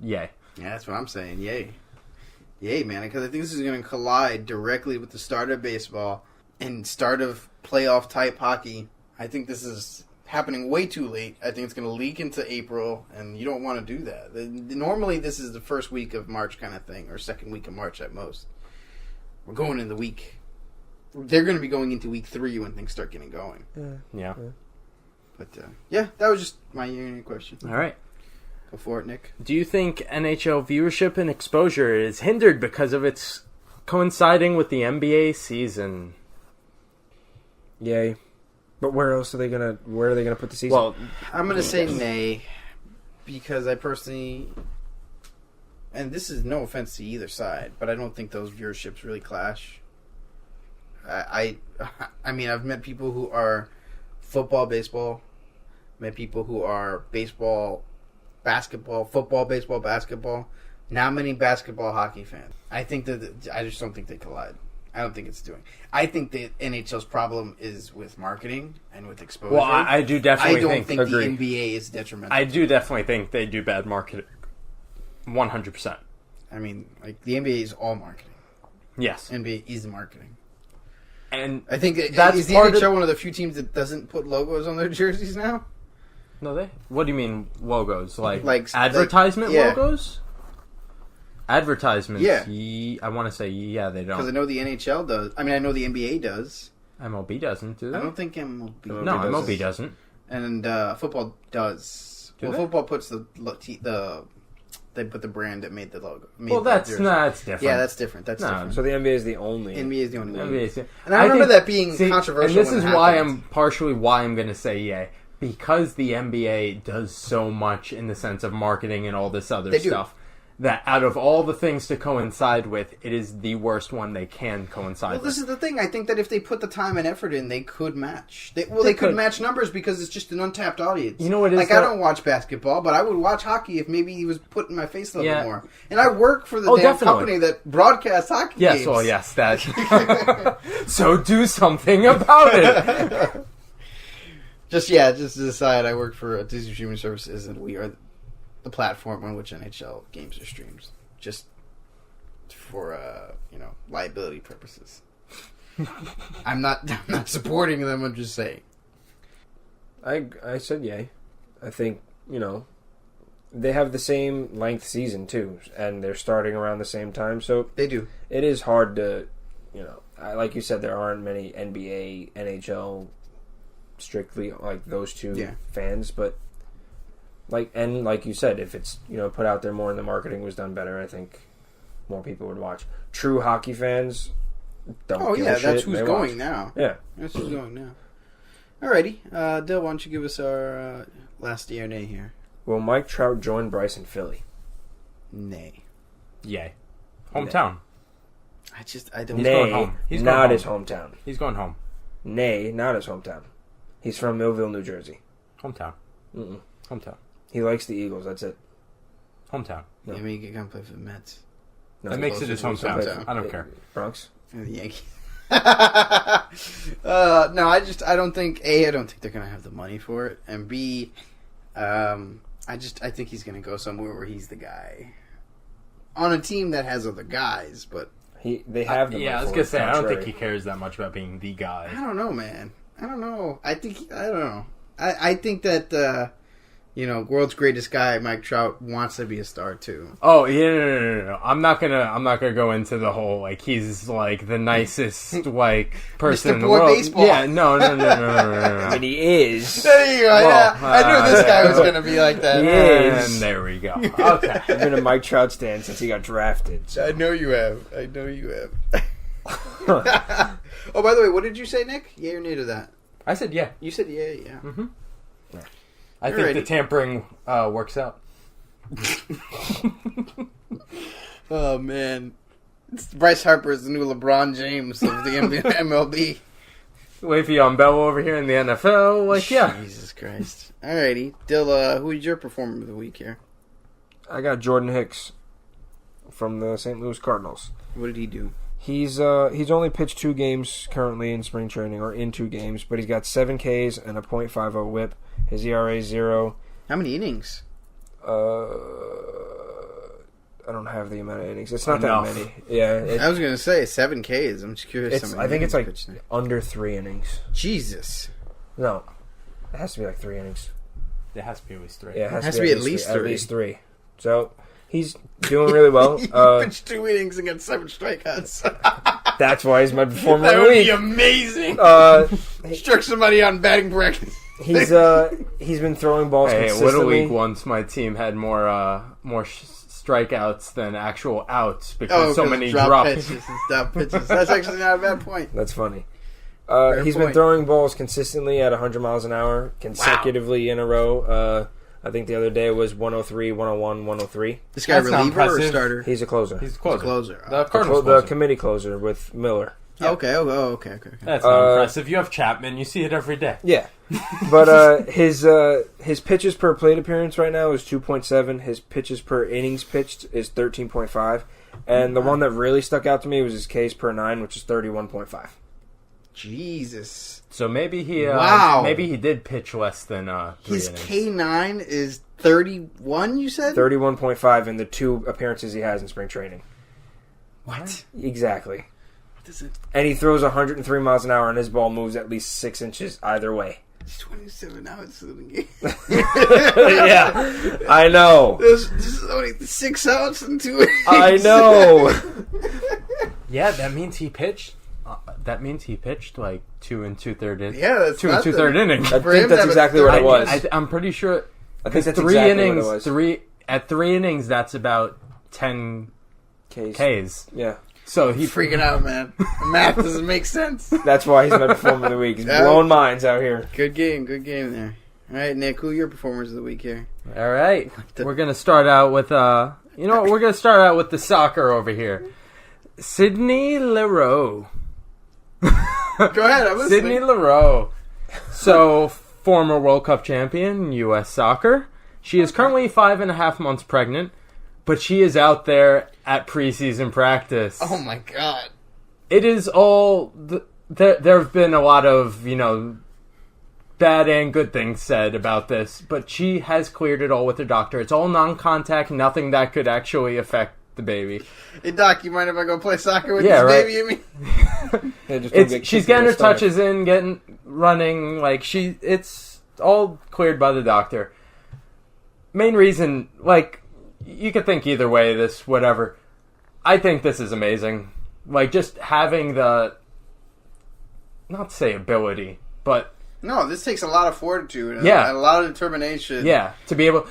Yay. Yeah, that's what I'm saying. Yay. Yay, man, because I think this is going to collide directly with the start of baseball and start of playoff-type hockey. I think this is happening way too late. I think it's going to leak into April, and you don't want to do that. Normally, this is the first week of March kind of thing, or second week of March at most. We're going in the week. They're going to be going into week 3 when things start getting going. Yeah. But, that was just my question. All right. Go for it, Nick. Do you think NHL viewership and exposure is hindered because of its coinciding with the NBA season? Yay. But where are they gonna put the season? Well, I'm going to say nay, because I personally, and this is no offense to either side, but I don't think those viewerships really clash. I mean, I've met people who are football, baseball, met people who are baseball, basketball, football, baseball, basketball. Not many basketball, hockey fans. I just don't think they collide. I don't think it's doing. I think that NHL's problem is with marketing and with exposure. Well, I do definitely think agree. the NBA is detrimental. I do definitely think they do bad marketing. 100%. I mean, like, the NBA is all marketing. Yes. NBA is marketing. And I think that's is the NHL one of the few teams that doesn't put logos on their jerseys now? No, what do you mean logos? Like advertisement yeah. logos? Advertisements? Yeah. I want to say, they don't. Because I know the NHL does. I mean, I know the NBA does. MLB doesn't, do they? I don't think MLB No, MLB doesn't. And football does. Football puts they put the brand that made the logo. That's different. Yeah, that's different. That's different. So the NBA is the only. NBA is the only one. NBA and I remember that being controversial. And this is why I'm going to say yay. Because the NBA does so much in the sense of marketing and all this other stuff. That out of all the things to coincide with, it is the worst one they can coincide with. Well, this is the thing. I think that if they put the time and effort in, they could match. They could match numbers because it's just an untapped audience. You know what it is? Like, I don't watch basketball, but I would watch hockey if maybe he was put in my face a little bit more. And I work for the damn company that broadcasts hockey games. Yes, well, yes, that. So do something about it. Just to decide, I work for Disney Streaming Services, and we are the platform on which NHL games are streamed, just for liability purposes. I'm not supporting them. I'm just saying. I said yay. I think they have the same length season too, and they're starting around the same time. So they do. It is hard to like you said, there aren't many NBA, NHL, strictly like those two fans, but. Like you said, if it's put out there more and the marketing was done better, I think more people would watch. True hockey fans don't give a shit. That's who's going now. Yeah, that's who's going now. Alrighty, Dill, why don't you give us our last yay or nay here? Will Mike Trout join Bryce in Philly? Nay. Yay. Hometown. I don't. Nay, going home. He's not going his home. hometown. He's going home. Nay, not his hometown. He's from Millville, New Jersey. Hometown. Mm-mm. Hometown. He likes the Eagles. That's it. Hometown. No. I mean, he can play for the Mets. No, that makes it his hometown. I don't care. Bronx. The Yankees. No, I don't think I don't think they're gonna have the money for it, and B, I think he's gonna go somewhere where he's the guy on a team that has other guys, but they have the I was gonna say I don't think he cares that much about being the guy. I don't know, man. I don't know. I don't know. I think that world's greatest guy, Mike Trout, wants to be a star too. Oh yeah, no. I'm not gonna go into the whole he's like the nicest person in the world. Baseball. Yeah, no. I mean, he is. There you go. Well, I knew this guy was gonna be like that. He is. And there we go. Okay, I've been a Mike Trout stan since he got drafted. So. I know you have. Oh, by the way, what did you say, Nick? Yay or nay to that? I said yeah. You said yeah. Mm-hmm. I think the tampering works out. Oh, man. Bryce Harper is the new LeBron James of the MLB. Le'Veon Bell over here in the NFL. Jesus Christ. Alrighty. Dill, who's your performer of the week here? I got Jordan Hicks from the St. Louis Cardinals. What did he do? He's only pitched 2 games currently in spring training, or in 2 games, but he's got 7 Ks and a .50 whip. His ERA is 0. How many innings? I don't have the amount of innings. It's not that many. Yeah, I was going to say 7 Ks. I'm just curious. I think it's like under 3 innings. Jesus. No. It has to be like 3 innings. It has to be at least 3. Yeah, it has to be at least 3. At least 3. So he's doing really well. He pitched 2 innings and got 7 strikeouts. That's why he's my performer That of the would week. be amazing. Struck somebody on batting practice. He's been throwing balls consistently. Little League once my team had more strikeouts than actual outs because so many drop pitches and stop pitches. That's actually not a bad point. That's funny. point. He's been throwing balls consistently at 100 miles an hour consecutively in a row. I think the other day was 103, 101, 103. This guy That's not reliever or impressive. starter? He's a closer. He's a closer. Closer. The Cardinals closer. The committee closer with Miller. Yeah. Okay. That's not impressive. You have Chapman. You see it every day. Yeah. But his pitches per plate appearance right now is 2.7. His pitches per innings pitched is 13.5. And the one that really stuck out to me was his Ks per 9, which is 31.5. Jesus. So maybe he did pitch less than 3 His innings. K9 is 31, you said? 31.5 in the 2 appearances he has in spring training. What? Exactly. What is it? And he throws 103 miles an hour, and his ball moves at least 6 inches either way. It's 27 outs in the game. Yeah, I know. There's only 6 outs and 2 innings. I know. Yeah, that means he pitched. That means he pitched like 2 2/3 innings. Yeah, that's 2 2/3 innings. I think that's exactly what it was. I'm pretty sure. I think that's 3 exactly innings. what it was. At 3 innings, that's about 10 Ks. Yeah. So he Freaking out, man. The math doesn't make sense. That's why he's my performer of the week. He's blowing minds out here. Good game there. All right, Nick, who are your performers of the week here? All right, we're gonna start out with we're gonna start out with the soccer over here. Sydney Leroux. Go ahead, I'm listening. Sydney Leroux. So, former World Cup champion, U.S. soccer. She is currently 5.5 months pregnant, but she is out there at preseason practice. Oh my god. It is all... There have been a lot of, bad and good things said about this, but she has cleared it all with her doctor. It's all non-contact, nothing that could actually affect the baby. Hey, Doc, you mind if I go play soccer with Yeah, this right. baby in me? She's getting her touches in, getting running. It's all cleared by the doctor. Main reason, you could think either way. This, whatever. I think this is amazing. Just having the, not to say ability, but No, this takes a lot of fortitude and Yeah. a lot of determination. yeah, to be able.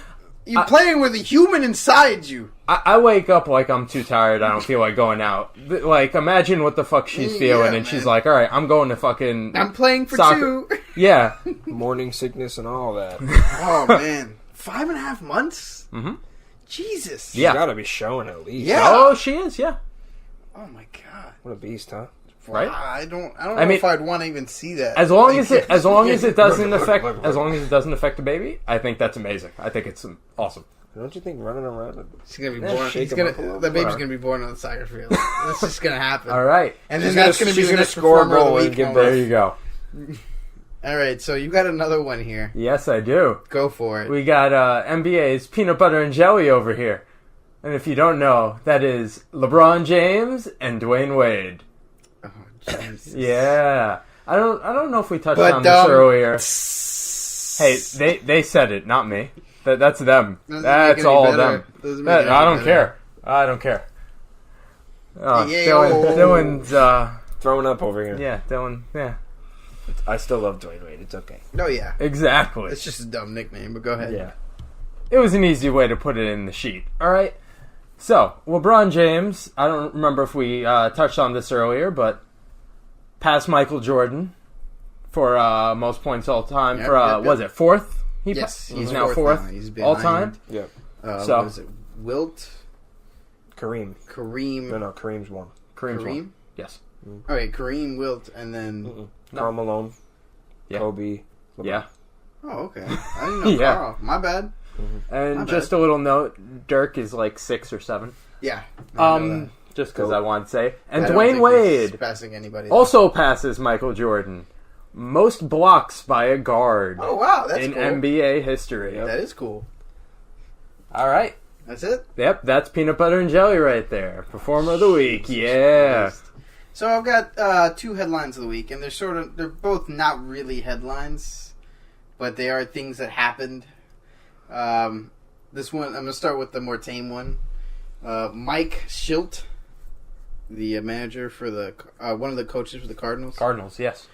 You're playing with a human inside you. I wake up like I'm too tired. I don't feel like going out. Imagine what the fuck she's feeling, and man. she's like, "All right, I'm going to fucking I'm playing for soccer." 2. Yeah, Morning sickness and all that. Oh, man. 5.5 months? Mhm. Jesus. Yeah. She's got to be showing at least. Yeah. Oh, she is. Yeah, Oh, my God. What a beast, huh? Right? I don't know mean, if I'd want to even see that. as long as it doesn't affect the baby, I think that's amazing. I think it's awesome. Don't you think running around? She's gonna be born. shake The him up a little baby's bit. gonna be born on the soccer field. That's just gonna happen. All right, And then She's that's gonna- gonna be she's the gonna next score a performer of the goal and week give moment. there you go. All right, so you got another one here. Yes, I do. Go for it. We got NBA's peanut butter and jelly over here, and if you don't know, that is LeBron James and Dwayne Wade. Oh, Jesus. Yeah, I don't know if we touched But, on this earlier. Hey, they said it, not me. That's them. Doesn't That's make it any all better. them. Doesn't make it I any don't better. care. I don't care. Oh, Yeah. Dylan's Throwing up over here. yeah, Dylan, yeah, I still love Dwayne Wade. It's okay. Oh yeah, exactly. it's just a dumb nickname. But go ahead. Yeah. It was an easy way to put it in the sheet. All right. So, LeBron James, I don't remember if we touched on this earlier, but passed Michael Jordan for most points all time. Yep, for, yep. was it 4th? He's He's now fourth He's all behind, time. Yep. So- what is it? Wilt, Kareem. Kareem, No, Kareem's one. Kareem's Kareem. one. Yes. All right, Kareem, Wilt, and then. No. No. Karl Malone. Yeah. Kobe. LeBron. Yeah. Oh, okay. I didn't know Yeah. Carl. My bad. And My just a little note, Dirk is like 6 or 7. Yeah. I know that. Just because I wanted to say. And I don't Dwayne think he's Wade passing anybody. also passes Michael Jordan. Most blocks by a guard Oh wow, that's in cool. NBA history. That is cool. All right. That's it. Yep, that's peanut butter and jelly right there. Performer of the week. Yeah. So I've got 2 headlines of the week, and they're both not really headlines. but they are things that happened. This one, I'm going to start with the more tame one. Mike Schilt, the manager for the one of the coaches for the Cardinals. Cardinals, yes.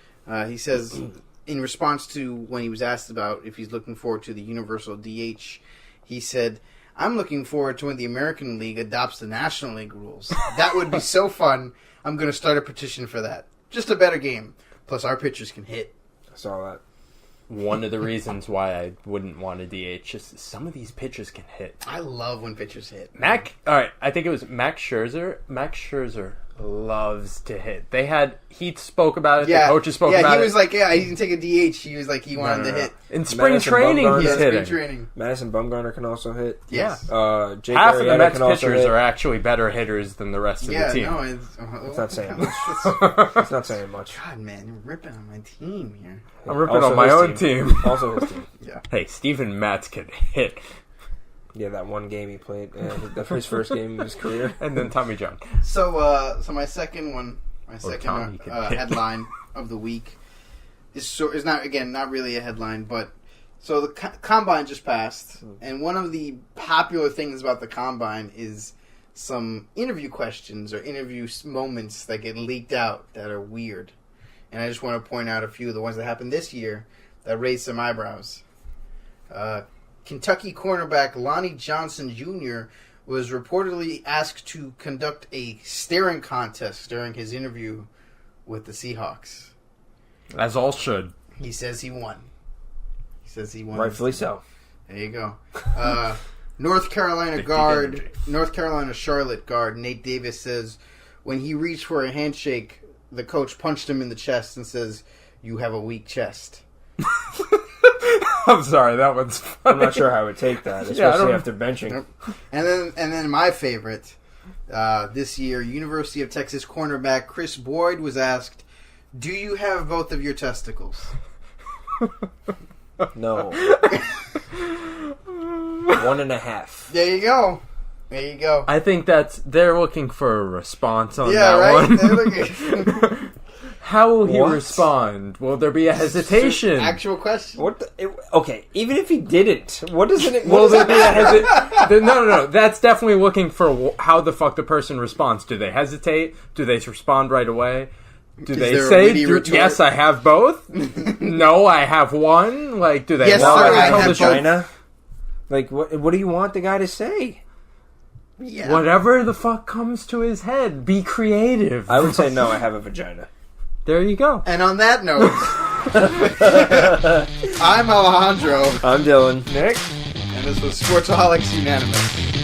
He says, in response to when he was asked about if he's looking forward to the universal DH, he said, "I'm looking forward to when the American League adopts the National League rules. That would be so fun. I'm going to start a petition for that. Just a better game. Plus, our pitchers can hit." I saw that. One of the reasons why I wouldn't want a DH is some of these pitchers can hit. I love when pitchers hit. I think it was Max Scherzer. Max Scherzer loves to hit. He spoke about it. The coaches spoke about it. Yeah, he was like, he can take a DH. He was like, he wanted to hit. In spring training, he's hitting. Spring training. Madison Bumgarner can also hit. Yes. Jake Half of the Arrieta Mets can also pitchers hit. are actually better hitters than the rest of the team. No, it's not saying much. It's not saying much. God, man, you're ripping on my team here. I'm ripping on my own team. Also his team. Yeah. Hey, Steven Matz can hit. Yeah, that one game he played. His first game of his career. And then Tommy John. So my second Tommy headline of the week is not really a headline, but so the combine just passed, and one of the popular things about the combine is some interview questions or interview moments that get leaked out that are weird. And I just want to point out a few of the ones that happened this year that raised some eyebrows. Kentucky cornerback Lonnie Johnson Jr. was reportedly asked to conduct a staring contest during his interview with the Seahawks. As all should. He says he won. Rightfully so. There you go. North Carolina Charlotte guard Nate Davis says when he reached for a handshake, the coach punched him in the chest and says, "You have a weak chest." I'm sorry, that one's funny. I'm not sure how I would take that, especially after benching. And then my favorite this year, University of Texas cornerback Chris Boyd was asked, "Do you have both of your testicles?" No. 1.5. There you go. I think they're looking for a response on Yeah, that right? one. They're looking. How will he respond? Will there be a hesitation? Actual question. Okay, even if he didn't, what does it? Will there be a hesitation? No. That's definitely looking for how the fuck the person responds. Do they hesitate? Do they respond right away? Do they say, "Yes, I have both"? No, I have one. Like, do they? Yes, No, sir, I have have vagina. Like, what do you want the guy to say? Yeah. Whatever the fuck comes to his head. Be creative. I would say no. I have a vagina. There you go. And on that note, I'm Alejandro. I'm Dylan. Nick? And this was Sportsaholics Unanimous.